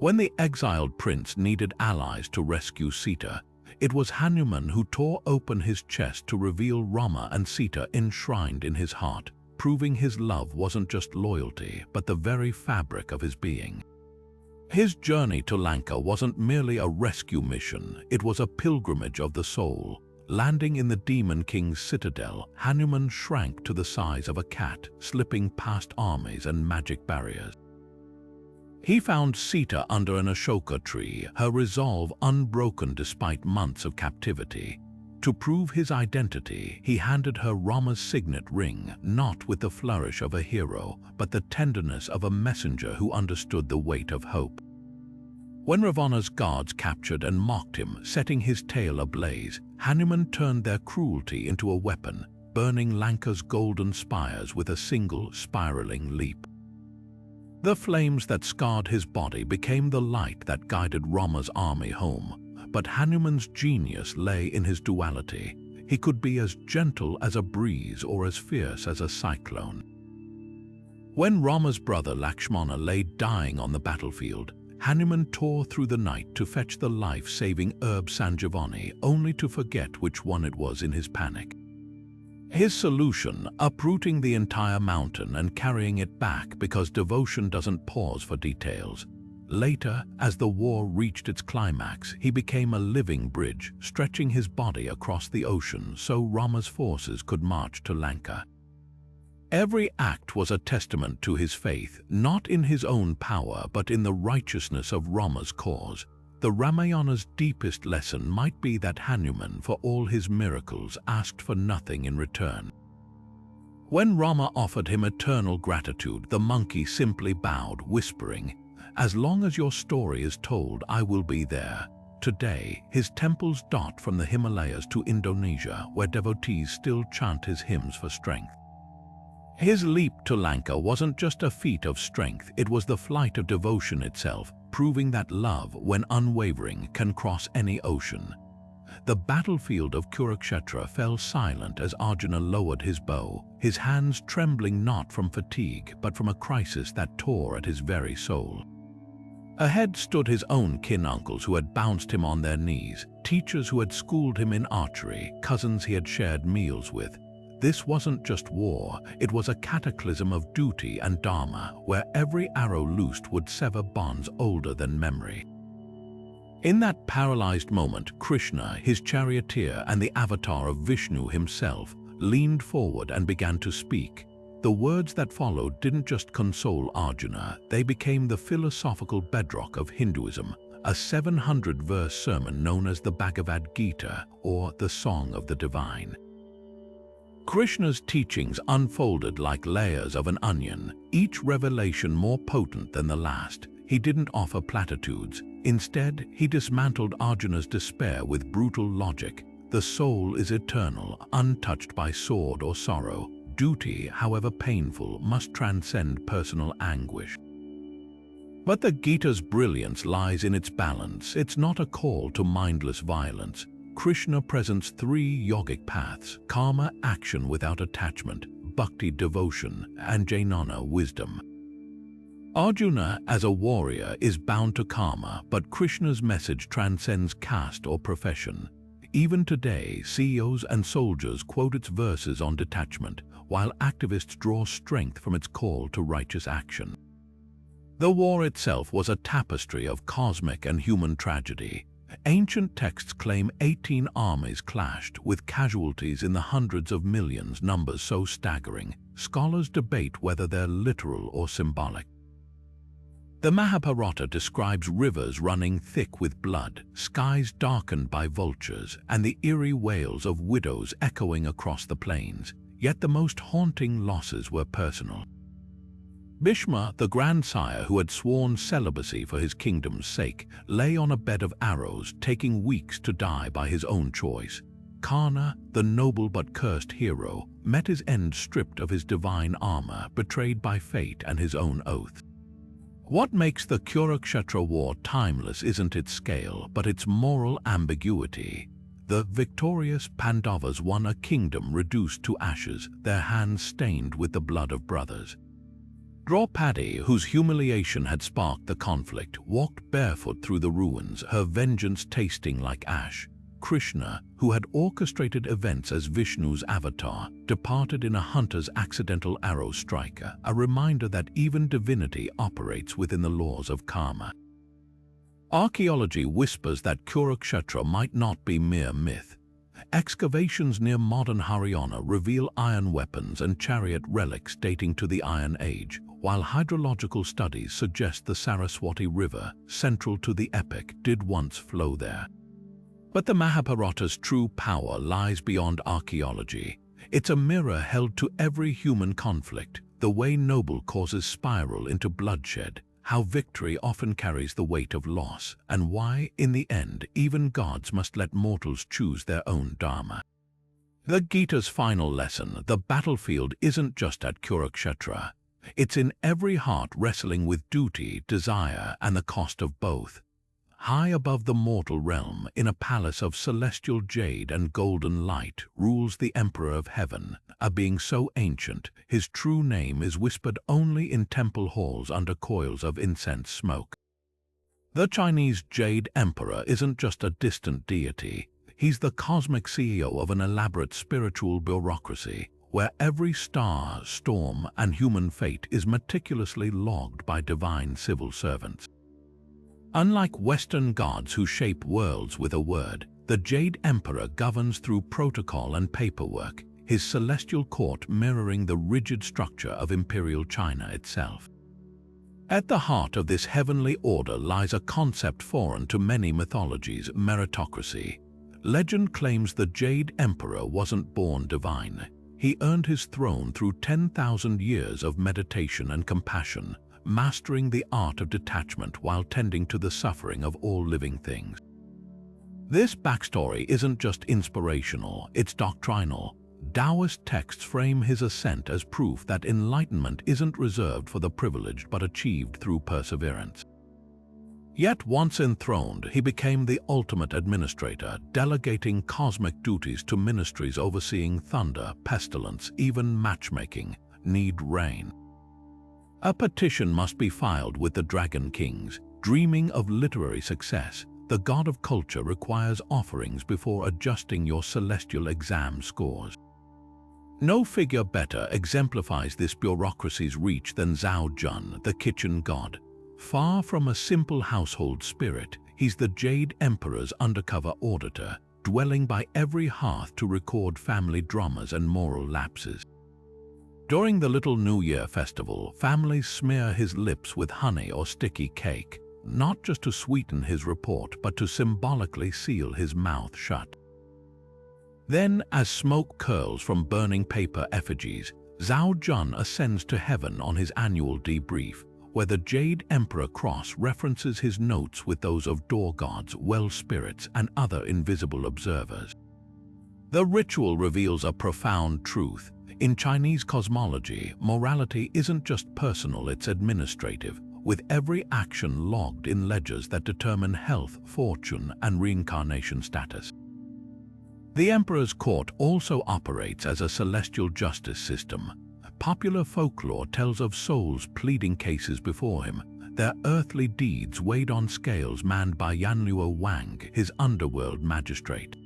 When the exiled prince needed allies to rescue Sita, it was Hanuman who tore open his chest to reveal Rama and Sita enshrined in his heart, proving his love wasn't just loyalty but the very fabric of his being. His journey to Lanka wasn't merely a rescue mission, it was a pilgrimage of the soul. Landing in the Demon King's citadel, Hanuman shrank to the size of a cat, slipping past armies and magic barriers. He found Sita under an Ashoka tree, her resolve unbroken despite months of captivity. To prove his identity, he handed her Rama's signet ring, not with the flourish of a hero, but the tenderness of a messenger who understood the weight of hope. When Ravana's guards captured and mocked him, setting his tail ablaze, Hanuman turned their cruelty into a weapon, burning Lanka's golden spires with a single spiraling leap. The flames that scarred his body became the light that guided Rama's army home. But Hanuman's genius lay in his duality. He could be as gentle as a breeze or as fierce as a cyclone. When Rama's brother Lakshmana lay dying on the battlefield, Hanuman tore through the night to fetch the life-saving herb Sanjivani, only to forget which one it was in his panic. His solution, uprooting the entire mountain and carrying it back because devotion doesn't pause for details. Later, as the war reached its climax, he became a living bridge, stretching his body across the ocean so Rama's forces could march to Lanka. Every act was a testament to his faith, not in his own power but in the righteousness of Rama's cause. The Ramayana's deepest lesson might be that Hanuman, for all his miracles, asked for nothing in return. When Rama offered him eternal gratitude, the monkey simply bowed, whispering, "As long as your story is told, I will be there." Today, his temples dot from the Himalayas to Indonesia, where devotees still chant his hymns for strength. His leap to Lanka wasn't just a feat of strength, it was the flight of devotion itself, proving that love, when unwavering, can cross any ocean. The battlefield of Kurukshetra fell silent as Arjuna lowered his bow, his hands trembling not from fatigue but from a crisis that tore at his very soul. Ahead stood his own kin uncles who had bounced him on their knees, teachers who had schooled him in archery, cousins he had shared meals with. This wasn't just war, it was a cataclysm of duty and dharma, where every arrow loosed would sever bonds older than memory. In that paralyzed moment, Krishna, his charioteer and the avatar of Vishnu himself, leaned forward and began to speak. The words that followed didn't just console Arjuna, they became the philosophical bedrock of Hinduism, a 700-verse sermon known as the Bhagavad Gita, or the Song of the Divine. Krishna's teachings unfolded like layers of an onion, each revelation more potent than the last. he didn't offer platitudes. Instead, he dismantled Arjuna's despair with brutal logic. The soul is eternal, untouched by sword or sorrow. Duty, however painful, must transcend personal anguish. But the Gita's brilliance lies in its balance. It's not a call to mindless violence. Krishna presents three yogic paths: karma, action without attachment; bhakti, devotion; and jnana, wisdom. Arjuna, as a warrior, is bound to karma, but Krishna's message transcends caste or profession. Even today, CEOs and soldiers quote its verses on detachment, while activists draw strength from its call to righteous action. The war itself was a tapestry of cosmic and human tragedy. Ancient texts claim 18 armies clashed, with casualties in the hundreds of millions, numbers so staggering, scholars debate whether they're literal or symbolic. The Mahabharata describes rivers running thick with blood, skies darkened by vultures, and the eerie wails of widows echoing across the plains. Yet the most haunting losses were personal. Bhishma, the grandsire who had sworn celibacy for his kingdom's sake, lay on a bed of arrows, taking weeks to die by his own choice. Karna, the noble but cursed hero, met his end stripped of his divine armor, betrayed by fate and his own oath. What makes the Kurukshetra war timeless isn't its scale, but its moral ambiguity. The victorious Pandavas won a kingdom reduced to ashes, their hands stained with the blood of brothers. Draupadi, whose humiliation had sparked the conflict, walked barefoot through the ruins, her vengeance tasting like ash. Krishna, who had orchestrated events as Vishnu's avatar, departed in a hunter's accidental arrow strike, a reminder that even divinity operates within the laws of karma. Archaeology whispers that Kurukshetra might not be mere myth. Excavations near modern Haryana reveal iron weapons and chariot relics dating to the Iron Age, while hydrological studies suggest the Saraswati River, central to the epic, did once flow there. But the Mahabharata's true power lies beyond archaeology. It's a mirror held to every human conflict, the way noble causes spiral into bloodshed, how victory often carries the weight of loss, and why, in the end, even gods must let mortals choose their own dharma. The Gita's final lesson: the battlefield isn't just at Kurukshetra. It's in every heart wrestling with duty, desire, and the cost of both. High above the mortal realm, in a palace of celestial jade and golden light, rules the Emperor of Heaven, a being so ancient, his true name is whispered only in temple halls under coils of incense smoke. The Chinese Jade Emperor isn't just a distant deity. He's the cosmic CEO of an elaborate spiritual bureaucracy, where every star, storm, and human fate is meticulously logged by divine civil servants. Unlike Western gods who shape worlds with a word, the Jade Emperor governs through protocol and paperwork, his celestial court mirroring the rigid structure of imperial China itself. At the heart of this heavenly order lies a concept foreign to many mythologies: meritocracy. Legend claims the Jade Emperor wasn't born divine. He earned his throne through 10,000 years of meditation and compassion, mastering the art of detachment while tending to the suffering of all living things. This backstory isn't just inspirational, it's doctrinal. Taoist texts frame his ascent as proof that enlightenment isn't reserved for the privileged but achieved through perseverance. Yet once enthroned, he became the ultimate administrator, delegating cosmic duties to ministries overseeing thunder, pestilence, even matchmaking, need rain. A petition must be filed with the Dragon Kings. Dreaming of literary success, the god of culture requires offerings before adjusting your celestial exam scores. No figure better exemplifies this bureaucracy's reach than Zhao Jun, the kitchen god. Far from a simple household spirit, he's the Jade Emperor's undercover auditor, dwelling by every hearth to record family dramas and moral lapses. During the Little New Year festival, families smear his lips with honey or sticky cake, not just to sweeten his report, but to symbolically seal his mouth shut. Then, as smoke curls from burning paper effigies, Zhao Jun ascends to heaven on his annual debrief, where the Jade Emperor cross references his notes with those of door gods, well spirits, and other invisible observers. The ritual reveals a profound truth. In Chinese cosmology, morality isn't just personal, it's administrative, with every action logged in ledgers that determine health, fortune, and reincarnation status. The Emperor's court also operates as a celestial justice system. Popular folklore tells of souls pleading cases before him, their earthly deeds weighed on scales manned by Yanluo Wang, his underworld magistrate.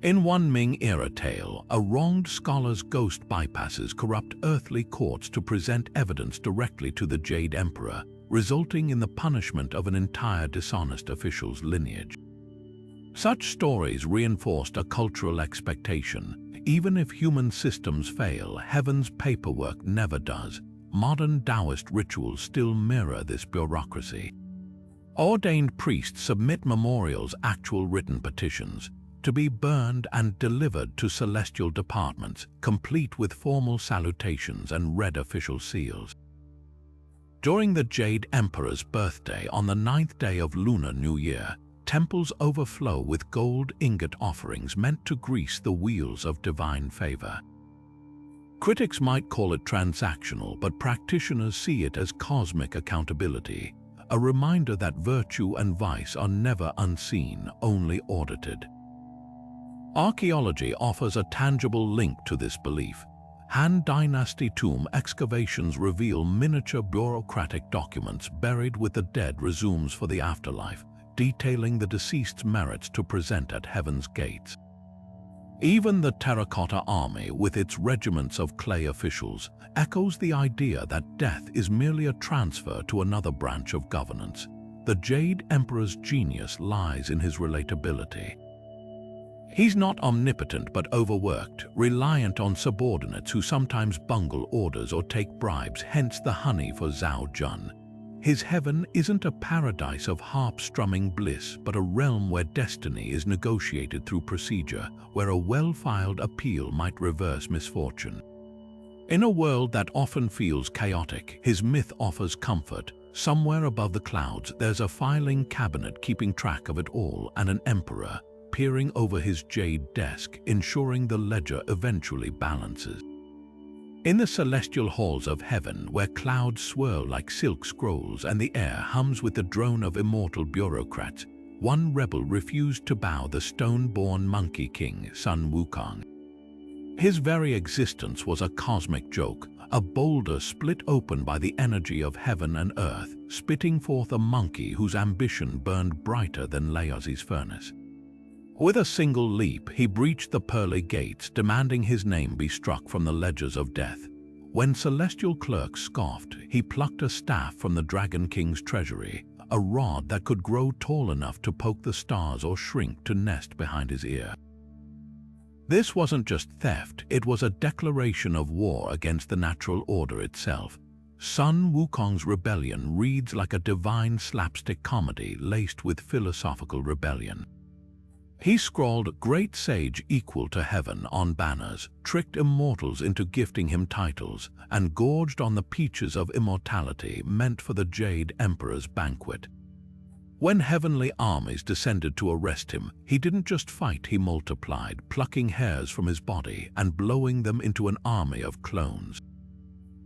In one Ming-era tale, a wronged scholar's ghost bypasses corrupt earthly courts to present evidence directly to the Jade Emperor, resulting in the punishment of an entire dishonest official's lineage. Such stories reinforced a cultural expectation. Even if human systems fail, heaven's paperwork never does. Modern Taoist rituals still mirror this bureaucracy. Ordained priests submit memorials, actual written petitions, to be burned and delivered to celestial departments, complete with formal salutations and red official seals. During the Jade Emperor's birthday on the 9th day of Lunar New Year, temples overflow with gold ingot offerings meant to grease the wheels of divine favor. Critics might call it transactional, but practitioners see it as cosmic accountability, a reminder that virtue and vice are never unseen, only audited. Archaeology offers a tangible link to this belief. Han Dynasty tomb excavations reveal miniature bureaucratic documents buried with the dead resumes for the afterlife, detailing the deceased's merits to present at heaven's gates. Even the terracotta army, with its regiments of clay officials, echoes the idea that death is merely a transfer to another branch of governance. The Jade Emperor's genius lies in his relatability. He's not omnipotent but overworked, reliant on subordinates who sometimes bungle orders or take bribes, hence the honey for Zhao Jun. His heaven isn't a paradise of harp-strumming bliss, but a realm where destiny is negotiated through procedure, where a well-filed appeal might reverse misfortune. In a world that often feels chaotic, his myth offers comfort. Somewhere above the clouds, there's a filing cabinet keeping track of it all, and an emperor peering over his jade desk, ensuring the ledger eventually balances. In the celestial halls of heaven, where clouds swirl like silk scrolls and the air hums with the drone of immortal bureaucrats, one rebel refused to bow the stone-born monkey king, Sun Wukong. His very existence was a cosmic joke, a boulder split open by the energy of heaven and earth, spitting forth a monkey whose ambition burned brighter than Laozi's furnace. With a single leap, he breached the pearly gates, demanding his name be struck from the ledgers of death. When celestial clerks scoffed, he plucked a staff from the Dragon King's treasury, a rod that could grow tall enough to poke the stars or shrink to nest behind his ear. This wasn't just theft, it was a declaration of war against the natural order itself. Sun Wukong's rebellion reads like a divine slapstick comedy laced with philosophical rebellion. He scrawled "Great Sage equal to heaven" on banners, tricked immortals into gifting him titles, and gorged on the peaches of immortality meant for the Jade Emperor's banquet. When heavenly armies descended to arrest him, he didn't just fight, he multiplied, plucking hairs from his body and blowing them into an army of clones.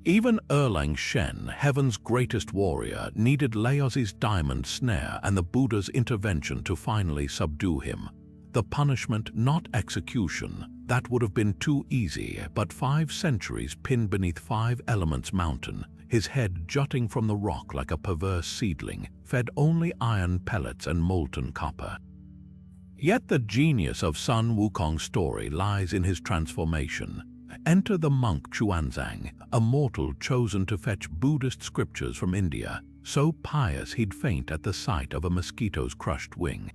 Even Erlang Shen, heaven's greatest warrior, needed Laozi's diamond snare and the Buddha's intervention to finally subdue him. The punishment, not execution. That would have been too easy, but 5 centuries pinned beneath 5 Elements Mountain, his head jutting from the rock like a perverse seedling, fed only iron pellets and molten copper. Yet the genius of Sun Wukong's story lies in his transformation. Enter the monk Xuanzang, a mortal chosen to fetch Buddhist scriptures from India, so pious he'd faint at the sight of a mosquito's crushed wing.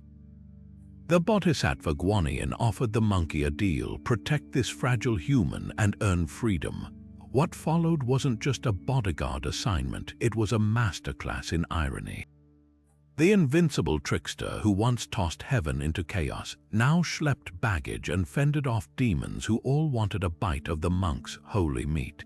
The Bodhisattva Guanyin offered the monkey a deal: protect this fragile human and earn freedom. What followed wasn't just a bodyguard assignment, it was a masterclass in irony. The invincible trickster who once tossed heaven into chaos now schlepped baggage and fended off demons who all wanted a bite of the monk's holy meat.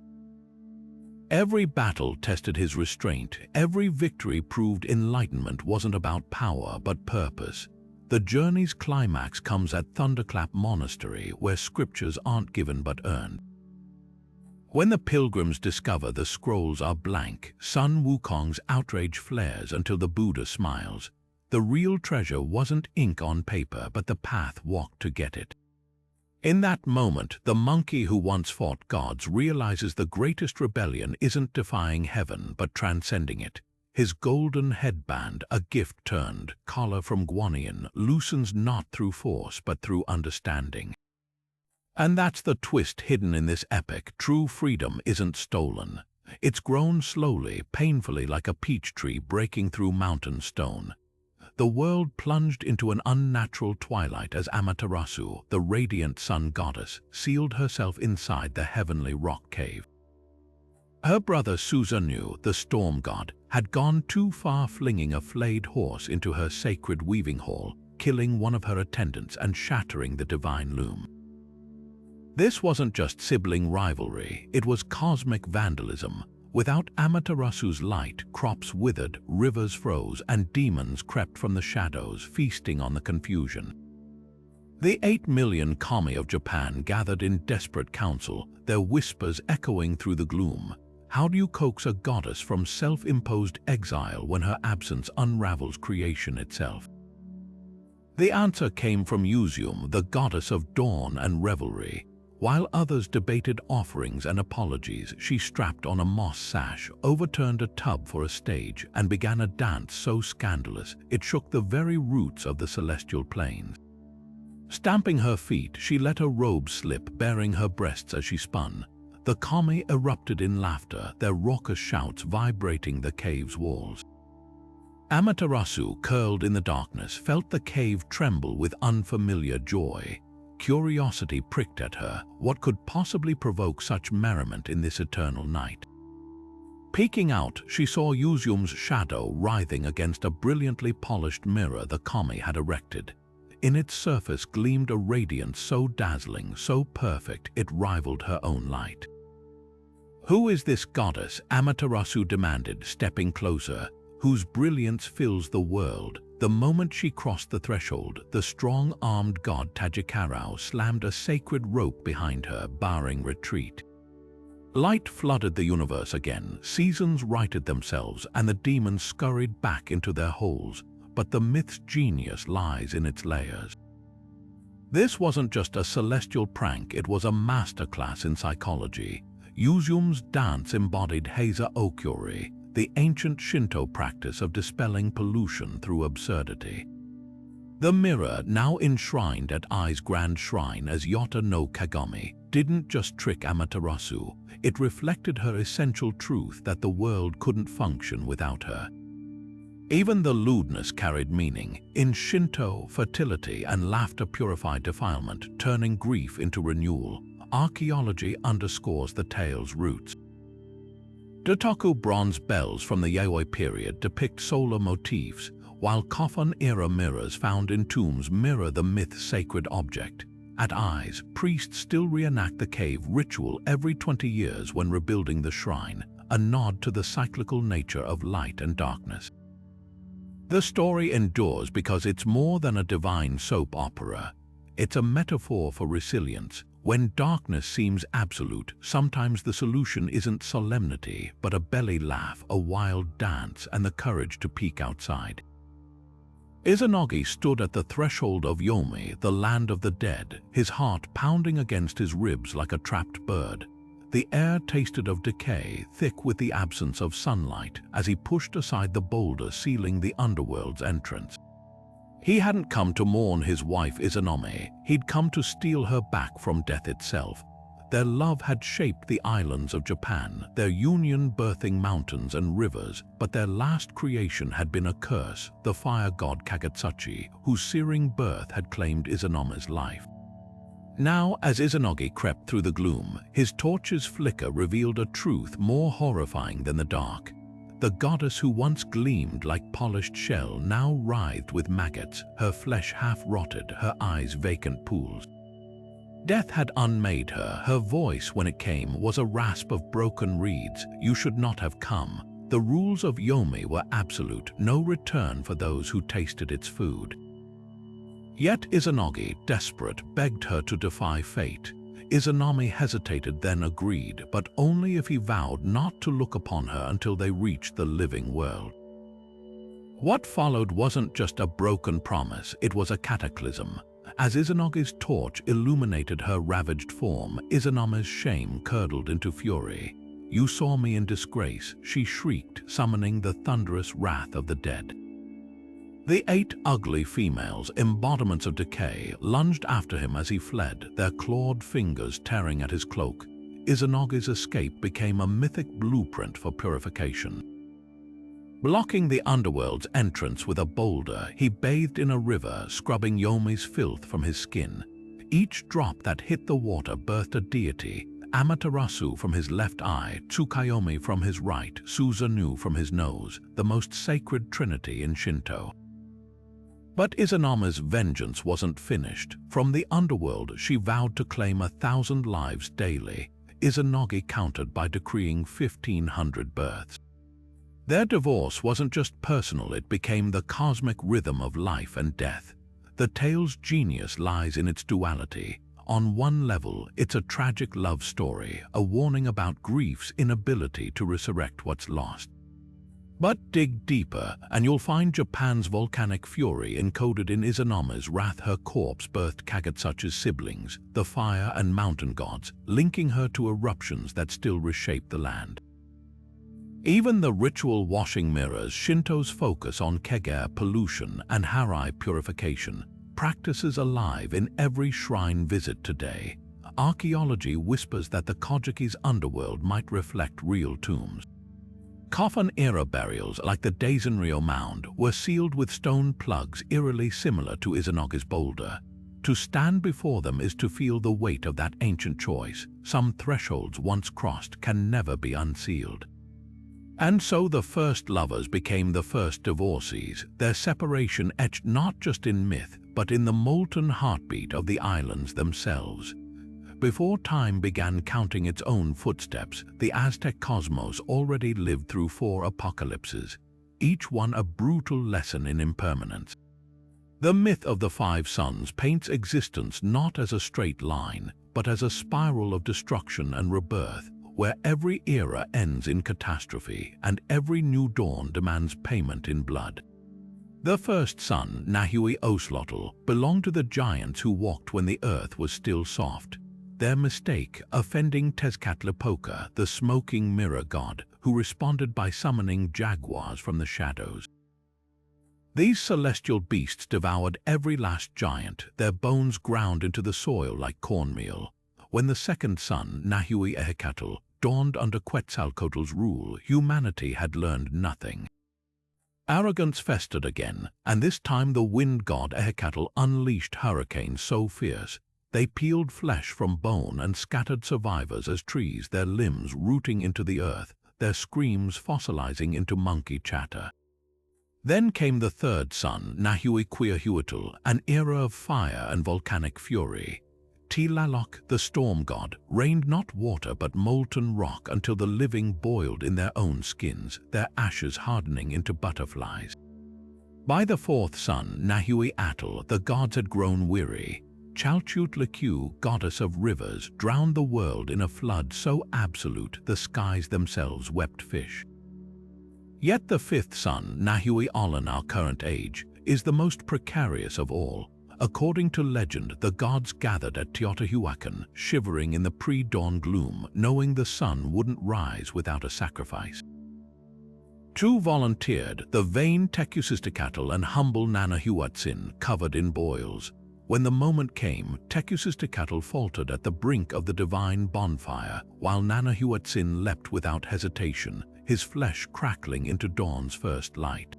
Every battle tested his restraint. Every victory proved enlightenment wasn't about power but purpose. The journey's climax comes at Thunderclap Monastery, where scriptures aren't given but earned. When the pilgrims discover the scrolls are blank, Sun Wukong's outrage flares until the Buddha smiles. The real treasure wasn't ink on paper, but the path walked to get it. In that moment, the monkey who once fought gods realizes the greatest rebellion isn't defying heaven but transcending it. His golden headband, a gift-turned collar from Guanyin, loosens not through force but through understanding. And that's the twist hidden in this epic. True freedom isn't stolen. It's grown slowly, painfully, like a peach tree breaking through mountain stone. The world plunged into an unnatural twilight as Amaterasu, the radiant sun goddess, sealed herself inside the heavenly rock cave. Her brother Susanoo, the storm god, had gone too far, flinging a flayed horse into her sacred weaving hall, killing one of her attendants and shattering the divine loom. This wasn't just sibling rivalry, it was cosmic vandalism. Without Amaterasu's light, crops withered, rivers froze, and demons crept from the shadows, feasting on the confusion. The 8 million kami of Japan gathered in desperate council, their whispers echoing through the gloom. How do you coax a goddess from self-imposed exile when her absence unravels creation itself? The answer came from Yuzium, the goddess of dawn and revelry. While others debated offerings and apologies, she strapped on a moss sash, overturned a tub for a stage, and began a dance so scandalous it shook the very roots of the celestial plains. Stamping her feet, she let her robe slip, baring her breasts as she spun. The kami erupted in laughter, their raucous shouts vibrating the cave's walls. Amaterasu, curled in the darkness, felt the cave tremble with unfamiliar joy. Curiosity pricked at her. What could possibly provoke such merriment in this eternal night? Peeking out, she saw Yuzium's shadow writhing against a brilliantly polished mirror the kami had erected. In its surface gleamed a radiance so dazzling, so perfect, it rivaled her own light. "Who is this goddess?" Amaterasu demanded, stepping closer. "Whose brilliance fills the world?" The moment she crossed the threshold, the strong-armed god Tajikarau slammed a sacred rope behind her, barring retreat. Light flooded the universe again, seasons righted themselves, and the demons scurried back into their holes. But the myth's genius lies in its layers. This wasn't just a celestial prank, it was a masterclass in psychology. Yuzium's dance embodied Heiza Okyori, the ancient Shinto practice of dispelling pollution through absurdity. The mirror, now enshrined at Ai's grand shrine as Yota no Kagami, didn't just trick Amaterasu, it reflected her essential truth that the world couldn't function without her. Even the lewdness carried meaning. In Shinto, fertility and laughter purified defilement, turning grief into renewal. Archaeology underscores the tale's roots. Dotoku bronze bells from the Yayoi period depict solar motifs, while coffin-era mirrors found in tombs mirror the myth's sacred object. At Ai's, priests still reenact the cave ritual every 20 years when rebuilding the shrine, a nod to the cyclical nature of light and darkness. The story endures because it's more than a divine soap opera. It's a metaphor for resilience. When darkness seems absolute, sometimes the solution isn't solemnity, but a belly laugh, a wild dance, and the courage to peek outside. Izanagi stood at the threshold of Yomi, the land of the dead, his heart pounding against his ribs like a trapped bird. The air tasted of decay, thick with the absence of sunlight, as he pushed aside the boulder sealing the Underworld's entrance. He hadn't come to mourn his wife Izanami, he'd come to steal her back from death itself. Their love had shaped the islands of Japan, their union birthing mountains and rivers, but their last creation had been a curse, the fire god Kagetsuchi, whose searing birth had claimed Izanami's life. Now, as Izanagi crept through the gloom, his torch's flicker revealed a truth more horrifying than the dark. The goddess who once gleamed like polished shell now writhed with maggots, her flesh half-rotted, her eyes vacant pools. Death had unmade her. Her voice, when it came, was a rasp of broken reeds. You should not have come. The rules of Yomi were absolute, no return for those who tasted its food. Yet Izanagi, desperate, begged her to defy fate. Izanami hesitated, then agreed, but only if he vowed not to look upon her until they reached the living world. What followed wasn't just a broken promise, it was a cataclysm. As Izanagi's torch illuminated her ravaged form, Izanami's shame curdled into fury. "You saw me in disgrace," she shrieked, summoning the thunderous wrath of the dead. The 8 ugly females, embodiments of decay, lunged after him as he fled, their clawed fingers tearing at his cloak. Izanagi's escape became a mythic blueprint for purification. Blocking the Underworld's entrance with a boulder, he bathed in a river, scrubbing Yomi's filth from his skin. Each drop that hit the water birthed a deity, Amaterasu from his left eye, Tsukuyomi from his right, Susanoo from his nose, the most sacred trinity in Shinto. But Izanami's vengeance wasn't finished. From the Underworld, she vowed to claim 1,000 lives daily. Izanagi countered by decreeing 1,500 births. Their divorce wasn't just personal, it became the cosmic rhythm of life and death. The tale's genius lies in its duality. On one level, it's a tragic love story, a warning about grief's inability to resurrect what's lost. But dig deeper, and you'll find Japan's volcanic fury encoded in Izanami's wrath. Her corpse birthed Kagetsuchi's siblings, the fire and mountain gods, linking her to eruptions that still reshape the land. Even the ritual washing mirrors Shinto's focus on kege pollution and harai purification, practices alive in every shrine visit today. Archaeology whispers that the Kojiki's underworld might reflect real tombs. Coffin-era burials like the Daisenryo mound were sealed with stone plugs eerily similar to Izanagi's boulder. To stand before them is to feel the weight of that ancient choice. Some thresholds once crossed can never be unsealed. And so the first lovers became the first divorcees, their separation etched not just in myth, but in the molten heartbeat of the islands themselves. Before time began counting its own footsteps, the Aztec cosmos already lived through 4 apocalypses, each one a brutal lesson in impermanence. The myth of the 5 suns paints existence not as a straight line, but as a spiral of destruction and rebirth, where every era ends in catastrophe and every new dawn demands payment in blood. The first sun, Nahui Oslotl, belonged to the giants who walked when the earth was still soft. Their mistake, offending Tezcatlipoca, the smoking mirror god, who responded by summoning jaguars from the shadows. These celestial beasts devoured every last giant, their bones ground into the soil like cornmeal. When the second sun, Nahui Ehecatl, dawned under Quetzalcoatl's rule, humanity had learned nothing. Arrogance festered again, and this time the wind god Ehecatl unleashed hurricanes so fierce, they peeled flesh from bone and scattered survivors as trees, their limbs rooting into the earth, their screams fossilizing into monkey chatter. Then came the third sun, Nahui Quiahuatl, an era of fire and volcanic fury. Tlaloc, the storm god, rained not water but molten rock until the living boiled in their own skins, their ashes hardening into butterflies. By the fourth sun, Nahui Atl, the gods had grown weary. Chalchutlecu, goddess of rivers, drowned the world in a flood so absolute the skies themselves wept fish. Yet the fifth sun, Nahui Olan, our current age, is the most precarious of all. According to legend, the gods gathered at Teotihuacan, shivering in the pre-dawn gloom, knowing the sun wouldn't rise without a sacrifice. 2 volunteered, the vain Tecusistecatl and humble Nanahuatzin, covered in boils. When the moment came, Tecusistecatl faltered at the brink of the divine bonfire, while Nanahuatzin leapt without hesitation, his flesh crackling into dawn's first light.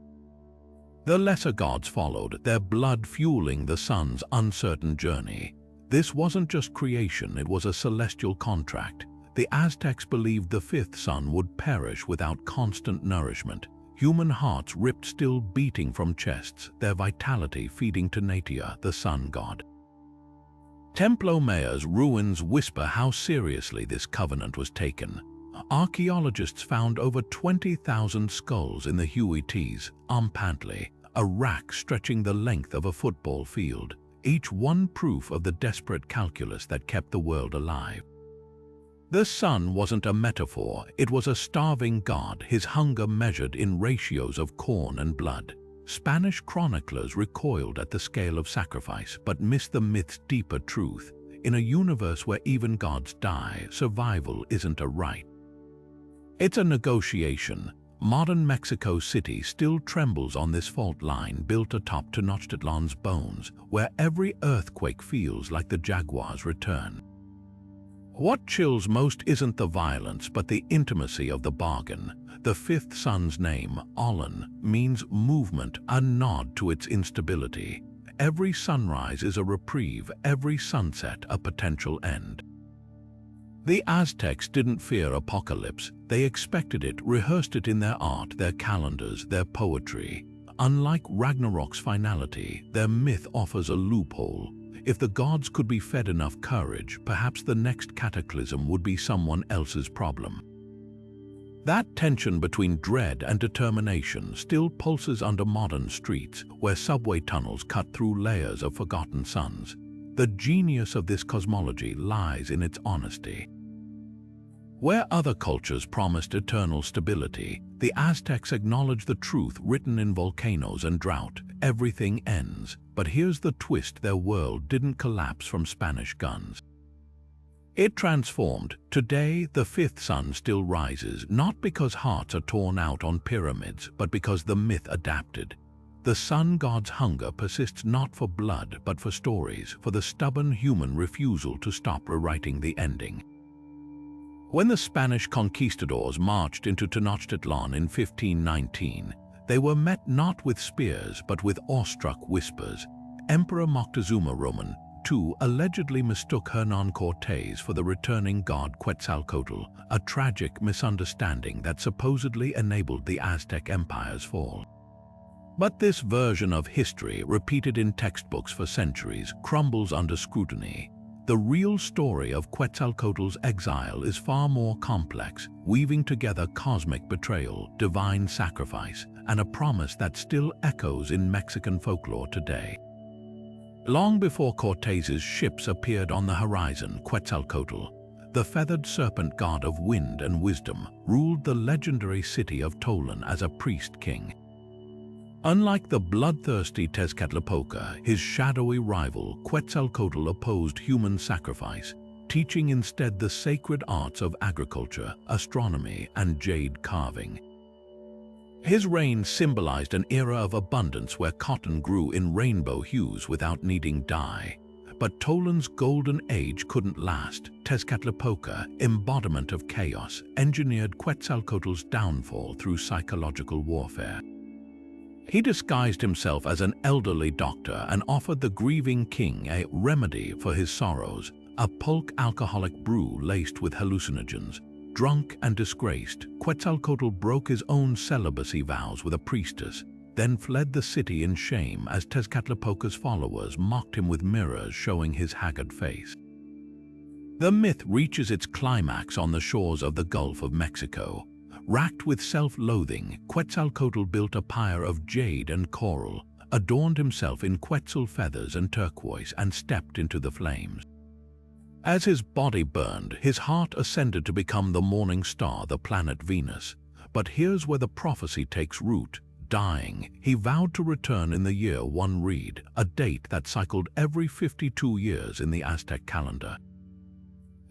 The lesser gods followed, their blood fueling the sun's uncertain journey. This wasn't just creation, it was a celestial contract. The Aztecs believed the fifth sun would perish without constant nourishment. Human hearts ripped still beating from chests, their vitality feeding to Natia, the sun god. Templo Mayor's ruins whisper how seriously this covenant was taken. Archaeologists found over 20,000 skulls in the Huites, Ampantli, a rack stretching the length of a football field, each one proof of the desperate calculus that kept the world alive. The sun wasn't a metaphor, it was a starving god, his hunger measured in ratios of corn and blood. Spanish chroniclers recoiled at the scale of sacrifice, but missed the myth's deeper truth. In a universe where even gods die, survival isn't a right. It's a negotiation. Modern Mexico City still trembles on this fault line built atop Tenochtitlan's bones, where every earthquake feels like the jaguar's return. What chills most isn't the violence, but the intimacy of the bargain. The fifth sun's name, Olin, means movement, a nod to its instability. Every sunrise is a reprieve, every sunset a potential end. The Aztecs didn't fear apocalypse, they expected it, rehearsed it in their art, their calendars, their poetry. Unlike Ragnarok's finality, their myth offers a loophole. If the gods could be fed enough courage, perhaps the next cataclysm would be someone else's problem. That tension between dread and determination still pulses under modern streets, where subway tunnels cut through layers of forgotten suns. The genius of this cosmology lies in its honesty. Where other cultures promised eternal stability, the Aztecs acknowledged the truth written in volcanoes and drought. Everything ends. But here's the twist: their world didn't collapse from Spanish guns. It transformed. Today, the fifth sun still rises, not because hearts are torn out on pyramids, but because the myth adapted. The sun god's hunger persists not for blood, but for stories, for the stubborn human refusal to stop rewriting the ending. When the Spanish conquistadors marched into Tenochtitlan in 1519, they were met not with spears, but with awestruck whispers. Emperor Moctezuma II allegedly mistook Hernan Cortés for the returning god Quetzalcoatl, a tragic misunderstanding that supposedly enabled the Aztec Empire's fall. But this version of history, repeated in textbooks for centuries, crumbles under scrutiny. The real story of Quetzalcoatl's exile is far more complex, weaving together cosmic betrayal, divine sacrifice, and a promise that still echoes in Mexican folklore today. Long before Cortés's ships appeared on the horizon, Quetzalcoatl, the feathered serpent god of wind and wisdom, ruled the legendary city of Tolan as a priest-king. Unlike the bloodthirsty Tezcatlipoca, his shadowy rival, Quetzalcoatl opposed human sacrifice, teaching instead the sacred arts of agriculture, astronomy, and jade carving. His reign symbolized an era of abundance where cotton grew in rainbow hues without needing dye. But Tolan's golden age couldn't last. Tezcatlipoca, embodiment of chaos, engineered Quetzalcoatl's downfall through psychological warfare. He disguised himself as an elderly doctor and offered the grieving king a remedy for his sorrows, a pulque alcoholic brew laced with hallucinogens. Drunk and disgraced, Quetzalcoatl broke his own celibacy vows with a priestess, then fled the city in shame as Tezcatlipoca's followers mocked him with mirrors showing his haggard face. The myth reaches its climax on the shores of the Gulf of Mexico. Racked with self-loathing, Quetzalcoatl built a pyre of jade and coral, adorned himself in quetzal feathers and turquoise, and stepped into the flames. As his body burned, his heart ascended to become the morning star, the planet Venus. But here's where the prophecy takes root. Dying, he vowed to return in the year 1 Reed, a date that cycled every 52 years in the Aztec calendar.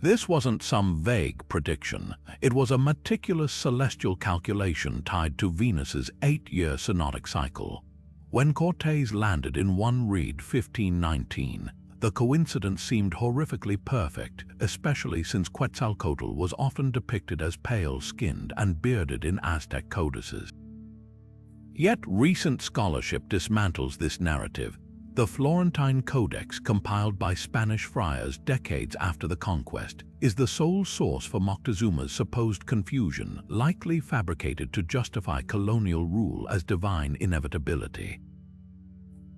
This wasn't some vague prediction. It was a meticulous celestial calculation tied to Venus's 8-year synodic cycle. When Cortés landed in 1 Reed 1519, the coincidence seemed horrifically perfect, especially since Quetzalcoatl was often depicted as pale-skinned and bearded in Aztec codices. Yet recent scholarship dismantles this narrative. The Florentine Codex, compiled by Spanish friars decades after the conquest, is the sole source for Moctezuma's supposed confusion, likely fabricated to justify colonial rule as divine inevitability.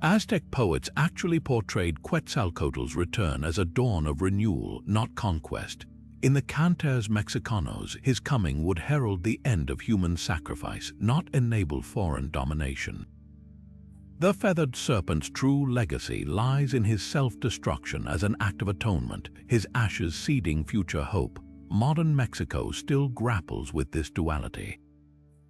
Aztec poets actually portrayed Quetzalcoatl's return as a dawn of renewal, not conquest. In the Cantares Mexicanos, his coming would herald the end of human sacrifice, not enable foreign domination. The feathered serpent's true legacy lies in his self-destruction as an act of atonement, his ashes seeding future hope. Modern Mexico still grapples with this duality.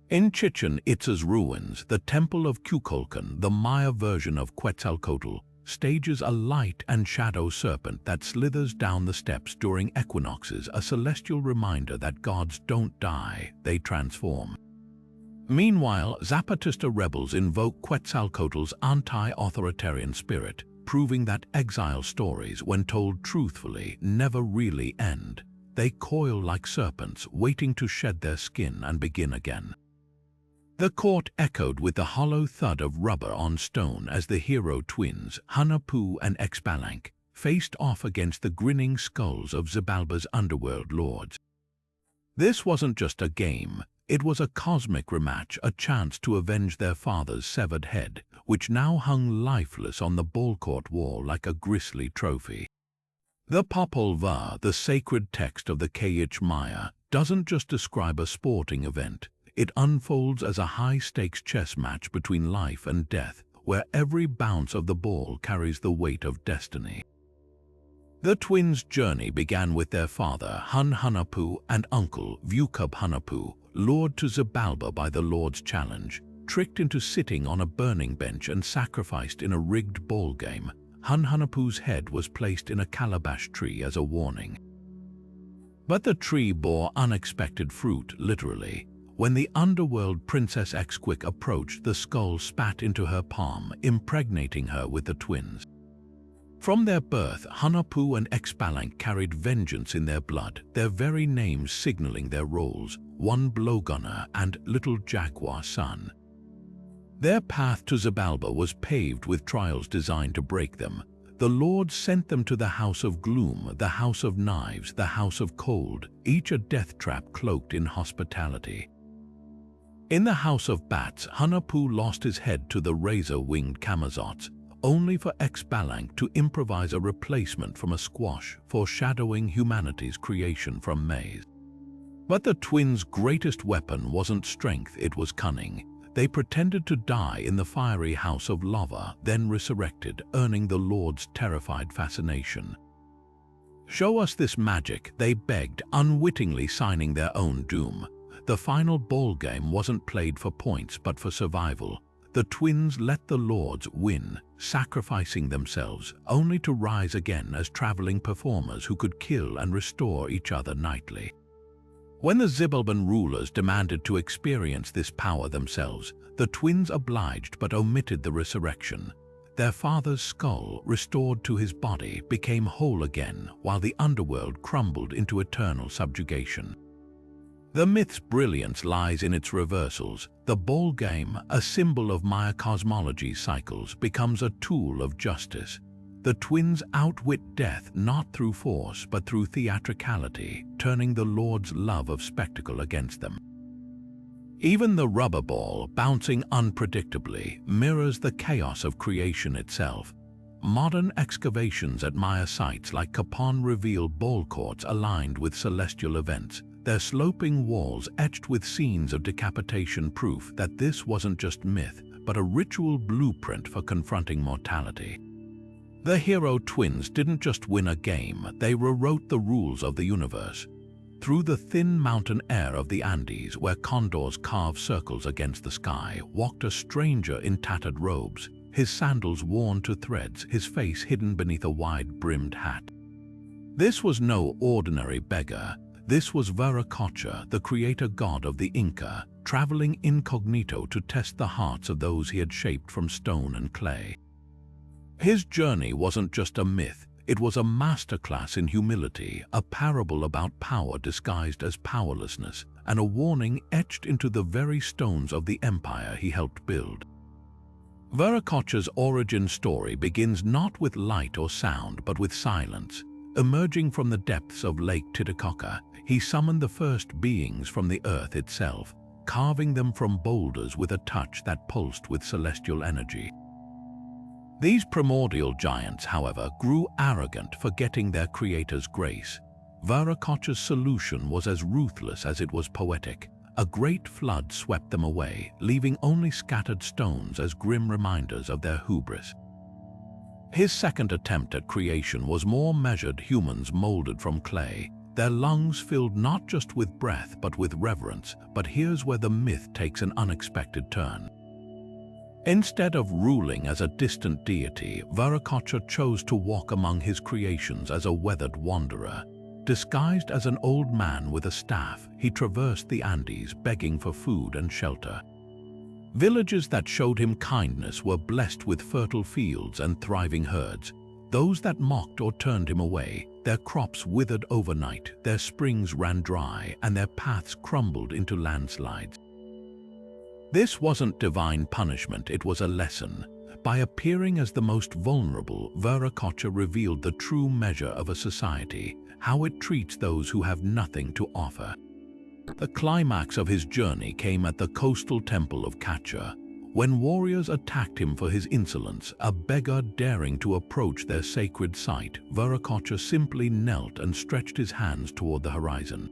In Chichen Itza's ruins, the Temple of Kukulkan, the Maya version of Quetzalcoatl, stages a light and shadow serpent that slithers down the steps during equinoxes, a celestial reminder that gods don't die, they transform. Meanwhile, Zapatista rebels invoke Quetzalcoatl's anti-authoritarian spirit, proving that exile stories, when told truthfully, never really end. They coil like serpents, waiting to shed their skin and begin again. The court echoed with the hollow thud of rubber on stone as the hero twins, Hunahpu and Xbalanque, faced off against the grinning skulls of Xibalba's underworld lords. This wasn't just a game, it was a cosmic rematch, a chance to avenge their father's severed head, which now hung lifeless on the ballcourt wall like a grisly trophy. The Popol Vuh, the sacred text of the Kayich Maya, doesn't just describe a sporting event. It unfolds as a high-stakes chess match between life and death, where every bounce of the ball carries the weight of destiny. The twins' journey began with their father, Hunahpu, and uncle, Vucub Hunahpu, lured to Xibalba by the Lord's challenge, tricked into sitting on a burning bench and sacrificed in a rigged ball game. Hunahpu's head was placed in a calabash tree as a warning. But the tree bore unexpected fruit, literally. When the underworld Princess Xquick approached, the skull spat into her palm, impregnating her with the twins. From their birth, Hunahpu and Xbalanque carried vengeance in their blood, their very names signaling their roles, one blowgunner and little jaguar son. Their path to Xibalba was paved with trials designed to break them. The Lord sent them to the House of Gloom, the House of Knives, the House of Cold, each a death trap cloaked in hospitality. In the House of Bats, Hunahpu lost his head to the razor-winged Camazots, only for Xbalanque to improvise a replacement from a squash, foreshadowing humanity's creation from maize. But the twins' greatest weapon wasn't strength, it was cunning. They pretended to die in the fiery House of Lava, then resurrected, earning the Lord's terrified fascination. "Show us this magic," they begged, unwittingly signing their own doom. The final ball game wasn't played for points but for survival. The twins let the lords win, sacrificing themselves, only to rise again as traveling performers who could kill and restore each other nightly. When the Xibalban rulers demanded to experience this power themselves, the twins obliged but omitted the resurrection. Their father's skull, restored to his body, became whole again, while the underworld crumbled into eternal subjugation. The myth's brilliance lies in its reversals. The ball game, a symbol of Maya cosmology's cycles, becomes a tool of justice. The twins outwit death not through force but through theatricality, turning the Lord's love of spectacle against them. Even the rubber ball, bouncing unpredictably, mirrors the chaos of creation itself. Modern excavations at Maya sites like Capon reveal ball courts aligned with celestial events, their sloping walls etched with scenes of decapitation, proof that this wasn't just myth, but a ritual blueprint for confronting mortality. The hero twins didn't just win a game, they rewrote the rules of the universe. Through the thin mountain air of the Andes, where condors carve circles against the sky, walked a stranger in tattered robes, his sandals worn to threads, his face hidden beneath a wide-brimmed hat. This was no ordinary beggar. This was Viracocha, the creator god of the Inca, traveling incognito to test the hearts of those he had shaped from stone and clay. His journey wasn't just a myth, it was a masterclass in humility, a parable about power disguised as powerlessness, and a warning etched into the very stones of the empire he helped build. Viracocha's origin story begins not with light or sound, but with silence. Emerging from the depths of Lake Titicaca, he summoned the first beings from the earth itself, carving them from boulders with a touch that pulsed with celestial energy. These primordial giants, however, grew arrogant, forgetting their creator's grace. Viracocha's solution was as ruthless as it was poetic. A great flood swept them away, leaving only scattered stones as grim reminders of their hubris. His second attempt at creation was more measured, humans molded from clay, their lungs filled not just with breath but with reverence. But here's where the myth takes an unexpected turn. Instead of ruling as a distant deity, Viracocha chose to walk among his creations as a weathered wanderer. Disguised as an old man with a staff, he traversed the Andes, begging for food and shelter. Villages that showed him kindness were blessed with fertile fields and thriving herds. Those that mocked or turned him away, their crops withered overnight, their springs ran dry, and their paths crumbled into landslides. This wasn't divine punishment, it was a lesson. By appearing as the most vulnerable, Viracocha revealed the true measure of a society, how it treats those who have nothing to offer. The climax of his journey came at the coastal temple of Cacha. When warriors attacked him for his insolence, a beggar daring to approach their sacred site, Viracocha simply knelt and stretched his hands toward the horizon.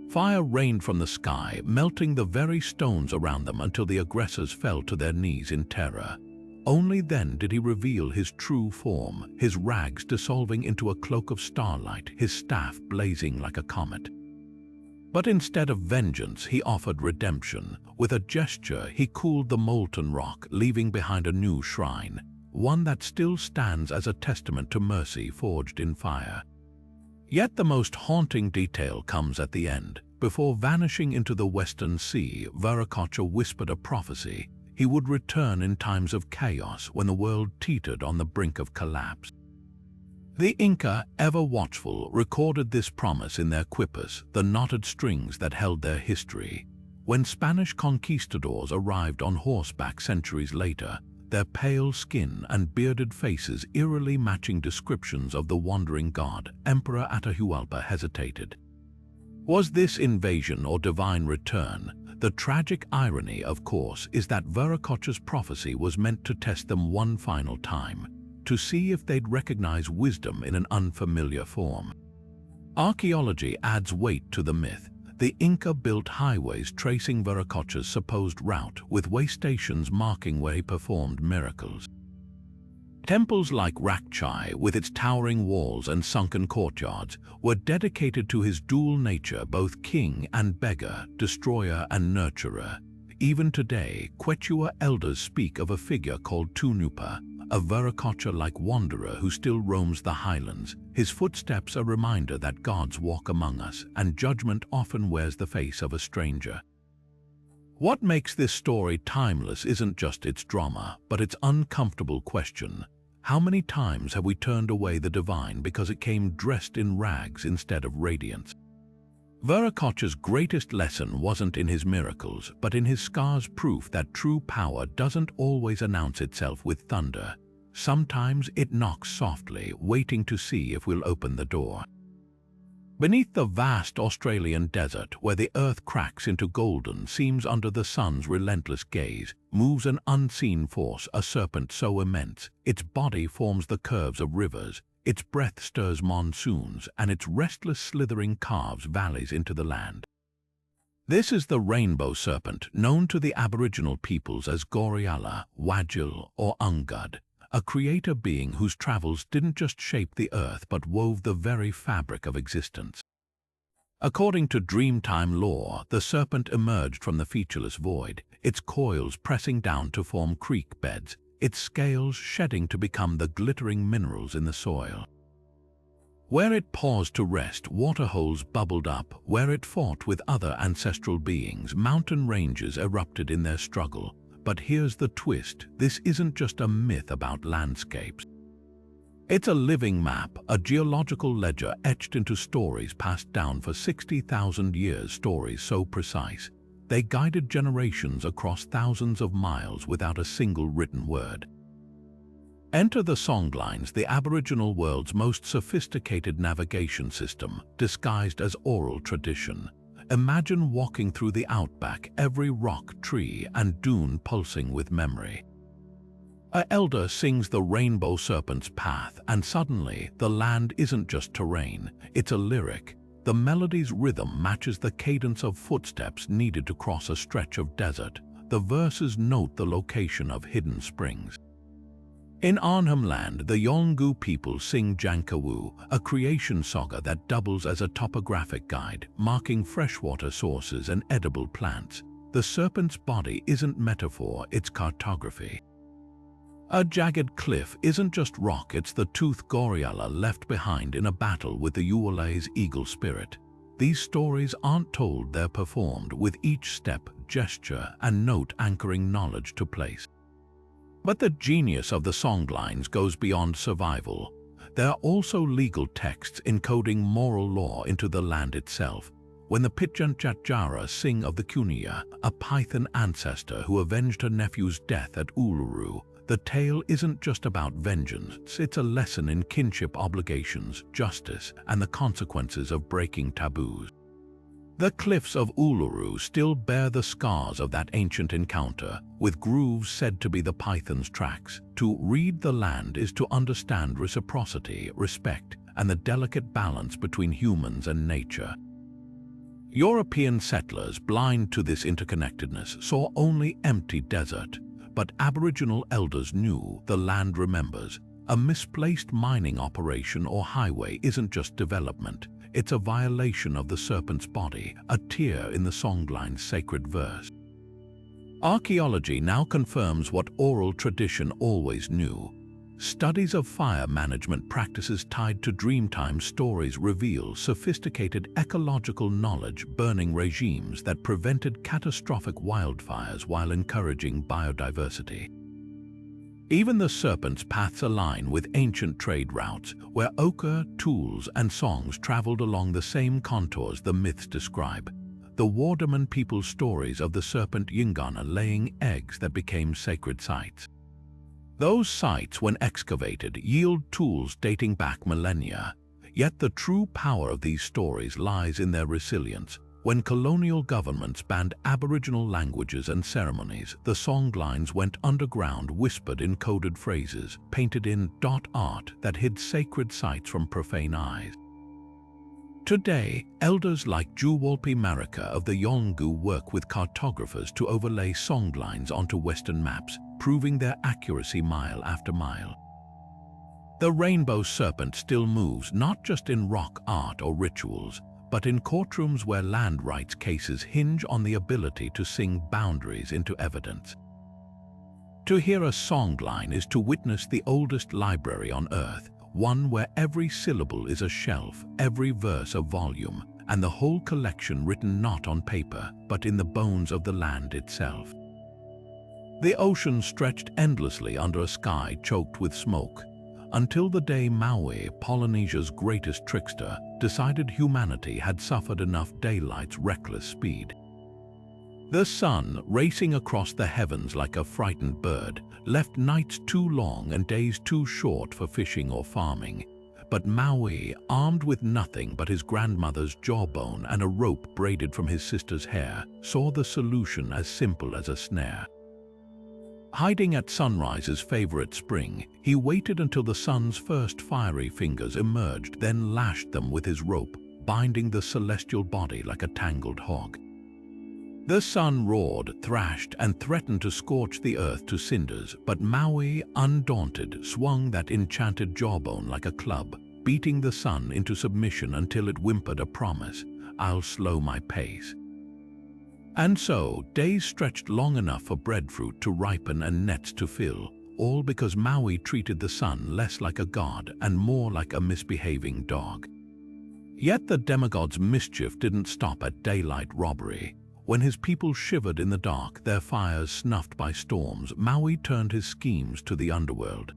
Fire rained from the sky, melting the very stones around them until the aggressors fell to their knees in terror. Only then did he reveal his true form, his rags dissolving into a cloak of starlight, his staff blazing like a comet. But instead of vengeance, he offered redemption. With a gesture, he cooled the molten rock, leaving behind a new shrine, one that still stands as a testament to mercy forged in fire. Yet the most haunting detail comes at the end. Before vanishing into the Western Sea, Viracocha whispered a prophecy. He would return in times of chaos when the world teetered on the brink of collapse. The Inca, ever watchful, recorded this promise in their quippers, the knotted strings that held their history. When Spanish conquistadors arrived on horseback centuries later, their pale skin and bearded faces eerily matching descriptions of the wandering god, Emperor Atahualpa hesitated. Was this invasion or divine return? The tragic irony, of course, is that Viracocha's prophecy was meant to test them one final time, to see if they'd recognize wisdom in an unfamiliar form. Archaeology adds weight to the myth. The Inca built highways tracing Viracocha's supposed route, with way stations marking where he performed miracles. Temples like Rakchai, with its towering walls and sunken courtyards, were dedicated to his dual nature, both king and beggar, destroyer and nurturer. Even today, Quechua elders speak of a figure called Tunupa, a Viracocha-like wanderer who still roams the highlands. His footsteps a reminder that gods walk among us, and judgment often wears the face of a stranger. What makes this story timeless isn't just its drama, but its uncomfortable question. How many times have we turned away the divine because it came dressed in rags instead of radiance? Viracocha's greatest lesson wasn't in his miracles, but in his scars, proof that true power doesn't always announce itself with thunder. Sometimes it knocks softly, waiting to see if we'll open the door. Beneath the vast Australian desert, where the earth cracks into golden seams under the sun's relentless gaze, moves an unseen force, a serpent so immense, its body forms the curves of rivers, its breath stirs monsoons, and its restless slithering carves valleys into the land. This is the rainbow serpent, known to the Aboriginal peoples as Gorialla, Wajil, or Ungud, a creator being whose travels didn't just shape the earth but wove the very fabric of existence. According to Dreamtime lore, the serpent emerged from the featureless void, its coils pressing down to form creek beds, its scales shedding to become the glittering minerals in the soil. Where it paused to rest, waterholes bubbled up. Where it fought with other ancestral beings, mountain ranges erupted in their struggle. But here's the twist: this isn't just a myth about landscapes. It's a living map, a geological ledger etched into stories passed down for 60,000 years, stories so precise they guided generations across thousands of miles without a single written word. Enter the songlines, the Aboriginal world's most sophisticated navigation system, disguised as oral tradition. Imagine walking through the outback, every rock, tree, and dune pulsing with memory. An elder sings the rainbow serpent's path, and suddenly the land isn't just terrain, it's a lyric. The melody's rhythm matches the cadence of footsteps needed to cross a stretch of desert. The verses note the location of hidden springs. In Arnhem Land, the Yolngu people sing Jankawu, a creation saga that doubles as a topographic guide, marking freshwater sources and edible plants. The serpent's body isn't metaphor, it's cartography. A jagged cliff isn't just rock, it's the tooth Gorialla left behind in a battle with the Uwale's eagle spirit. These stories aren't told, they're performed, with each step, gesture, and note anchoring knowledge to place. But the genius of the songlines goes beyond survival. There are also legal texts encoding moral law into the land itself. When the Pitjantjatjara sing of the Kunia, a Python ancestor who avenged her nephew's death at Uluru, the tale isn't just about vengeance, it's a lesson in kinship obligations, justice, and the consequences of breaking taboos. The cliffs of Uluru still bear the scars of that ancient encounter, with grooves said to be the python's tracks. To read the land is to understand reciprocity, respect, and the delicate balance between humans and nature. European settlers, blind to this interconnectedness, saw only empty desert. But Aboriginal elders knew, the land remembers. A misplaced mining operation or highway isn't just development, it's a violation of the serpent's body, a tear in the songline's sacred verse. Archaeology now confirms what oral tradition always knew. Studies of fire management practices tied to Dreamtime stories reveal sophisticated ecological knowledge, burning regimes that prevented catastrophic wildfires while encouraging biodiversity. Even the serpent's paths align with ancient trade routes, where ochre, tools, and songs traveled along the same contours the myths describe. The Wardaman people's stories of the serpent Yingana laying eggs that became sacred sites. Those sites, when excavated, yield tools dating back millennia. Yet the true power of these stories lies in their resilience. When colonial governments banned Aboriginal languages and ceremonies, the songlines went underground, whispered in coded phrases, painted in dot art that hid sacred sites from profane eyes. Today, elders like Juwalpi Marika of the Yolngu work with cartographers to overlay songlines onto Western maps, proving their accuracy mile after mile. The rainbow serpent still moves, not just in rock art or rituals, but in courtrooms where land rights cases hinge on the ability to sing boundaries into evidence. To hear a songline is to witness the oldest library on earth, one where every syllable is a shelf, every verse a volume, and the whole collection written not on paper, but in the bones of the land itself. The ocean stretched endlessly under a sky choked with smoke, until the day Maui, Polynesia's greatest trickster, decided humanity had suffered enough daylight's reckless speed. The sun, racing across the heavens like a frightened bird, left nights too long and days too short for fishing or farming. But Maui, armed with nothing but his grandmother's jawbone and a rope braided from his sister's hair, saw the solution as simple as a snare. Hiding at sunrise's favorite spring, he waited until the sun's first fiery fingers emerged, then lashed them with his rope, binding the celestial body like a tangled hog. The sun roared, thrashed, and threatened to scorch the earth to cinders, but Maui, undaunted, swung that enchanted jawbone like a club, beating the sun into submission until it whimpered a promise, "I'll slow my pace." And so, days stretched long enough for breadfruit to ripen and nets to fill, all because Maui treated the sun less like a god and more like a misbehaving dog. Yet the demigod's mischief didn't stop at daylight robbery. When his people shivered in the dark, their fires snuffed by storms, Maui turned his schemes to the underworld.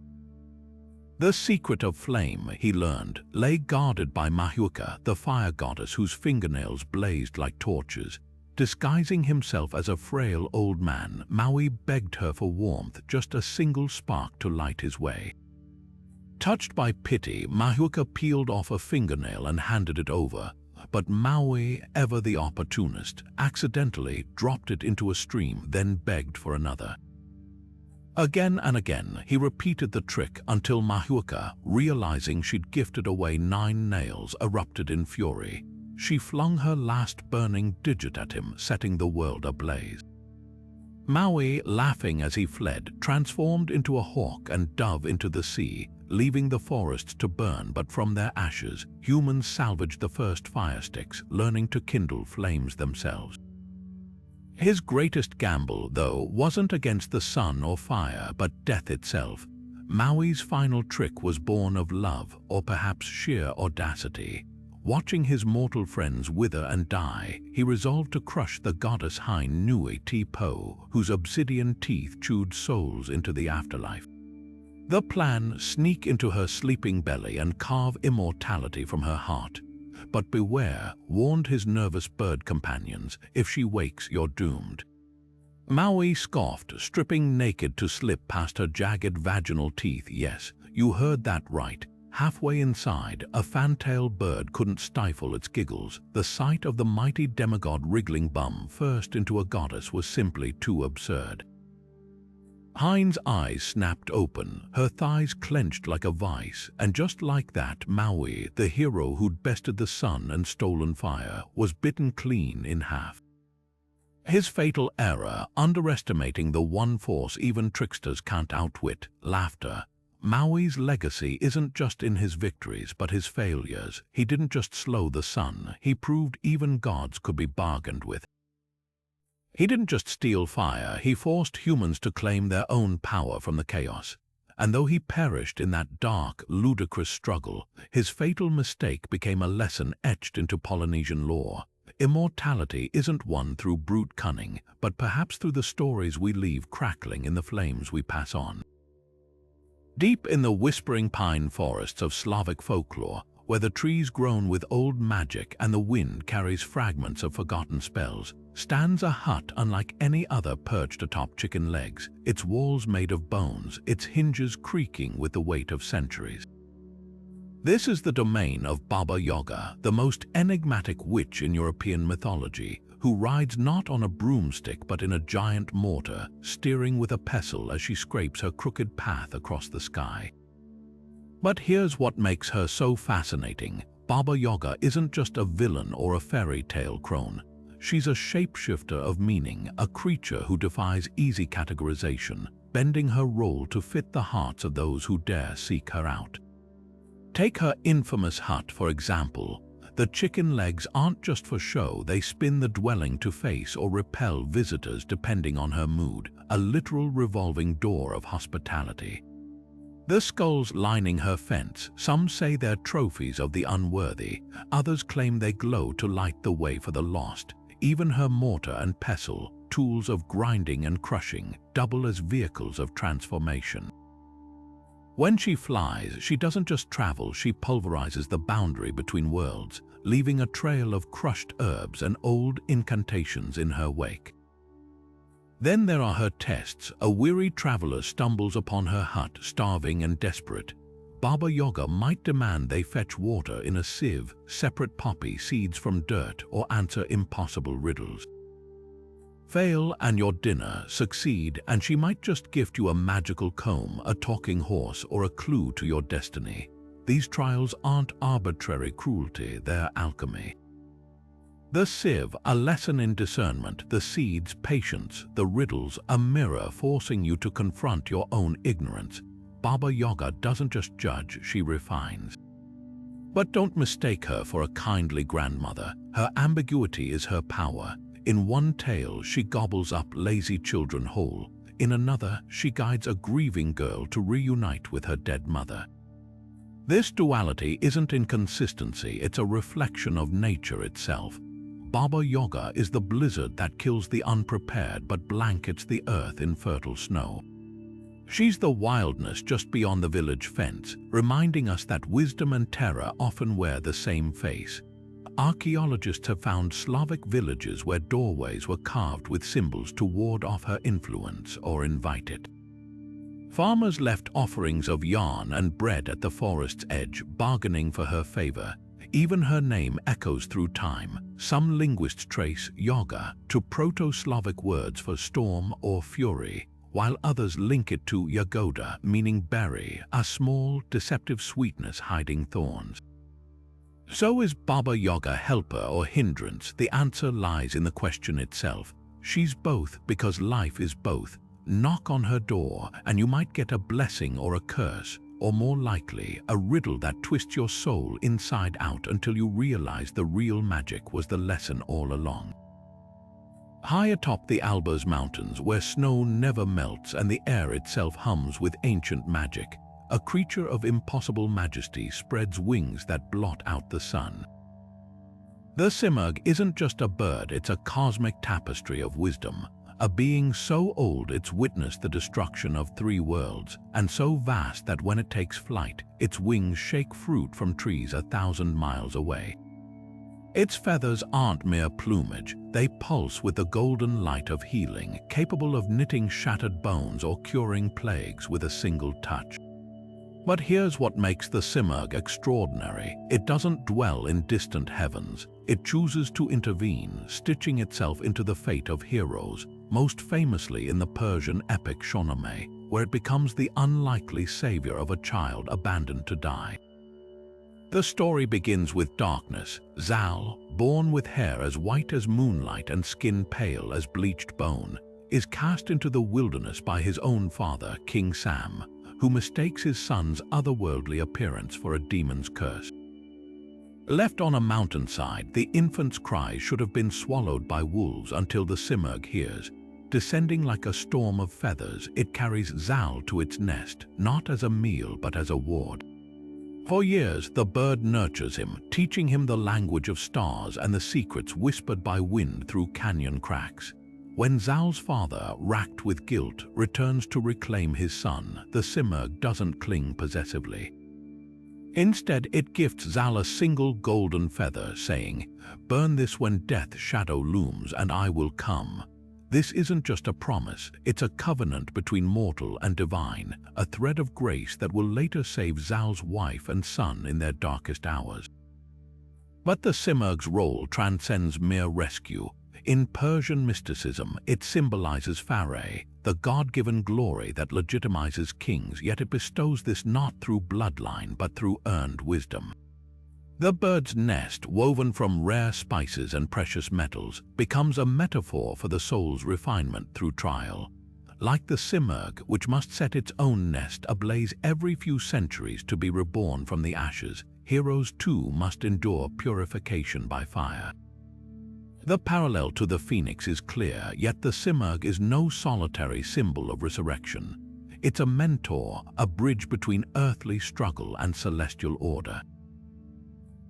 The secret of flame, he learned, lay guarded by Mahuka, the fire goddess whose fingernails blazed like torches. Disguising himself as a frail old man, Maui begged her for warmth, just a single spark to light his way. Touched by pity, Mahuka peeled off a fingernail and handed it over. But Maui, ever the opportunist, accidentally dropped it into a stream, then begged for another. Again and again, he repeated the trick until Mahuika, realizing she'd gifted away 9 nails, erupted in fury. She flung her last burning digit at him, setting the world ablaze. Maui, laughing as he fled, transformed into a hawk and dove into the sea, leaving the forests to burn, but from their ashes, humans salvaged the first fire sticks, learning to kindle flames themselves. His greatest gamble, though, wasn't against the sun or fire, but death itself. Maui's final trick was born of love, or perhaps sheer audacity. Watching his mortal friends wither and die, he resolved to crush the goddess Hind Nui Te Po, whose obsidian teeth chewed souls into the afterlife. The plan: sneak into her sleeping belly and carve immortality from her heart. But beware, warned his nervous bird companions, if she wakes, you're doomed. Maui scoffed, stripping naked to slip past her jagged vaginal teeth. Yes, you heard that right. Halfway inside, a fantail bird couldn't stifle its giggles. The sight of the mighty demigod wriggling bum first into a goddess was simply too absurd. Hind's eyes snapped open, her thighs clenched like a vice, and just like that, Maui, the hero who'd bested the sun and stolen fire, was bitten clean in half. His fatal error, underestimating the one force even tricksters can't outwit: laughter. Maui's legacy isn't just in his victories, but his failures. He didn't just slow the sun, he proved even gods could be bargained with. He didn't just steal fire, he forced humans to claim their own power from the chaos. And though he perished in that dark, ludicrous struggle, his fatal mistake became a lesson etched into Polynesian lore. Immortality isn't won through brute cunning, but perhaps through the stories we leave crackling in the flames we pass on. Deep in the whispering pine forests of Slavic folklore, where the trees groan with old magic and the wind carries fragments of forgotten spells, stands a hut unlike any other, perched atop chicken legs, its walls made of bones, its hinges creaking with the weight of centuries. This is the domain of Baba Yaga, the most enigmatic witch in European mythology, who rides not on a broomstick but in a giant mortar, steering with a pestle as she scrapes her crooked path across the sky. But here's what makes her so fascinating. Baba Yaga isn't just a villain or a fairy tale crone. She's a shapeshifter of meaning, a creature who defies easy categorization, bending her role to fit the hearts of those who dare seek her out. Take her infamous hut, for example. The chicken legs aren't just for show, they spin the dwelling to face or repel visitors depending on her mood, a literal revolving door of hospitality. The skulls lining her fence, some say they're trophies of the unworthy, others claim they glow to light the way for the lost. Even her mortar and pestle, tools of grinding and crushing, double as vehicles of transformation. When she flies, she doesn't just travel, she pulverizes the boundary between worlds, leaving a trail of crushed herbs and old incantations in her wake. Then there are her tests. A weary traveler stumbles upon her hut, starving and desperate. Baba Yaga might demand they fetch water in a sieve, separate poppy seeds from dirt, or answer impossible riddles. Fail and your dinner, succeed and she might just gift you a magical comb, a talking horse, or a clue to your destiny. These trials aren't arbitrary cruelty, they're alchemy. The sieve, a lesson in discernment, the seeds, patience, the riddles, a mirror forcing you to confront your own ignorance. Baba Yaga doesn't just judge, she refines. But don't mistake her for a kindly grandmother. Her ambiguity is her power. In one tale, she gobbles up lazy children whole. In another, she guides a grieving girl to reunite with her dead mother. This duality isn't inconsistency, it's a reflection of nature itself. Baba Yaga is the blizzard that kills the unprepared but blankets the earth in fertile snow. She's the wildness just beyond the village fence, reminding us that wisdom and terror often wear the same face. Archaeologists have found Slavic villages where doorways were carved with symbols to ward off her influence or invite it. Farmers left offerings of yarn and bread at the forest's edge, bargaining for her favor. Even her name echoes through time. Some linguists trace Yaga to Proto-Slavic words for storm or fury, while others link it to yagoda, meaning berry, a small, deceptive sweetness hiding thorns. So is Baba Yaga helper or hindrance? The answer lies in the question itself. She's both because life is both. Knock on her door and you might get a blessing or a curse, or more likely, a riddle that twists your soul inside out until you realize the real magic was the lesson all along. High atop the Alborz Mountains, where snow never melts and the air itself hums with ancient magic, a creature of impossible majesty spreads wings that blot out the sun. The Simurgh isn't just a bird, it's a cosmic tapestry of wisdom, a being so old it's witnessed the destruction of 3 worlds, and so vast that when it takes flight, its wings shake fruit from trees 1,000 miles away. Its feathers aren't mere plumage, they pulse with the golden light of healing, capable of knitting shattered bones or curing plagues with a single touch. But here's what makes the Simurgh extraordinary. It doesn't dwell in distant heavens. It chooses to intervene, stitching itself into the fate of heroes, most famously in the Persian epic Shahnameh, where it becomes the unlikely savior of a child abandoned to die. The story begins with darkness. Zal, born with hair as white as moonlight and skin pale as bleached bone, is cast into the wilderness by his own father, King Sam, who mistakes his son's otherworldly appearance for a demon's curse. Left on a mountainside, the infant's cries should have been swallowed by wolves until the Simurgh hears. Descending like a storm of feathers, it carries Zal to its nest, not as a meal but as a ward. For years, the bird nurtures him, teaching him the language of stars and the secrets whispered by wind through canyon cracks. When Zal's father, racked with guilt, returns to reclaim his son, the Simurgh doesn't cling possessively. Instead, it gifts Zal a single golden feather, saying, "Burn this when death's shadow looms and I will come." This isn't just a promise, it's a covenant between mortal and divine, a thread of grace that will later save Zal's wife and son in their darkest hours. But the Simurgh's role transcends mere rescue. In Persian mysticism, it symbolizes Faray, the God-given glory that legitimizes kings, yet it bestows this not through bloodline but through earned wisdom. The bird's nest, woven from rare spices and precious metals, becomes a metaphor for the soul's refinement through trial. Like the Simurgh, which must set its own nest ablaze every few centuries to be reborn from the ashes, heroes too must endure purification by fire. The parallel to the phoenix is clear, yet the Simurgh is no solitary symbol of resurrection. It's a mentor, a bridge between earthly struggle and celestial order.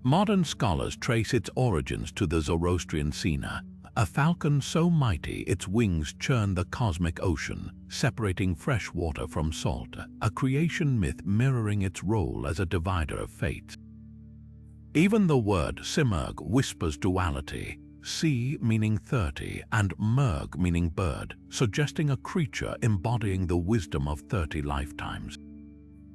Modern scholars trace its origins to the Zoroastrian Sina, a falcon so mighty its wings churn the cosmic ocean, separating fresh water from salt, a creation myth mirroring its role as a divider of fates. Even the word Simurgh whispers duality, Si meaning 30 and Murg meaning bird, suggesting a creature embodying the wisdom of 30 lifetimes.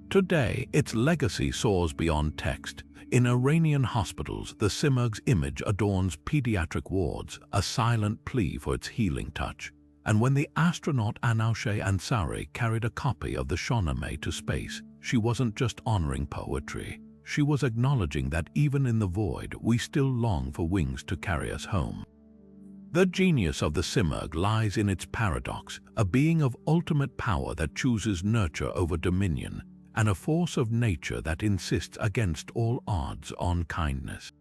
Today, its legacy soars beyond text. In Iranian hospitals, the Simurgh's image adorns pediatric wards, a silent plea for its healing touch. And when the astronaut Anousheh Ansari carried a copy of the Shahnameh to space, she wasn't just honoring poetry. She was acknowledging that even in the void, we still long for wings to carry us home. The genius of the Simurgh lies in its paradox, a being of ultimate power that chooses nurture over dominion, and a force of nature that insists against all odds on kindness.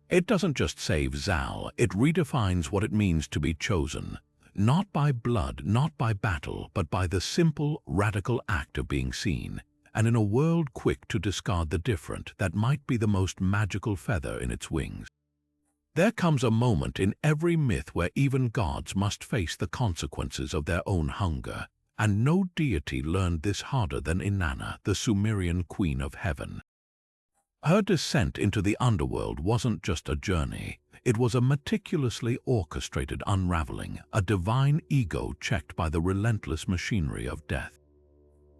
It doesn't just save Zal, it redefines what it means to be chosen, not by blood, not by battle, but by the simple, radical act of being seen. And in a world quick to discard the different, that might be the most magical feather in its wings. There comes a moment in every myth where even gods must face the consequences of their own hunger, and no deity learned this harder than Inanna, the Sumerian queen of heaven. Her descent into the underworld wasn't just a journey, it was a meticulously orchestrated unraveling, a divine ego checked by the relentless machinery of death.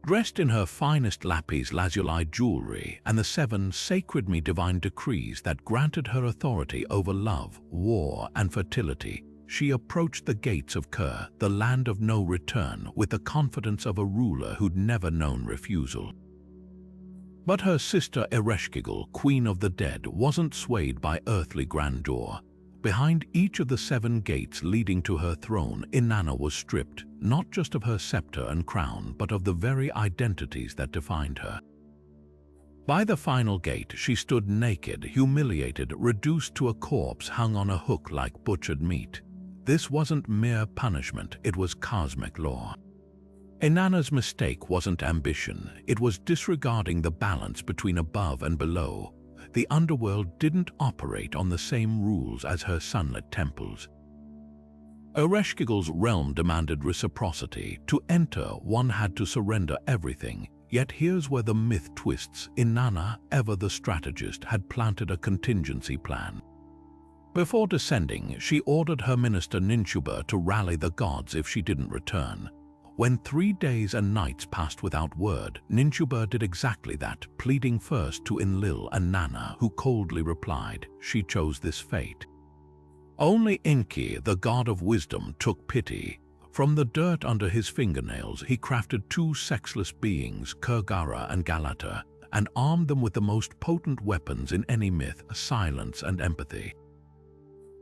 Dressed in her finest lapis lazuli jewelry and the 7 sacred divine decrees that granted her authority over love, war, and fertility, she approached the gates of Kur, the land of no return, with the confidence of a ruler who'd never known refusal. But her sister Ereshkigal, queen of the dead, wasn't swayed by earthly grandeur. Behind each of the 7 gates leading to her throne, Inanna was stripped, not just of her scepter and crown, but of the very identities that defined her. By the final gate, she stood naked, humiliated, reduced to a corpse hung on a hook like butchered meat. This wasn't mere punishment, it was cosmic law. Inanna's mistake wasn't ambition, it was disregarding the balance between above and below. The underworld didn't operate on the same rules as her sunlit temples. Ereshkigal's realm demanded reciprocity. To enter, one had to surrender everything. Yet here's where the myth twists. Inanna, ever the strategist, had planted a contingency plan. Before descending, she ordered her minister Ninshubur to rally the gods if she didn't return. When 3 days and nights passed without word, Ninshubur did exactly that, pleading first to Enlil and Nanna, who coldly replied she chose this fate. Only Enki, the god of wisdom, took pity. From the dirt under his fingernails, he crafted 2 sexless beings, Kurgara and Galata, and armed them with the most potent weapons in any myth, silence and empathy.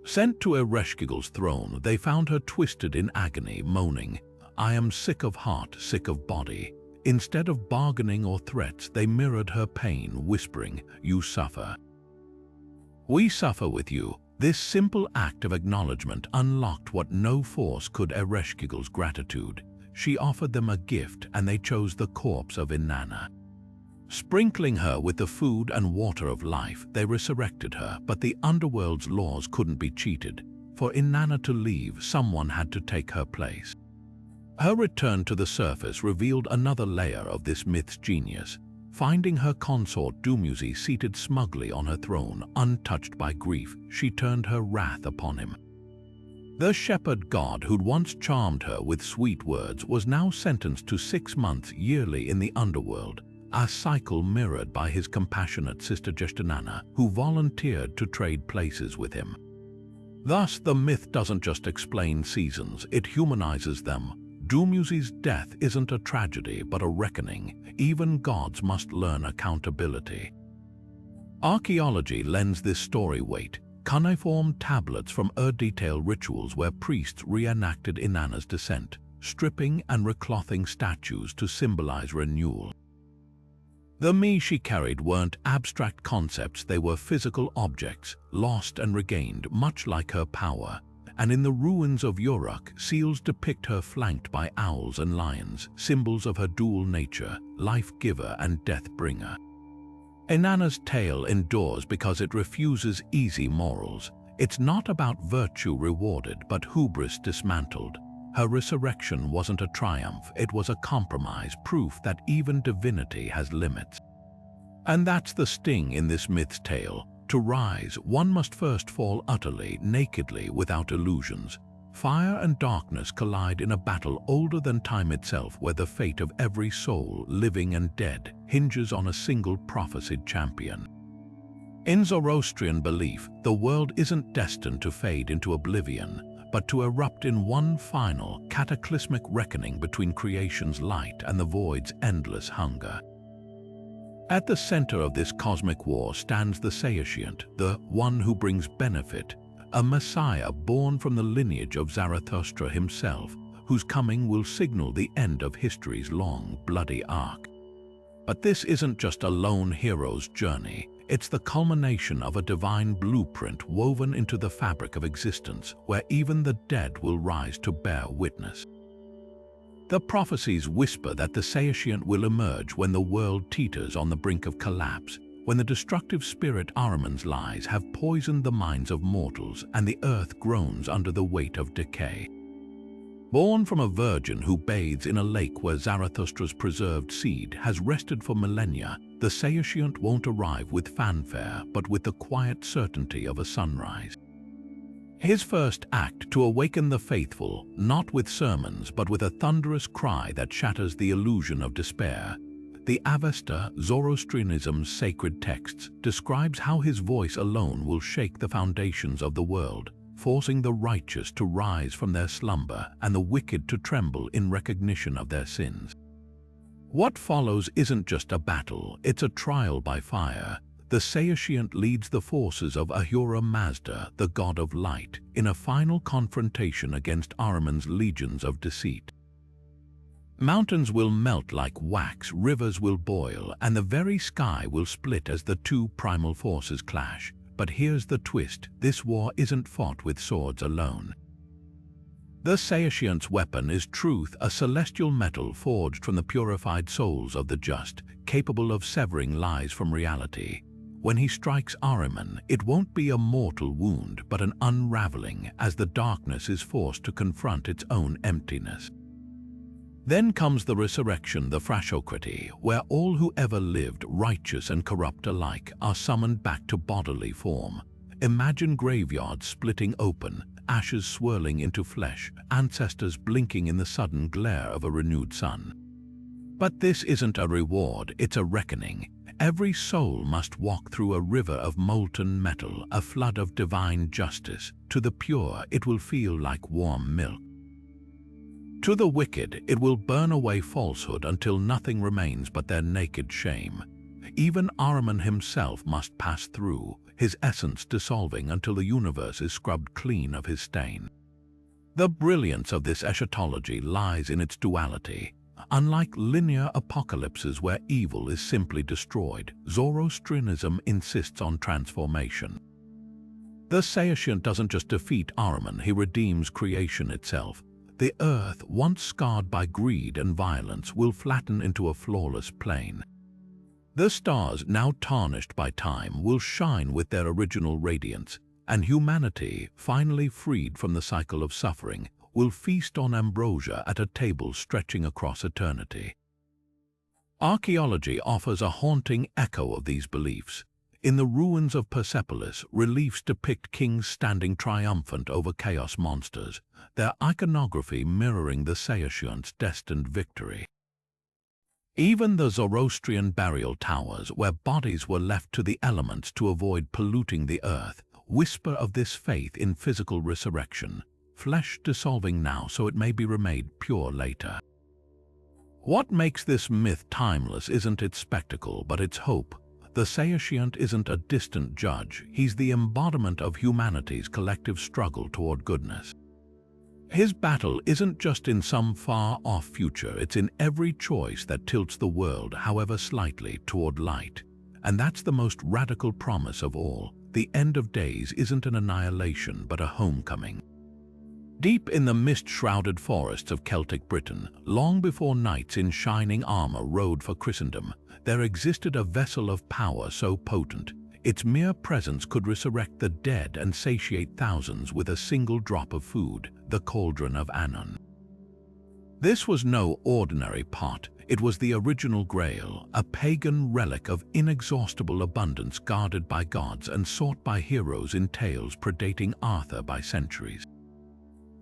Sent to Ereshkigal's throne, they found her twisted in agony, moaning, "I am sick of heart, sick of body." Instead of bargaining or threats, they mirrored her pain, whispering, "You suffer. We suffer with you." This simple act of acknowledgement unlocked what no force could: Ereshkigal's gratitude. She offered them a gift, and they chose the corpse of Inanna. Sprinkling her with the food and water of life, they resurrected her, but the underworld's laws couldn't be cheated. For Inanna to leave, someone had to take her place. Her return to the surface revealed another layer of this myth's genius. Finding her consort Dumuzi seated smugly on her throne, untouched by grief, she turned her wrath upon him. The shepherd god who'd once charmed her with sweet words was now sentenced to 6 months yearly in the underworld, a cycle mirrored by his compassionate sister Jeshtanana, who volunteered to trade places with him. Thus, the myth doesn't just explain seasons, it humanizes them. Dumuzi's death isn't a tragedy but a reckoning. Even gods must learn accountability. Archaeology lends this story weight. Cuneiform tablets from Ur-detail rituals where priests reenacted Inanna's descent, stripping and reclothing statues to symbolize renewal. The me she carried weren't abstract concepts, they were physical objects, lost and regained, much like her power. And in the ruins of Uruk, seals depict her flanked by owls and lions, symbols of her dual nature, life-giver and death-bringer. Inanna's tale endures because it refuses easy morals. It's not about virtue rewarded, but hubris dismantled. Her resurrection wasn't a triumph, it was a compromise, proof that even divinity has limits. And that's the sting in this myth's tale. To rise, one must first fall utterly, nakedly, without illusions. Fire and darkness collide in a battle older than time itself, where the fate of every soul, living and dead, hinges on a single prophesied champion. In Zoroastrian belief, the world isn't destined to fade into oblivion, but to erupt in one final, cataclysmic reckoning between creation's light and the void's endless hunger. At the center of this cosmic war stands the Saoshyant, the one who brings benefit, a messiah born from the lineage of Zarathustra himself, whose coming will signal the end of history's long, bloody arc. But this isn't just a lone hero's journey, it's the culmination of a divine blueprint woven into the fabric of existence, where even the dead will rise to bear witness. The prophecies whisper that the Saoshyant will emerge when the world teeters on the brink of collapse, when the destructive spirit Ahriman's lies have poisoned the minds of mortals and the earth groans under the weight of decay. Born from a virgin who bathes in a lake where Zarathustra's preserved seed has rested for millennia, the Saoshyant won't arrive with fanfare but with the quiet certainty of a sunrise. His first act to awaken the faithful, not with sermons but with a thunderous cry that shatters the illusion of despair. The Avesta, Zoroastrianism's sacred texts, describes how his voice alone will shake the foundations of the world, forcing the righteous to rise from their slumber and the wicked to tremble in recognition of their sins. What follows isn't just a battle, it's a trial by fire. The Saoshyant leads the forces of Ahura Mazda, the god of light, in a final confrontation against Ahriman's legions of deceit. Mountains will melt like wax, rivers will boil, and the very sky will split as the two primal forces clash. But here's the twist: this war isn't fought with swords alone. The Saoshyant's weapon is truth, a celestial metal forged from the purified souls of the just, capable of severing lies from reality. When he strikes Ahriman, it won't be a mortal wound, but an unraveling, as the darkness is forced to confront its own emptiness. Then comes the resurrection, the Frashokrati, where all who ever lived, righteous and corrupt alike, are summoned back to bodily form. Imagine graveyards splitting open, ashes swirling into flesh, ancestors blinking in the sudden glare of a renewed sun. But this isn't a reward, it's a reckoning. Every soul must walk through a river of molten metal, a flood of divine justice. To the pure, it will feel like warm milk. To the wicked, it will burn away falsehood until nothing remains but their naked shame. Even Ahriman himself must pass through, his essence dissolving until the universe is scrubbed clean of his stain. The brilliance of this eschatology lies in its duality. Unlike linear apocalypses where evil is simply destroyed, Zoroastrianism insists on transformation. The Saoshyant doesn't just defeat Ahriman, he redeems creation itself. The earth, once scarred by greed and violence, will flatten into a flawless plain. The stars, now tarnished by time, will shine with their original radiance, and humanity, finally freed from the cycle of suffering, will feast on ambrosia at a table stretching across eternity. Archaeology offers a haunting echo of these beliefs. In the ruins of Persepolis, reliefs depict kings standing triumphant over chaos monsters, their iconography mirroring the Saoshyant's destined victory. Even the Zoroastrian burial towers, where bodies were left to the elements to avoid polluting the earth, whisper of this faith in physical resurrection, flesh dissolving now so it may be remade pure later. What makes this myth timeless isn't its spectacle, but its hope. The Saoshyant isn't a distant judge, he's the embodiment of humanity's collective struggle toward goodness. His battle isn't just in some far-off future, it's in every choice that tilts the world, however slightly, toward light. And that's the most radical promise of all. The end of days isn't an annihilation, but a homecoming. Deep in the mist-shrouded forests of Celtic Britain, long before knights in shining armor rode for Christendom, there existed a vessel of power so potent, its mere presence could resurrect the dead and satiate thousands with a single drop of food, the cauldron of Anon. This was no ordinary pot, it was the original Grail, a pagan relic of inexhaustible abundance guarded by gods and sought by heroes in tales predating Arthur by centuries.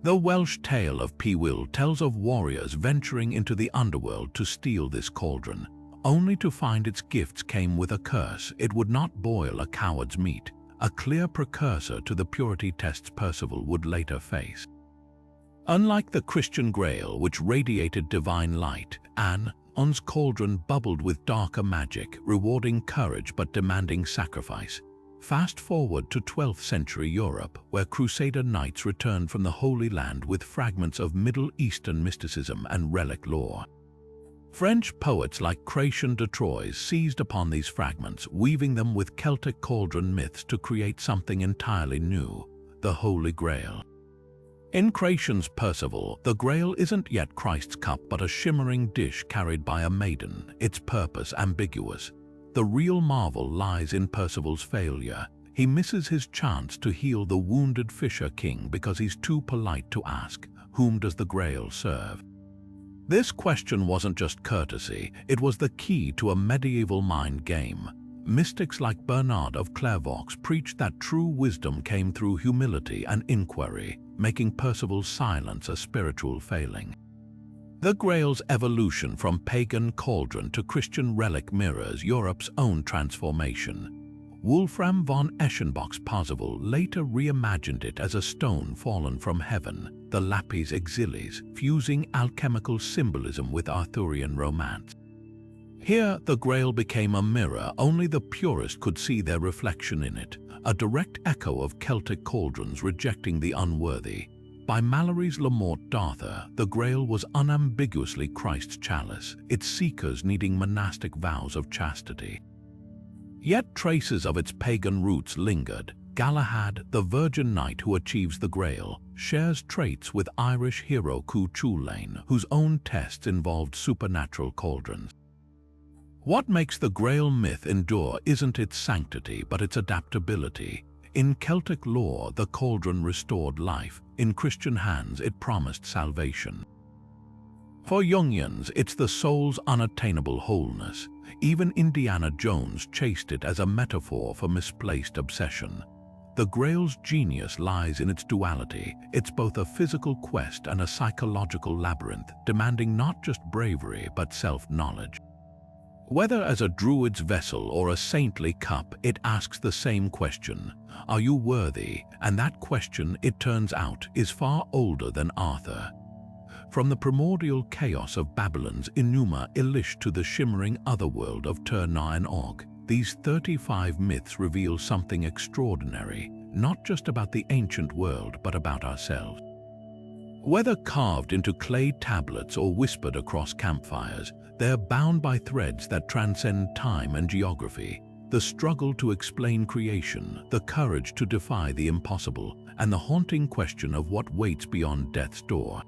The Welsh tale of Pwyll tells of warriors venturing into the underworld to steal this cauldron, only to find its gifts came with a curse. It would not boil a coward's meat, a clear precursor to the purity tests Percival would later face. Unlike the Christian Grail, which radiated divine light, Anon's cauldron bubbled with darker magic, rewarding courage but demanding sacrifice. Fast forward to 12th century Europe, where Crusader knights returned from the Holy Land with fragments of Middle Eastern mysticism and relic lore. French poets like Chrétien de Troyes seized upon these fragments, weaving them with Celtic cauldron myths to create something entirely new, the Holy Grail. In Chrétien's Percival, the Grail isn't yet Christ's cup but a shimmering dish carried by a maiden, its purpose ambiguous. The real marvel lies in Percival's failure. He misses his chance to heal the wounded Fisher King because he's too polite to ask, whom does the Grail serve? This question wasn't just courtesy, it was the key to a medieval mind game. Mystics like Bernard of Clairvaux preached that true wisdom came through humility and inquiry, making Percival's silence a spiritual failing. The Grail's evolution from pagan cauldron to Christian relic mirrors Europe's own transformation. Wolfram von Eschenbach's Parzival later reimagined it as a stone fallen from heaven, the lapis exilis, fusing alchemical symbolism with Arthurian romance. Here, the Grail became a mirror only the purest could see their reflection in it, a direct echo of Celtic cauldrons rejecting the unworthy. By Mallory's Le Morte d'Arthur, the Grail was unambiguously Christ's chalice, its seekers needing monastic vows of chastity. Yet traces of its pagan roots lingered. Galahad, the virgin knight who achieves the Grail, shares traits with Irish hero Cu Chulainn, whose own tests involved supernatural cauldrons. What makes the Grail myth endure isn't its sanctity, but its adaptability. In Celtic lore, the cauldron restored life. In Christian hands, it promised salvation. For Jungians, it's the soul's unattainable wholeness. Even Indiana Jones chased it as a metaphor for misplaced obsession. The Grail's genius lies in its duality. It's both a physical quest and a psychological labyrinth, demanding not just bravery but self-knowledge. Whether as a druid's vessel or a saintly cup, it asks the same question: are you worthy? And that question, it turns out, is far older than Arthur. From the primordial chaos of Babylon's Enuma Elish to the shimmering otherworld of Tir Na and Og, these 35 myths reveal something extraordinary, not just about the ancient world but about ourselves. Whether carved into clay tablets or whispered across campfires, they're bound by threads that transcend time and geography. The struggle to explain creation, the courage to defy the impossible, and the haunting question of what waits beyond death's door.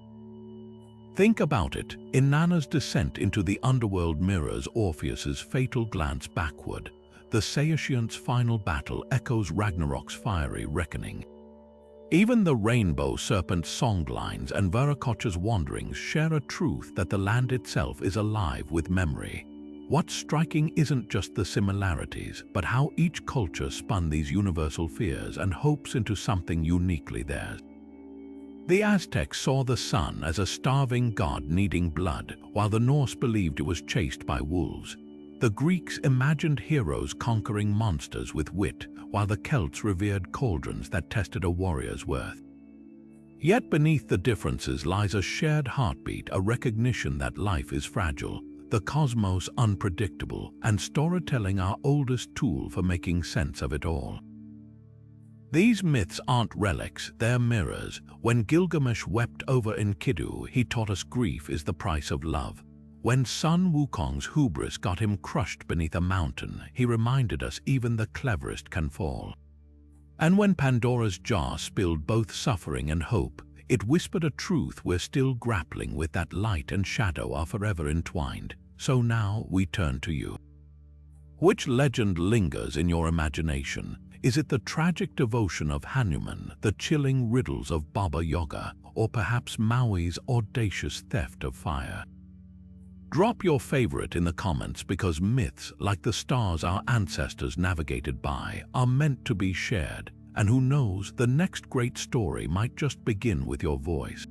Think about it. Inanna's descent into the underworld mirrors Orpheus's fatal glance backward. The Saoshyant's final battle echoes Ragnarok's fiery reckoning. Even the rainbow serpent's songlines and Viracocha's wanderings share a truth that the land itself is alive with memory. What's striking isn't just the similarities, but how each culture spun these universal fears and hopes into something uniquely theirs. The Aztecs saw the sun as a starving god needing blood, while the Norse believed it was chased by wolves. The Greeks imagined heroes conquering monsters with wit, while the Celts revered cauldrons that tested a warrior's worth. Yet beneath the differences lies a shared heartbeat, a recognition that life is fragile, the cosmos unpredictable, and storytelling our oldest tool for making sense of it all. These myths aren't relics, they're mirrors. When Gilgamesh wept over Enkidu, he taught us grief is the price of love. When Sun Wukong's hubris got him crushed beneath a mountain, he reminded us even the cleverest can fall. And when Pandora's jar spilled both suffering and hope, it whispered a truth we're still grappling with, that light and shadow are forever entwined. So now we turn to you. Which legend lingers in your imagination? Is it the tragic devotion of Hanuman, the chilling riddles of Baba Yaga, or perhaps Maui's audacious theft of fire? Drop your favorite in the comments, because myths, like the stars our ancestors navigated by, are meant to be shared. And who knows, the next great story might just begin with your voice.